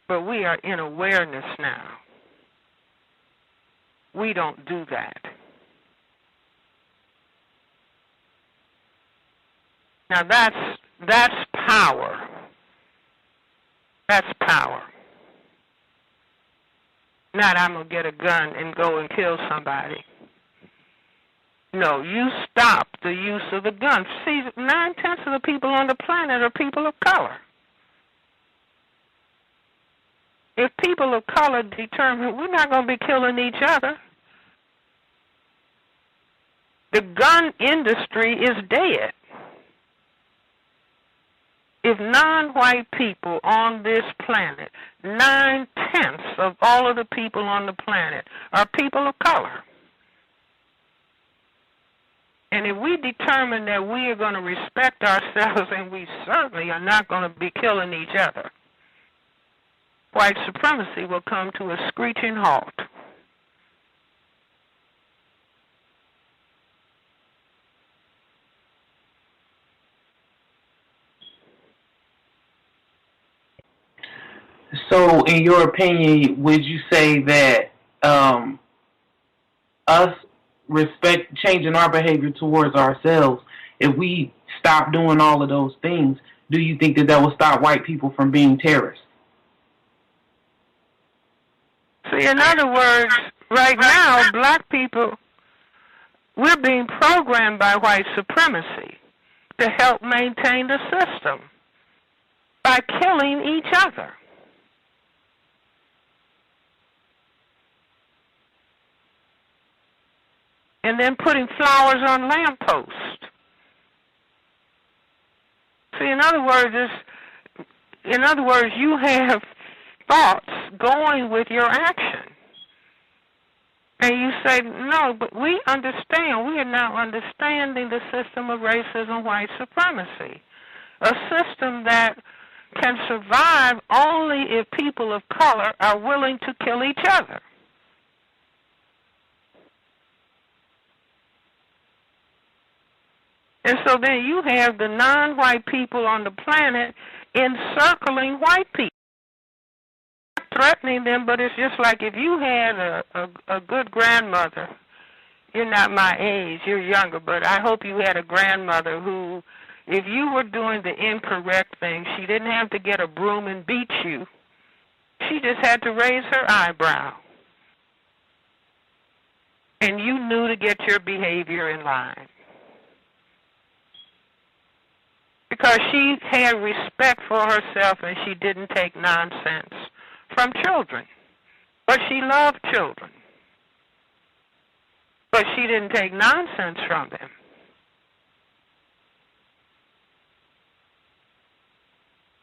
But we are in awareness now. We don't do that. Now that's power. That's power. Not I'm going to get a gun and go and kill somebody. No, you stop the use of the gun. See, 9/10 of the people on the planet are people of color. If people of color determine we're not going to be killing each other, the gun industry is dead. If non-white people on this planet, 9/10 of all of the people on the planet are people of color. And if we determine that we are going to respect ourselves, and we certainly are not going to be killing each other, white supremacy will come to a screeching halt. So, in your opinion, would you say that us changing our behavior towards ourselves, if we stop doing all of those things, do you think that will stop white people from being terrorists? See, in other words, right now, black people, we're being programmed by white supremacy to help maintain the system by killing each other. And then putting flowers on lampposts. See, in other words, you have thoughts going with your action. And you say, no, but we understand. We are now understanding the system of racism, white supremacy, a system that can survive only if people of color are willing to kill each other. And so then you have the non-white people on the planet encircling white people, threatening them, but it's just like if you had a good grandmother. You're not my age, you're younger, but I hope you had a grandmother who, if you were doing the incorrect thing, she didn't have to get a broom and beat you. She just had to raise her eyebrow. And you knew to get your behavior in line. Because she had respect for herself and she didn't take nonsense from children. But she loved children. But she didn't take nonsense from them.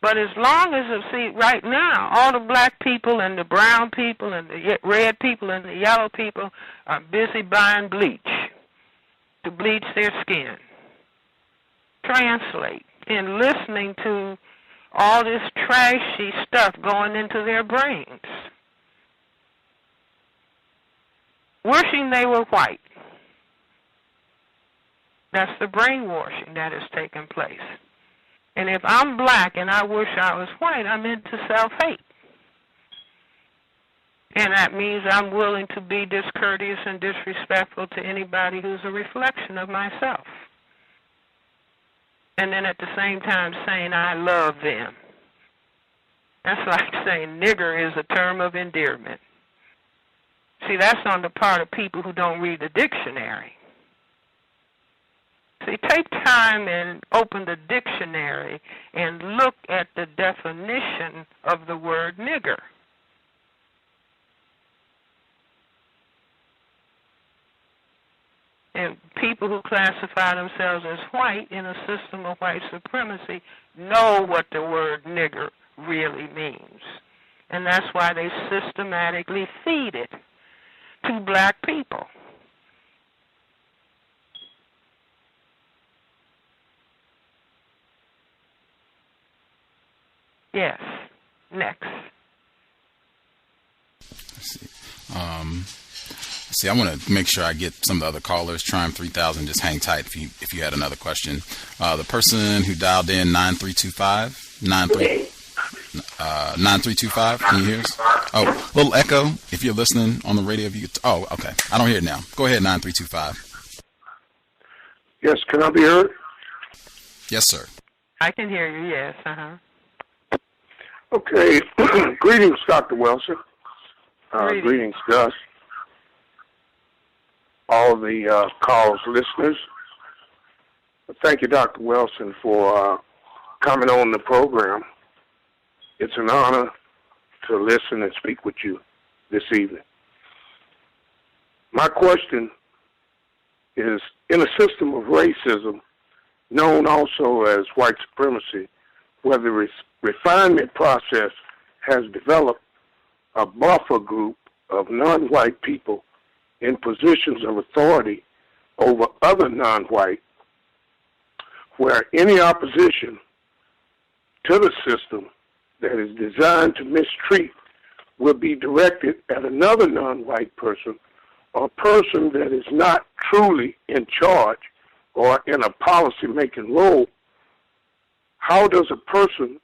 But as long as, see, right now, all the black people and the brown people and the red people and the yellow people are busy buying bleach to bleach their skin. Translate. And listening to all this trashy stuff going into their brains. Wishing they were white. That's the brainwashing that has taken place. And if I'm black and I wish I was white, I'm into self-hate. And that means I'm willing to be discourteous and disrespectful to anybody who's a reflection of myself. And then at the same time saying I love them. That's like saying nigger is a term of endearment. See, that's on the part of people who don't read the dictionary. See, take time and open the dictionary and look at the definition of the word nigger. And people who classify themselves as white in a system of white supremacy know what the word nigger really means. And that's why they systematically feed it to black people. Yes. Next. See, I want to make sure I get some of the other callers. Try 3000. Just hang tight if you had another question. The person who dialed in 9325 9325. Can you hear us? Oh, little echo. If you're listening on the radio, if you could. Oh, okay. I don't hear it now. Go ahead, 9325. Yes, can I be heard? Yes, sir. I can hear you. Yes. Okay. Greetings, Dr. Welsing. Greetings, Gus. All the call's listeners. Thank you, Dr. Welsing, for coming on the program. It's an honor to listen and speak with you this evening. My question is, in a system of racism, known also as white supremacy, where the refinement process has developed a buffer group of non-white people in positions of authority over other non-white, where any opposition to the system that is designed to mistreat will be directed at another non-white person or person that is not truly in charge or in a policy-making role. How does a person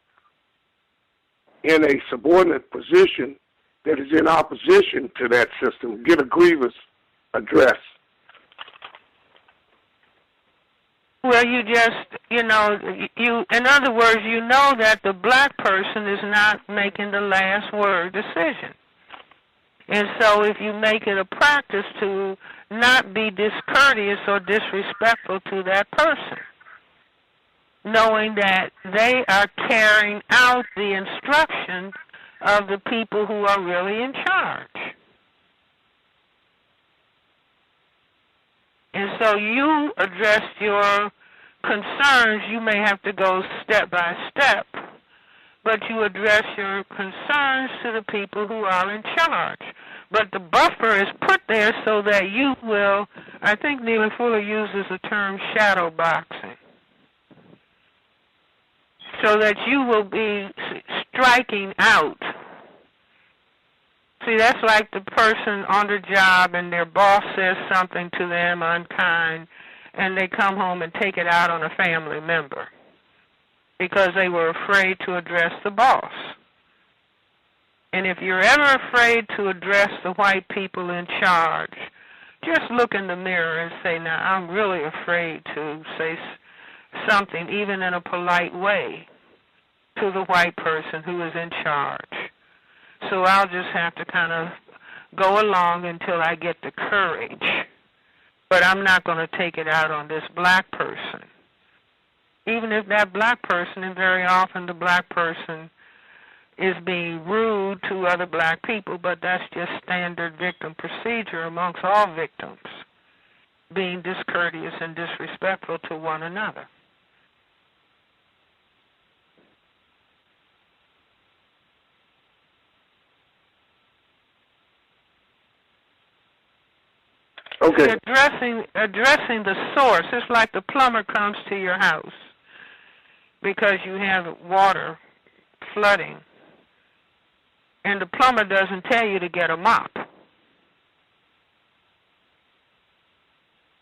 in a subordinate position that is in opposition to that system get a grievance addressed? Well, you just, in other words, you know that the black person is not making the last word decision. And so if you make it a practice to not be discourteous or disrespectful to that person, knowing that they are carrying out the instructions of the people who are really in charge. And so you addressed your concerns. You may have to go step by step, but you address your concerns to the people who are in charge. But the buffer is put there so that you will, I think Neely Fuller uses the term shadow boxing, so that you will be striking out. See, that's like the person on the job and their boss says something to them unkind, and they come home and take it out on a family member because they were afraid to address the boss. And if you're ever afraid to address the white people in charge, just look in the mirror and say, now, I'm really afraid to say something, even in a polite way, to the white person who is in charge. So I'll just have to kind of go along until I get the courage. But I'm not going to take it out on this black person. Even if that black person, and very often the black person is being rude to other black people, but that's just standard victim procedure amongst all victims, being discourteous and disrespectful to one another. Okay. Addressing the source. It's like the plumber comes to your house because you have water flooding, and the plumber doesn't tell you to get a mop.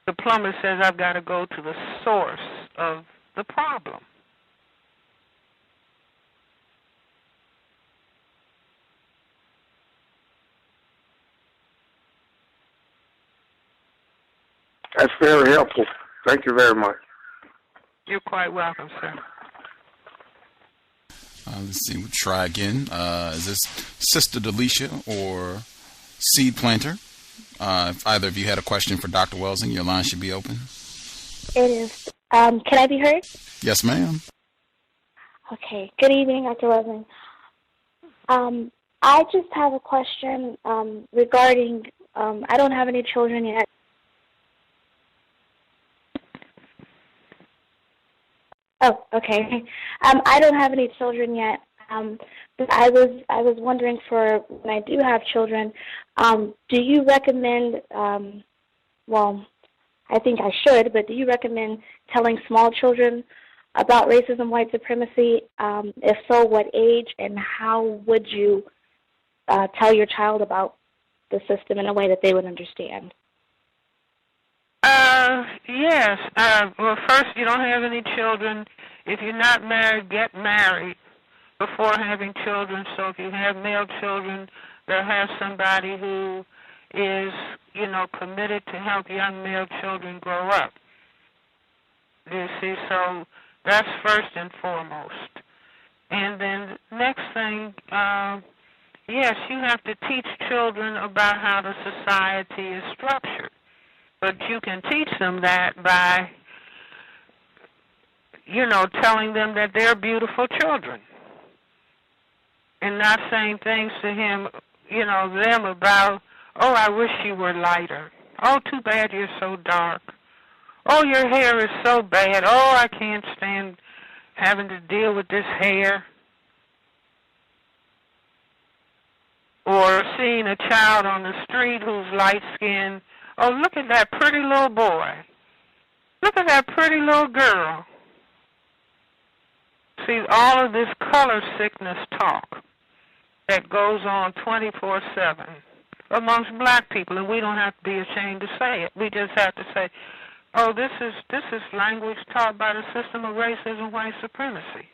The plumber says, I've got to go to the source of the problem. That's very helpful. Thank you very much. You're quite welcome, sir. Let's see, we'll try again. Is this Sister Delisha or Seed Planter? If either of you had a question for Dr. Welsing, your line should be open. It is. Can I be heard? Yes, ma'am. Okay. Good evening, Dr. Welsing. I just have a question regarding, I don't have any children yet. Oh, okay. I don't have any children yet, but I was wondering for when I do have children, do you recommend, well, I think I should, but do you recommend telling small children about racism, white supremacy? If so, what age, and how would you tell your child about the system in a way that they would understand? Yes. Well, first, you don't have any children. If you're not married, get married before having children. So if you have male children, they'll have somebody who is, committed to help young male children grow up. You see, so that's first and foremost. And then next thing, yes, you have to teach children about how the society is structured. But you can teach them that by, telling them that they're beautiful children. And not saying things to them about, oh, I wish you were lighter. Oh, too bad you're so dark. Oh, your hair is so bad. Oh, I can't stand having to deal with this hair. Or seeing a child on the street who's light-skinned. Oh, look at that pretty little boy. Look at that pretty little girl. See, all of this color sickness talk that goes on 24/7 amongst black people, and we don't have to be ashamed to say it. We just have to say, oh, this is language taught by the system of racism, white supremacy.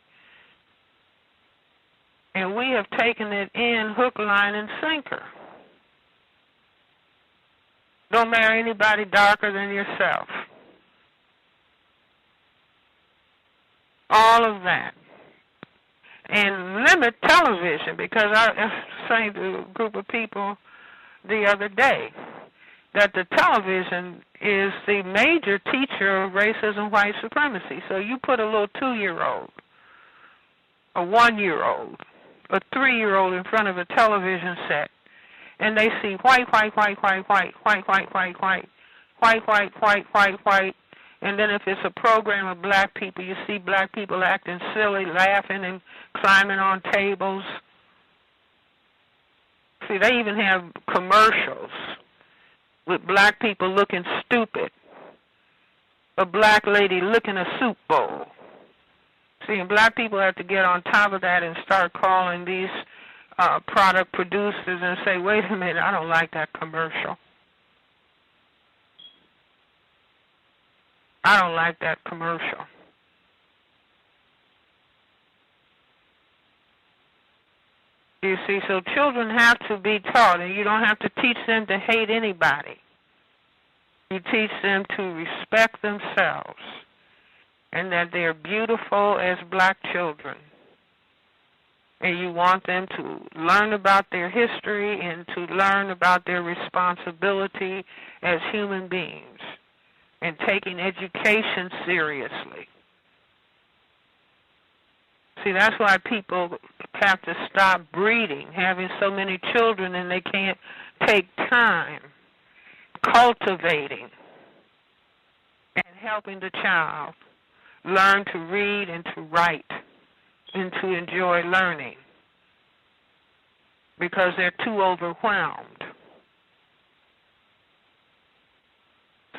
And we have taken it in hook, line, and sinker. Don't marry anybody darker than yourself. All of that. And limit television, because I was saying to a group of people the other day that the television is the major teacher of racism, white supremacy. So you put a little 2-year-old, a 1-year-old, a 3-year-old in front of a television set, and they see white, white, white, white, white, white, white, white, white, white, white, white, white, white, and then if it's a program of black people, you see black people acting silly, laughing and climbing on tables, See, they even have commercials with black people looking stupid. A black lady licking a soup bowl. See, and black people have to get on top of that and start calling these product producers and say, wait a minute, I don't like that commercial. I don't like that commercial. You see, so children have to be taught, and you don't have to teach them to hate anybody. You teach them to respect themselves and that they're beautiful as black children. And you want them to learn about their history and to learn about their responsibility as human beings and taking education seriously. See, that's why people have to stop breeding, having so many children, and they can't take time cultivating and helping the child learn to read and to write and to enjoy learning because they're too overwhelmed.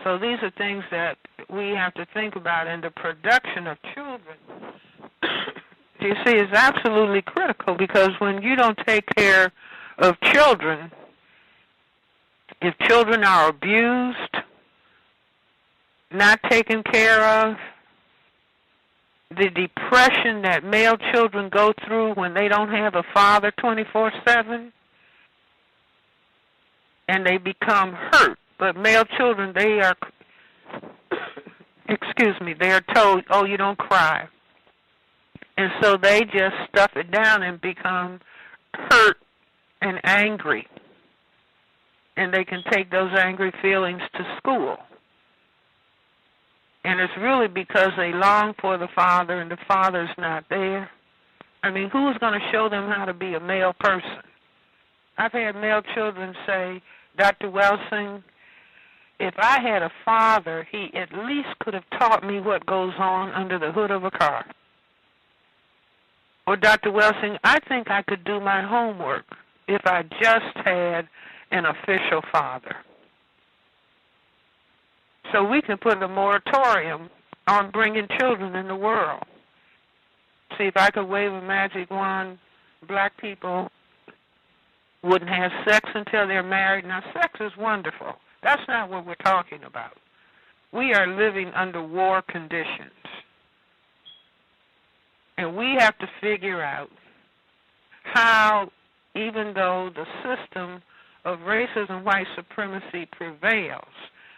So these are things that we have to think about, and the production of children, you see, is absolutely critical, because when you don't take care of children, if children are abused, not taken care of, the depression that male children go through when they don't have a father 24/7, and they become hurt. But male children, they are, they are told, oh, you don't cry. And so they just stuff it down and become hurt and angry. And they can take those angry feelings to school. And it's really because they long for the father and the father's not there. I mean, who's going to show them how to be a male person? I've had male children say, Dr. Welsing, if I had a father, he at least could have taught me what goes on under the hood of a car. Or, Dr. Welsing, I think I could do my homework if I just had an official father. So we can put a moratorium on bringing children in the world. See, if I could wave a magic wand, black people wouldn't have sex until they're married. Now, sex is wonderful. That's not what we're talking about. We are living under war conditions. And we have to figure out how, even though the system of racism, white supremacy prevails,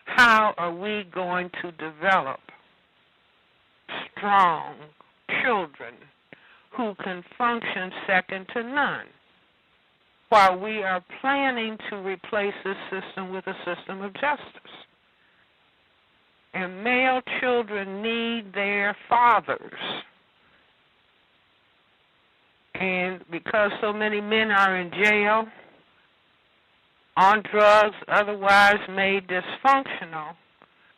how are we going to develop strong children who can function second to none, while we are planning to replace this system with a system of justice? And male children need their fathers. And because so many men are in jail, on drugs, otherwise made dysfunctional,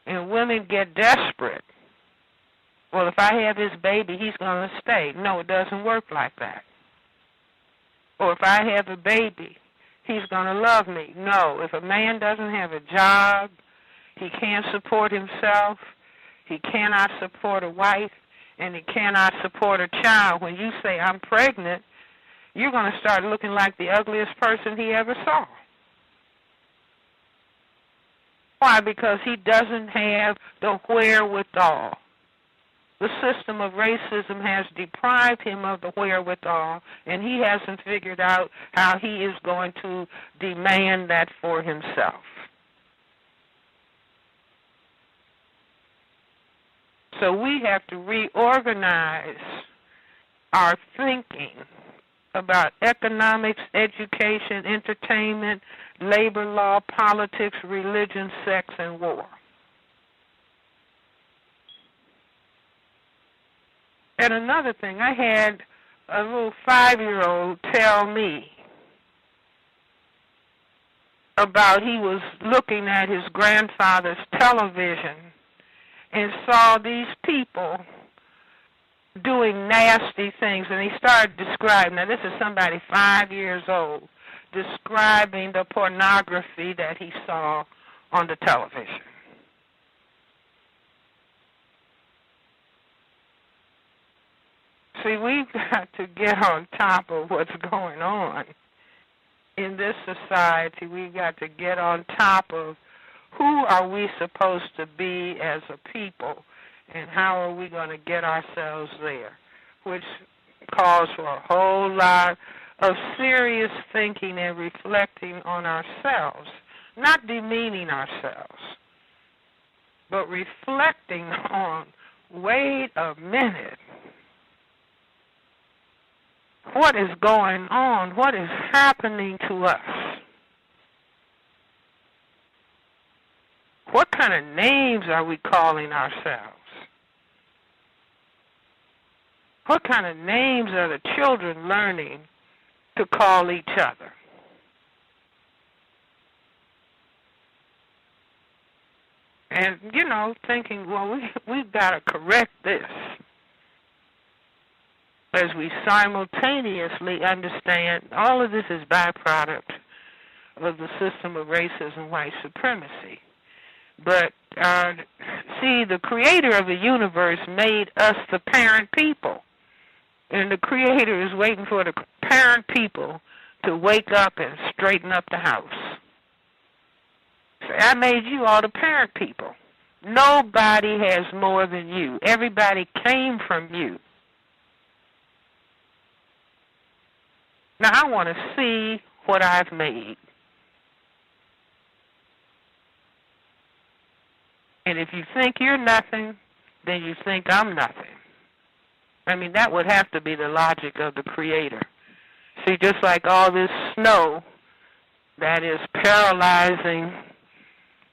and women get desperate. Well, if I have his baby, he's going to stay. No, it doesn't work like that. Or if I have a baby, he's going to love me. No, if a man doesn't have a job, he can't support himself, he cannot support a wife, and he cannot support a child. When you say, I'm pregnant, you're going to start looking like the ugliest person he ever saw. Why? Because he doesn't have the wherewithal. The system of racism has deprived him of the wherewithal, and he hasn't figured out how he is going to demand that for himself. So we have to reorganize our thinking about economics, education, entertainment, labor law, politics, religion, sex, and war. And another thing, I had a little 5-year-old tell me about he was looking at his grandfather's television and saw these people doing nasty things, and he started describing, now this is somebody 5 years old, describing the pornography that he saw on the television. See, we've got to get on top of what's going on in this society. We've got to get on top of who are we supposed to be as a people and how are we going to get ourselves there, which calls for a whole lot of serious thinking and reflecting on ourselves, not demeaning ourselves, but reflecting on, wait a minute, what is going on? What is happening to us? What kind of names are we calling ourselves? What kind of names are the children learning to call each other? And, you know, thinking, well, we've got to correct this, as we simultaneously understand all of this is byproduct of the system of racism, white supremacy. But, see, the creator of the universe made us the parent people. And the creator is waiting for the parent people to wake up and straighten up the house. So I made you all the parent people. Nobody has more than you. Everybody came from you. Now, I want to see what I've made. And if you think you're nothing, then you think I'm nothing. I mean, that would have to be the logic of the Creator. See, just like all this snow that is paralyzing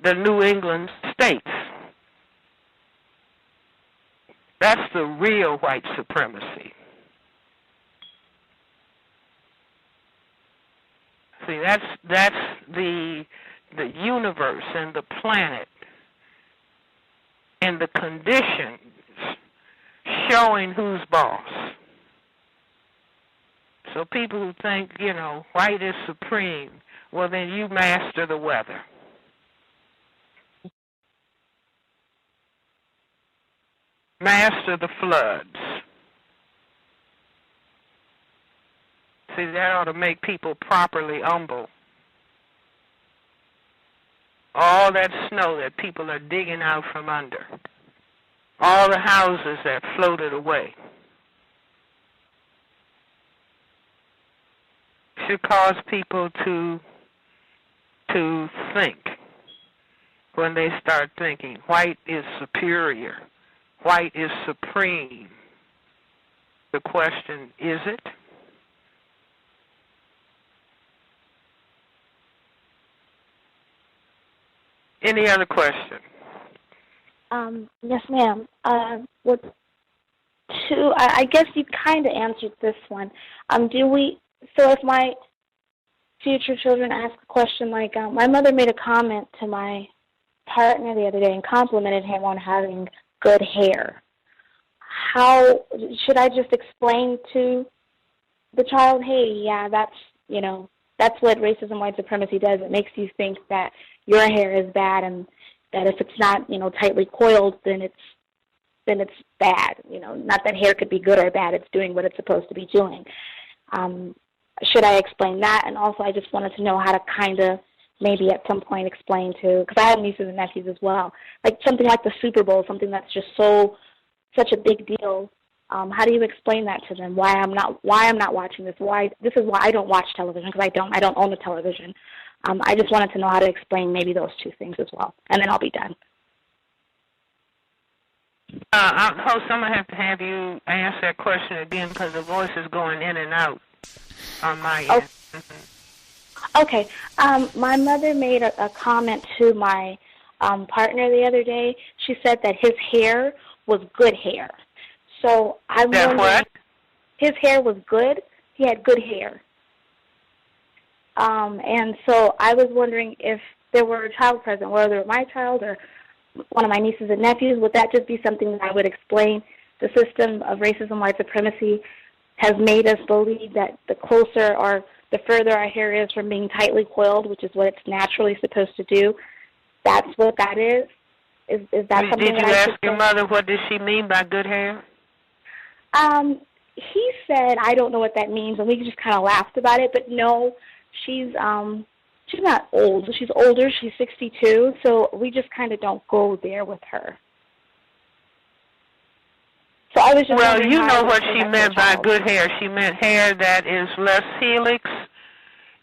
the New England states, that's the real white supremacy. See, that's the universe and the planet and the conditions showing who's boss. So people who think, you know, white is supreme, well, then you master the weather. Master the floods. See, that ought to make people properly humble. All that snow that people are digging out from under. All the houses that floated away. Should cause people to think when they start thinking, white is superior. White is supreme. The question, is it? Any other question? Yes, ma'am. I guess you kind of answered this one. So if my future children ask a question like, my mother made a comment to my partner the other day and complimented him on having good hair. How should I just explain to the child, hey, yeah, that's what racism, white supremacy does. It makes you think that your hair is bad and that if it's not, tightly coiled, then it's bad. Not that hair could be good or bad. It's doing what it's supposed to be doing. Should I explain that? And also, I just wanted to know how to kind of maybe at some point explain to, because I have nieces and nephews as well, like something like the Super Bowl, something that's just such a big deal. How do you explain that to them? Why I'm not watching this? This is why I don't watch television, because I don't own a television. I just wanted to know how to explain maybe those two things as well, and then I'll be done. Host, I'm going to have you answer that question again because the voice is going in and out on my end. Okay. My mother made a comment to my partner the other day. She said that his hair was good hair. So I'm wondering, what? His hair was good. He had good hair. And so I was wondering if there were a child present, whether my child or one of my nieces and nephews, would that just be something that I would explain? The system of racism, white supremacy has made us believe that the closer our the further our hair is from being tightly coiled, which is what it's naturally supposed to do, that's what that is? Is that something that I should say? Did you ask your mother what does she mean by good hair? He said, I don't know what that means, and we just kind of laughed about it, but no, she's not old. She's older. She's 62, so we just kind of don't go there with her. So I was just well, you know what she meant by good hair. She meant hair that is less helix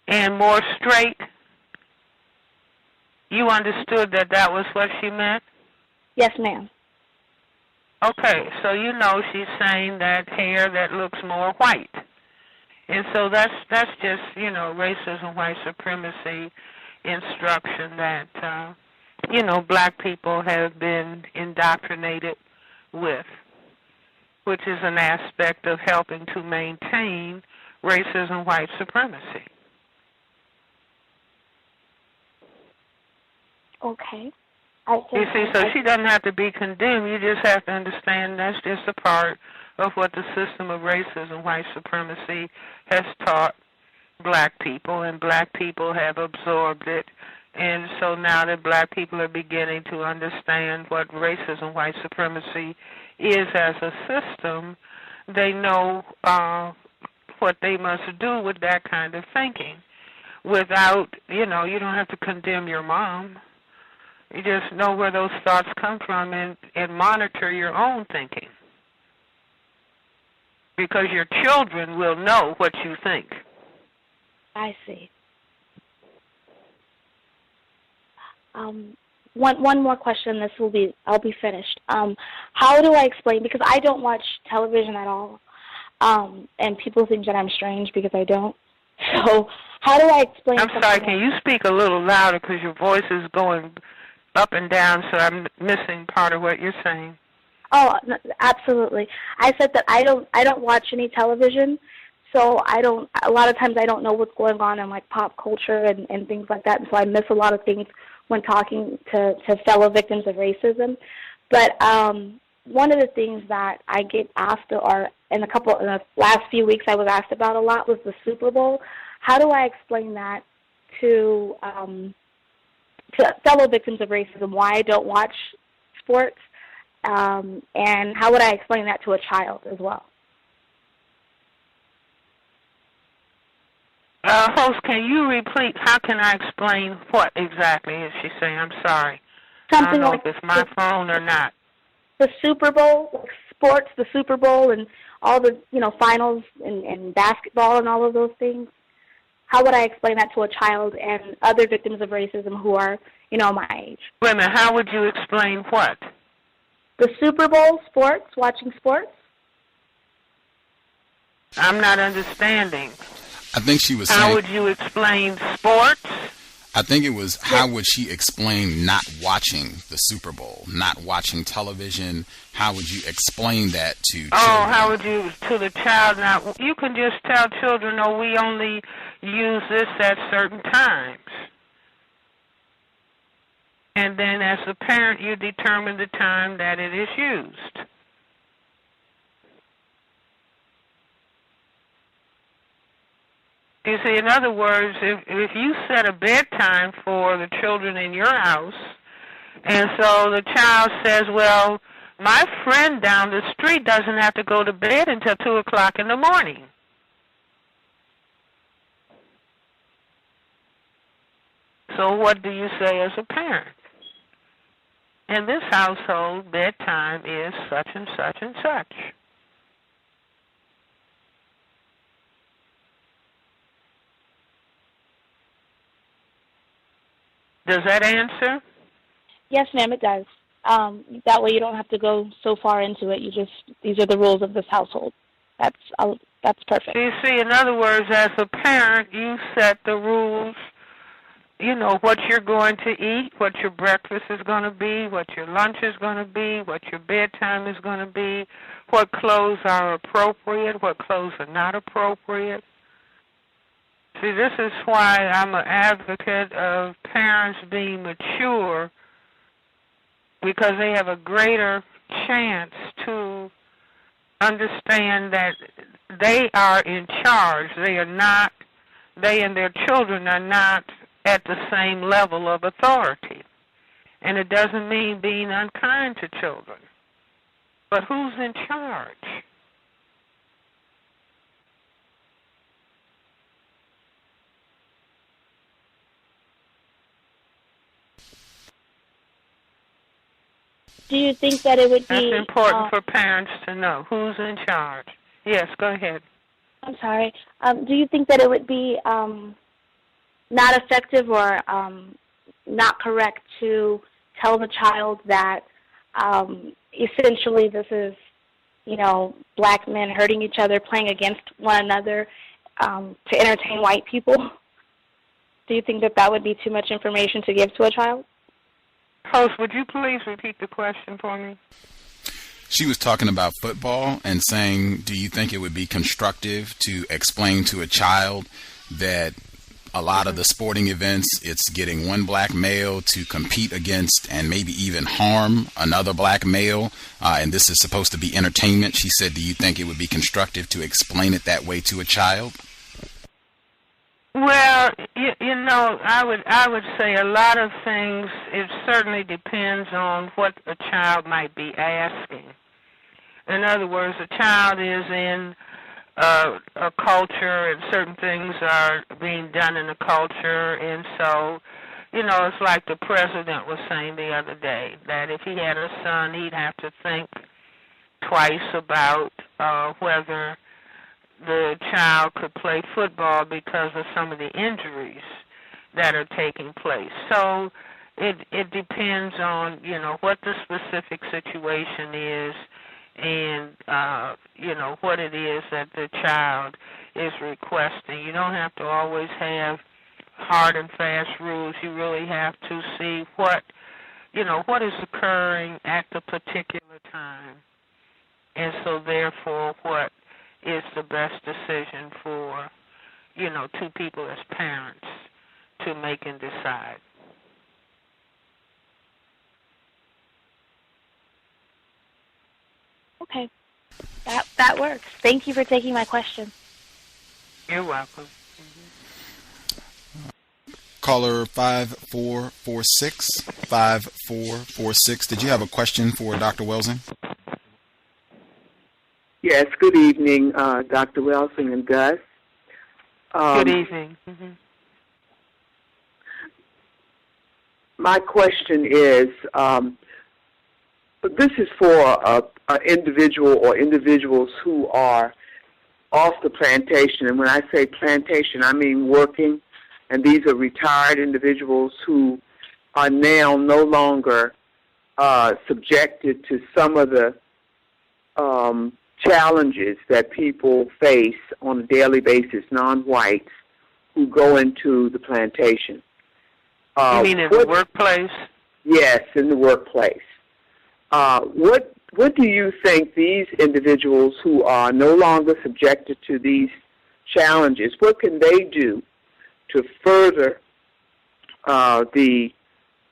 and more straight. You understood that that was what she meant? Yes, ma'am. Okay, so you know she's saying that hair that looks more white. And so that's just, you know, racism, white supremacy instruction that, you know, black people have been indoctrinated with, which is an aspect of helping to maintain racism, white supremacy. Okay. You see, so she doesn't have to be condemned. You just have to understand that's just a part of what the system of racism, white supremacy has taught black people, and black people have absorbed it. And so now that black people are beginning to understand what racism, white supremacy is as a system, they know what they must do with that kind of thinking. Without, you know, you don't have to condemn your mom. You just know where those thoughts come from and monitor your own thinking. Because your children will know what you think. I see. One more question. I'll be finished. How do I explain? Because I don't watch television at all, and people think that I'm strange because I don't. So how do I explain? I'm sorry. Can you speak a little louder because your voice is going up and down, so I'm missing part of what you're saying. Oh, no, absolutely. I said that I don't watch any television, so a lot of times I don't know what's going on in like pop culture and things like that, and so I miss a lot of things when talking to fellow victims of racism. But one of the things that I get asked, or in the last few weeks I was asked about a lot, was the Super Bowl. How do I explain that to fellow victims of racism, why I don't watch sports, and how would I explain that to a child as well? Host, can you repeat, how can I explain what exactly is she saying? I'm sorry. Something I don't know like if it's my phone or not. The Super Bowl, like sports, the Super Bowl, and all the, you know, finals and basketball and all of those things. How would I explain that to a child and other victims of racism who are, you know, my age? Wait a minute, how would you explain what? The Super Bowl, sports, watching sports. I'm not understanding. I think she was saying... How would you explain sports? I think it was, how would she explain not watching the Super Bowl, not watching television? How would you explain that to children? Oh, how would you, to the child? Now, you can just tell children, no, we only use this at certain times. And then as a parent, you determine the time that it is used. You see, in other words, if you set a bedtime for the children in your house, and so the child says, well, my friend down the street doesn't have to go to bed until 2 o'clock in the morning. So what do you say as a parent? In this household, bedtime is such and such and such. Does that answer? Yes, ma'am, it does. That way you don't have to go so far into it. These are the rules of this household. That's perfect. You see, in other words, as a parent, you set the rules, you know, what you're going to eat, what your breakfast is going to be, what your lunch is going to be, what your bedtime is going to be, what clothes are appropriate, what clothes are not appropriate. See, this is why I'm an advocate of parents being mature, because they have a greater chance to understand that they are in charge. They are not they and their children are not at the same level of authority. And it doesn't mean being unkind to children. But who's in charge? Do you think that it would be... That's important for parents to know. Who's in charge? Yes, go ahead. I'm sorry. Do you think that it would be not effective or not correct to tell the child that essentially this is, black men hurting each other, playing against one another to entertain white people? Do you think that that would be too much information to give to a child? Host, would you please repeat the question for me? She was talking about football and saying, do you think it would be constructive to explain to a child that a lot of the sporting events, it's getting one black male to compete against and maybe even harm another black male, and this is supposed to be entertainment? She said, do you think it would be constructive to explain it that way to a child? Well, I would say a lot of things, it certainly depends on what a child might be asking. In other words, a child is in a culture and certain things are being done in the culture, and so, it's like the president was saying the other day, that if he had a son, he'd have to think twice about whether the child could play football because of some of the injuries that are taking place. So it depends on, what the specific situation is and, what it is that the child is requesting. You don't have to always have hard and fast rules. You really have to see what is occurring at the particular time. And so therefore what is the best decision for, two people as parents to make and decide. Okay. That works. Thank you for taking my question. You're welcome. Caller 5446, 5446. Did you have a question for Dr. Welsing? Yes, good evening, Dr. Welsing and Gus. Good evening. Mm-hmm. My question is, this is for an individual or individuals who are off the plantation. And when I say plantation, I mean working. And these are retired individuals who are now no longer subjected to some of the challenges that people face on a daily basis, non-whites, who go into the plantation. You mean in the workplace? Yes, in the workplace. What do you think these individuals who are no longer subjected to these challenges, what can they do to further our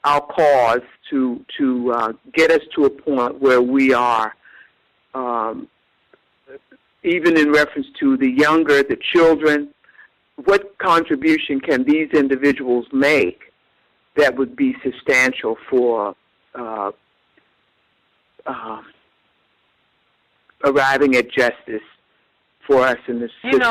cause to get us to a point where we are, even in reference to the younger, the children, what contribution can these individuals make that would be substantial for arriving at justice for us in this system?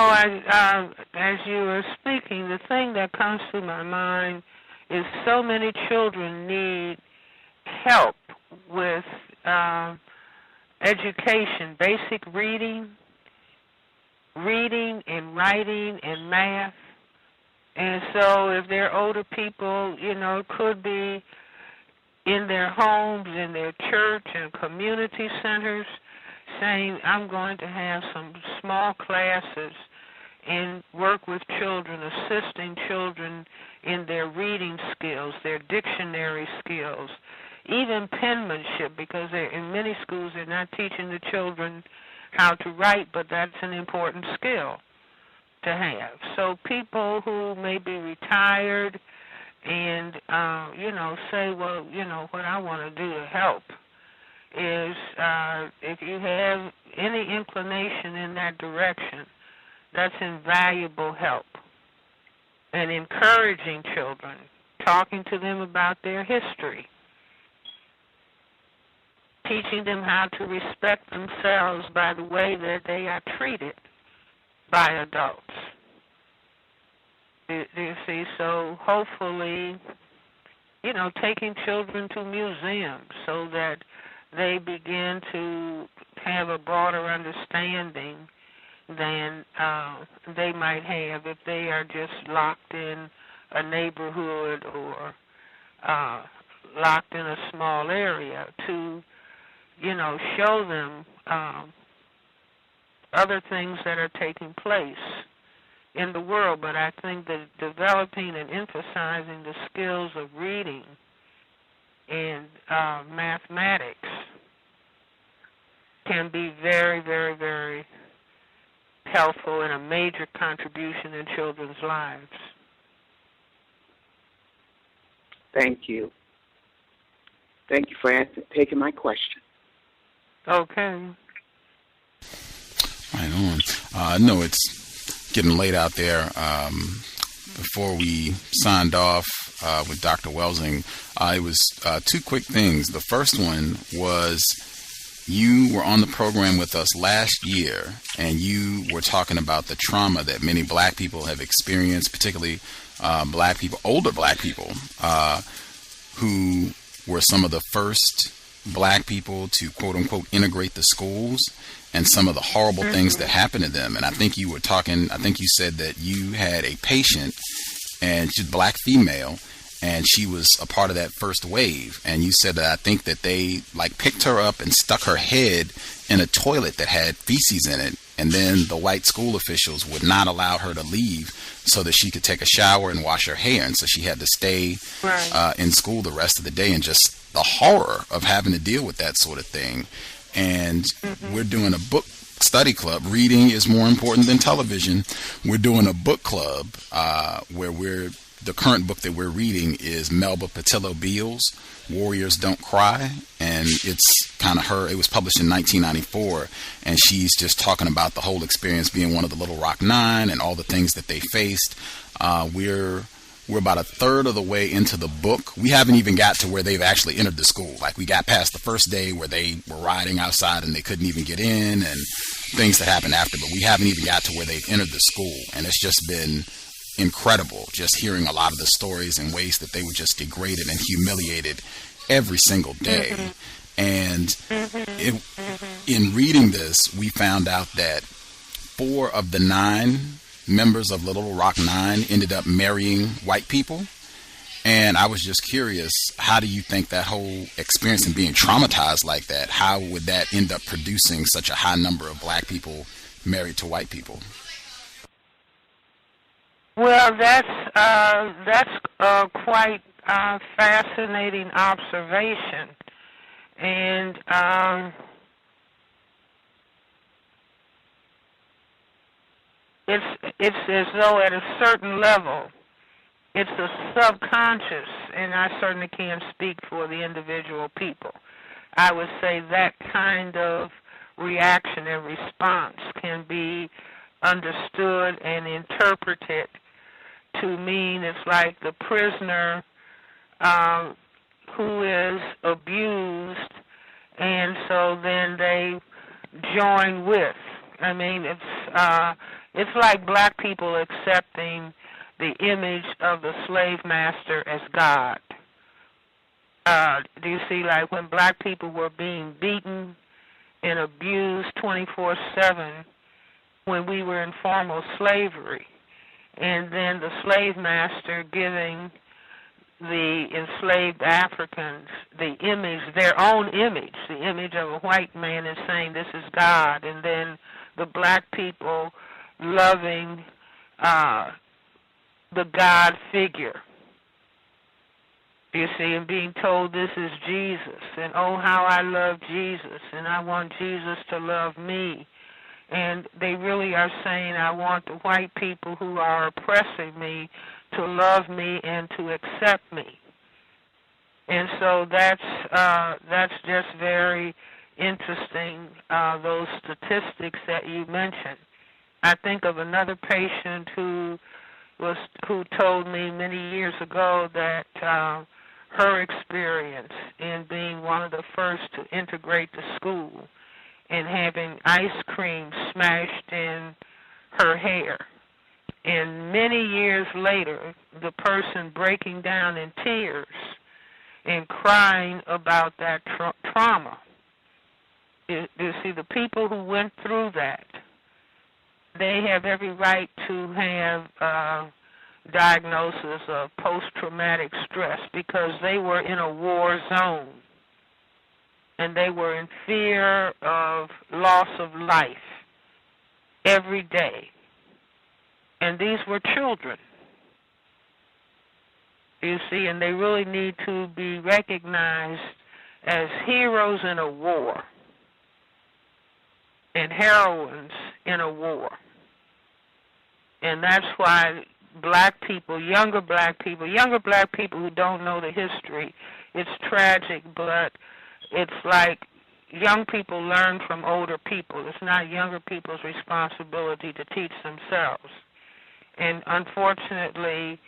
As you were speaking, the thing that comes to my mind is so many children need help with education, basic reading and writing and math. And so if they're older people, could be in their homes, in their church and community centers, saying, I'm going to have some small classes and work with children, assisting children in their reading skills, their dictionary skills, even penmanship, because in many schools they're not teaching the children how to write, but that's an important skill to have. So people who may be retired and, say, well, what I want to do to help is if you have any inclination in that direction, that's invaluable help. and encouraging children, talking to them about their history, teaching them how to respect themselves by the way that they are treated by adults. Do you see? So hopefully, taking children to museums so that they begin to have a broader understanding than they might have if they are just locked in a neighborhood or locked in a small area, to show them other things that are taking place in the world. But I think that developing and emphasizing the skills of reading and mathematics can be very, very, very helpful and a major contribution in children's lives. Thank you. Thank you for taking my question. Okay. Right on. No, it's getting late out there. Before we signed off with Dr. Welsing, it was two quick things. The first one was you were on the program with us last year, and you were talking about the trauma that many black people have experienced, particularly black people, older black people, who were some of the first black people to quote-unquote integrate the schools, and some of the horrible things that happened to them. And I think you said that you had a patient, and she's a black female, and she was a part of that first wave. And you said that I think that they picked her up and stuck her head in a toilet that had feces in it. And then the white school officials would not allow her to leave so that she could take a shower and wash her hair. And so she had to stay in school the rest of the day, and just the horror of having to deal with that sort of thing. And we're doing a book study club. Reading is more important than television. We're doing a book club where the current book that we're reading is Melba Patillo Beals, Warriors Don't Cry. And it's kind of her. It was published in 1994. And she's just talking about the whole experience being one of the Little Rock Nine and all the things that they faced. We're about a third of the way into the book. We haven't even got to where they've actually entered the school. We got past the first day where they were riding outside and they couldn't even get in, and things that happened after. But we haven't even got to where they've entered the school. And it's just been incredible just hearing a lot of the stories and ways that they were just degraded and humiliated every single day. And in reading this, we found out that 4 of the 9 members of Little Rock Nine ended up marrying white people. And I was just curious, how do you think that whole experience and being traumatized like that, how would that end up producing such a high number of black people married to white people? Well, that's quite a fascinating observation. And it's as though at a certain level, it's a subconscious, and I certainly can't speak for the individual people. I would say that kind of reaction and response can be understood and interpreted to mean it's like the prisoner who is abused, and so then they join with. I mean, it's like black people accepting the image of the slave master as God. Do you see, when black people were being beaten and abused 24/7 when we were in formal slavery, and then the slave master giving the enslaved Africans the image, their own image, the image of a white man, and saying this is God, and then the black people loving the God figure, you see, and being told this is Jesus, and oh, how I love Jesus, and I want Jesus to love me. And they really are saying, I want the white people who are oppressing me to love me and to accept me. And so that's just very interesting, those statistics that you mentioned. I think of another patient who who told me many years ago that her experience in being one of the first to integrate the school and having ice cream smashed in her hair, and many years later, the person breaking down in tears and crying about that trauma. You see, the people who went through that, they have every right to have diagnosis of post-traumatic stress because they were in a war zone and they were in fear of loss of life every day. And these were children, you see, and they really need to be recognized as heroes in a war and heroines in a war. And that's why black people, younger black people who don't know the history, it's tragic, but it's like young people learn from older people. It's not younger people's responsibility to teach themselves. And unfortunately,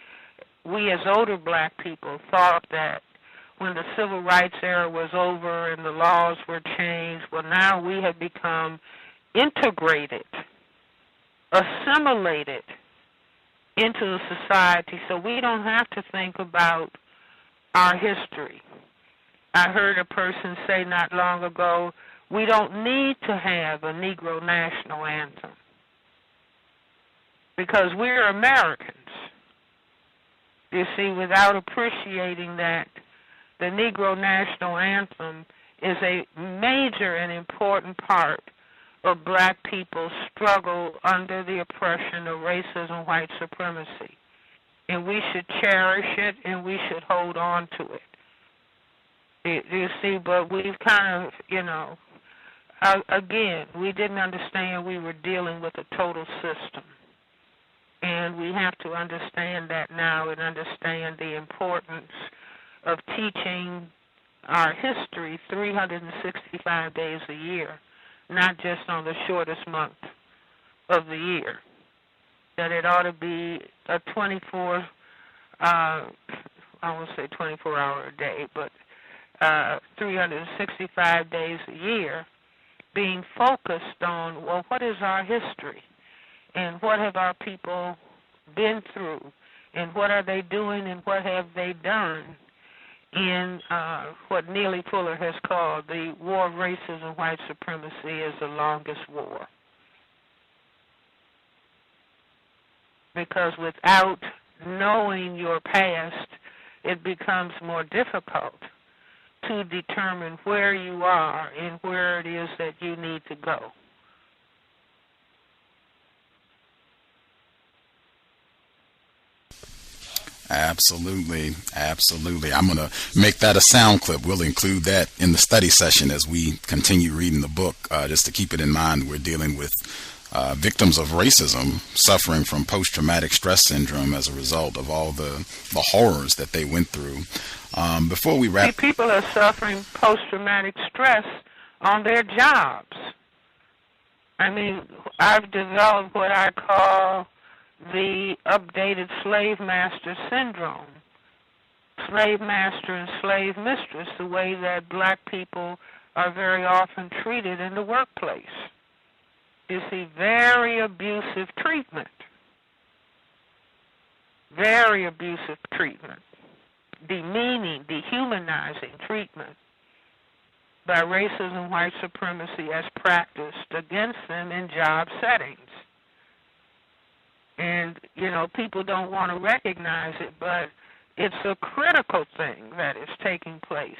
we as older black people thought that when the civil rights era was over and the laws were changed, well, now we have become integrated, assimilated into the society, so we don't have to think about our history. I heard a person say not long ago, we don't need to have a Negro national anthem because we're Americans. You see, without appreciating that the Negro national anthem is a major and important part of black people's struggle under the oppression of racism, white supremacy. And we should cherish it and we should hold on to it. You see, but we've kind of, again, we didn't understand we were dealing with a total system. And we have to understand that now and understand the importance of teaching our history 365 days a year, not just on the shortest month of the year. That it ought to be a 24, I won't say 24-hour a day, but 365 days a year being focused on, well, what is our history? And what have our people been through? And what are they doing and what have they done in what Neely Fuller has called the war of racism and white supremacy is the longest war. Because without knowing your past, it becomes more difficult to determine where you are and where it is that you need to go. Absolutely, absolutely. I'm going to make that a sound clip. We'll include that in the study session as we continue reading the book, just to keep it in mind. We're dealing with victims of racism suffering from post-traumatic stress syndrome as a result of all the horrors that they went through. Before we wrap... See, people are suffering post-traumatic stress on their jobs. I mean, I've developed what I call the updated slave master syndrome. Slave master and slave mistress, the way that black people are very often treated in the workplace. You see, very abusive treatment. Very abusive treatment. Demeaning, dehumanizing treatment by racism and white supremacy as practiced against them in job settings. And, people don't want to recognize it, but it's a critical thing that is taking place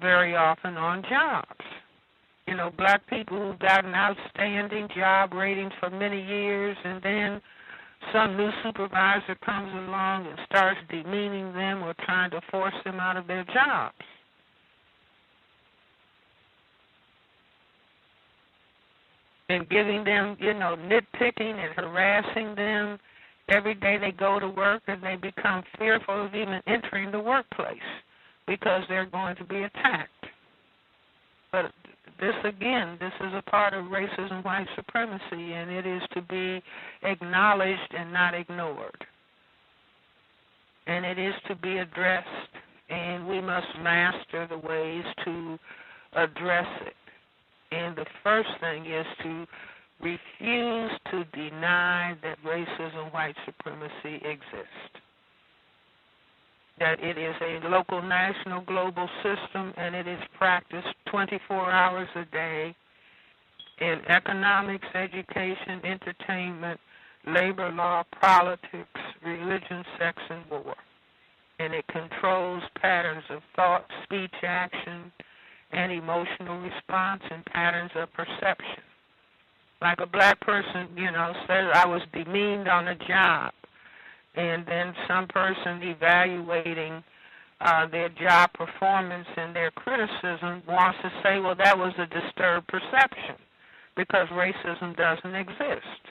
very often on jobs. Black people who've gotten outstanding job ratings for many years, and then some new supervisor comes along and starts demeaning them or trying to force them out of their jobs. And giving them, nitpicking and harassing them every day they go to work, and they become fearful of even entering the workplace because they're going to be attacked. But this is a part of racism, white supremacy, and it is to be acknowledged and not ignored. and it is to be addressed, and we must master the ways to address it. And the first thing is to refuse to deny that racism, white supremacy exist, that it is a local, national, global system, and it is practiced 24 hours a day in economics, education, entertainment, labor law, politics, religion, sex, and war. And it controls patterns of thought, speech, action, and emotional response, and patterns of perception. Like a black person, says, I was demeaned on a job, and then some person evaluating their job performance and their criticism wants to say, well, that was a disturbed perception because racism doesn't exist.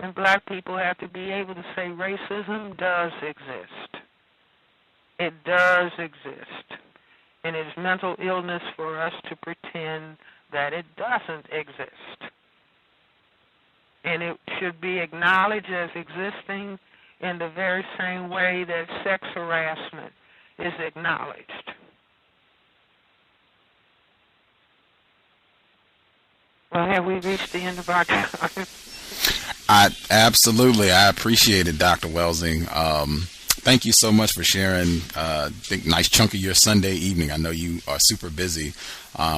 And black people have to be able to say racism does exist. It does exist. And it's mental illness for us to pretend that it doesn't exist. And it should be acknowledged as existing in the very same way that sex harassment is acknowledged. Well, have we reached the end of our time? Absolutely. I appreciate it, Dr. Welsing. Thank you so much for sharing a nice chunk of your Sunday evening. I know you are super busy.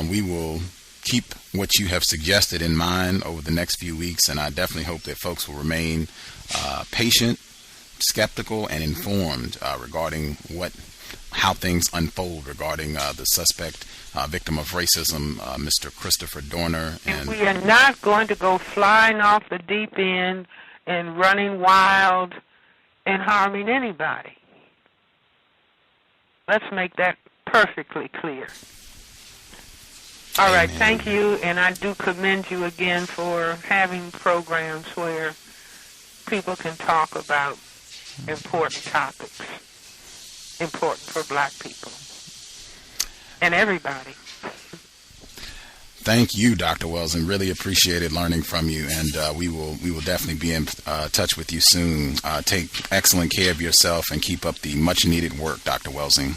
We will keep what you have suggested in mind over the next few weeks, and I definitely hope that folks will remain patient, skeptical, and informed regarding how things unfold regarding the suspect victim of racism, Mr. Christopher Dorner. And we are not going to go flying off the deep end and running wild and harming anybody. Let's make that perfectly clear. All right, thank you, and I do commend you again for having programs where people can talk about important topics, important for black people and everybody. Thank you, Dr. Welsing. Really appreciated learning from you, and we will definitely be in touch with you soon. Take excellent care of yourself and keep up the much-needed work, Dr. Welsing.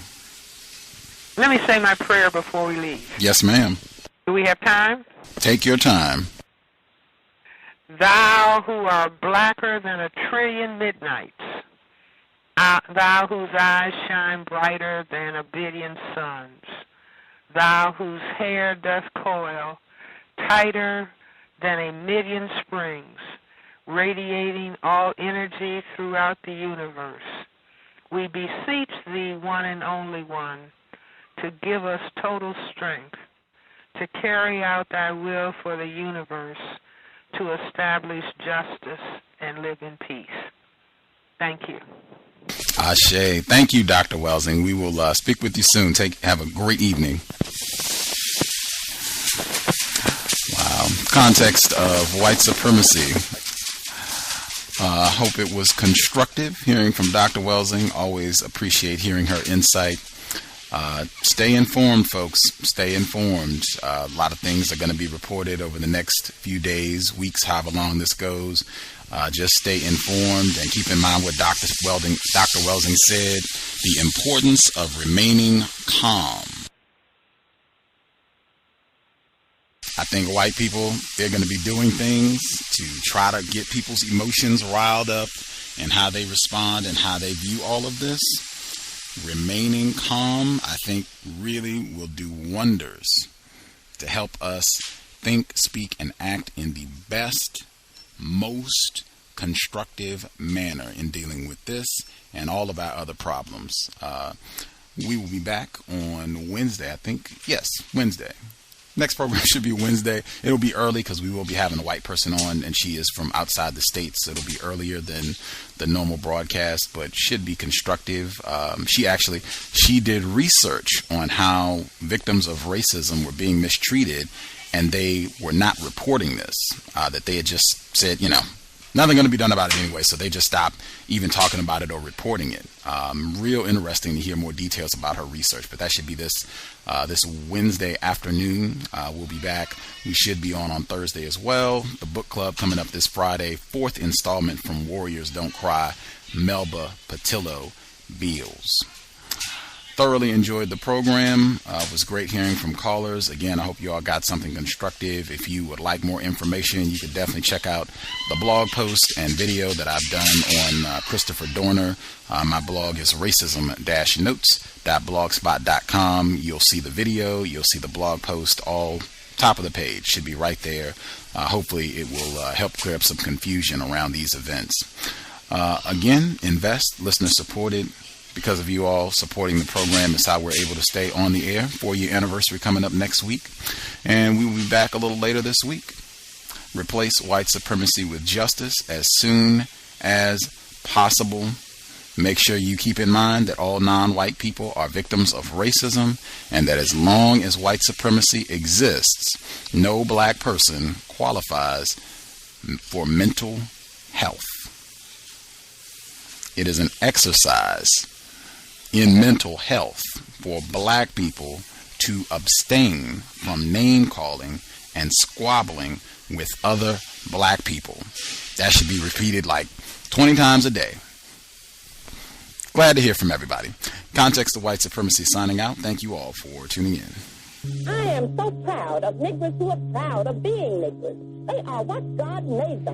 Let me say my prayer before we leave. Yes, ma'am. Do we have time? Take your time. Thou who art blacker than 1,000,000,000 midnights, thou whose eyes shine brighter than 1,000,000,000 suns, thou whose hair doth coil tighter than 1,000,000 springs, radiating all energy throughout the universe, we beseech thee, one and only one, to give us total strength to carry out thy will for the universe, to establish justice and live in peace. Thank you. Ashe. Thank you, Dr. Welsing. We will speak with you soon. Have a great evening. Wow. Context of white supremacy. Hope it was constructive hearing from Dr. Welsing. Always appreciate hearing her insight. Stay informed, folks. Stay informed. A lot of things are going to be reported over the next few days, weeks, however long this goes. Just stay informed and keep in mind what Dr. Welsing said, the importance of remaining calm. I think white people, they're going to be doing things to try to get people's emotions riled up and how they respond and how they view all of this. Remaining calm, I think, really will do wonders to help us think, speak, and act in the best, most constructive manner in dealing with this and all of our other problems. We will be back on Wednesday, I think. Yes, Wednesday. Next program should be Wednesday. It'll be early because we will be having a white person on, and she is from outside the state, so it'll be earlier than the normal broadcast, but should be constructive. She did research on how victims of racism were being mistreated, and they were not reporting this, that they had just said, nothing going to be done about it anyway, so they just stopped even talking about it or reporting it. Real interesting to hear more details about her research, but that should be this Wednesday afternoon. We'll be back. We should be on Thursday as well. The book club coming up this Friday, 4th installment from Warriors Don't Cry, Melba Patillo bills. Thoroughly enjoyed the program. It was great hearing from callers. Again, I hope you all got something constructive. If you would like more information, you could definitely check out the blog post and video that I've done on Christopher Dorner. My blog is racism-notes.blogspot.com. You'll see the video, you'll see the blog post, all top of the page should be right there. Hopefully it will help clear up some confusion around these events. Again, invest, listener supported. Because of you all supporting the program is how we're able to stay on the air. 4-year anniversary coming up next week. And we will be back a little later this week. Replace white supremacy with justice as soon as possible. Make sure you keep in mind that all non-white people are victims of racism, and that as long as white supremacy exists, no black person qualifies for mental health. It is an exercise in mental health for black people to abstain from name-calling and squabbling with other black people. That should be repeated like 20 times a day. Glad to hear from everybody. Context of White Supremacy signing out. Thank you all for tuning in. I am so proud of Negroes who are proud of being Negroes. They are what God made them.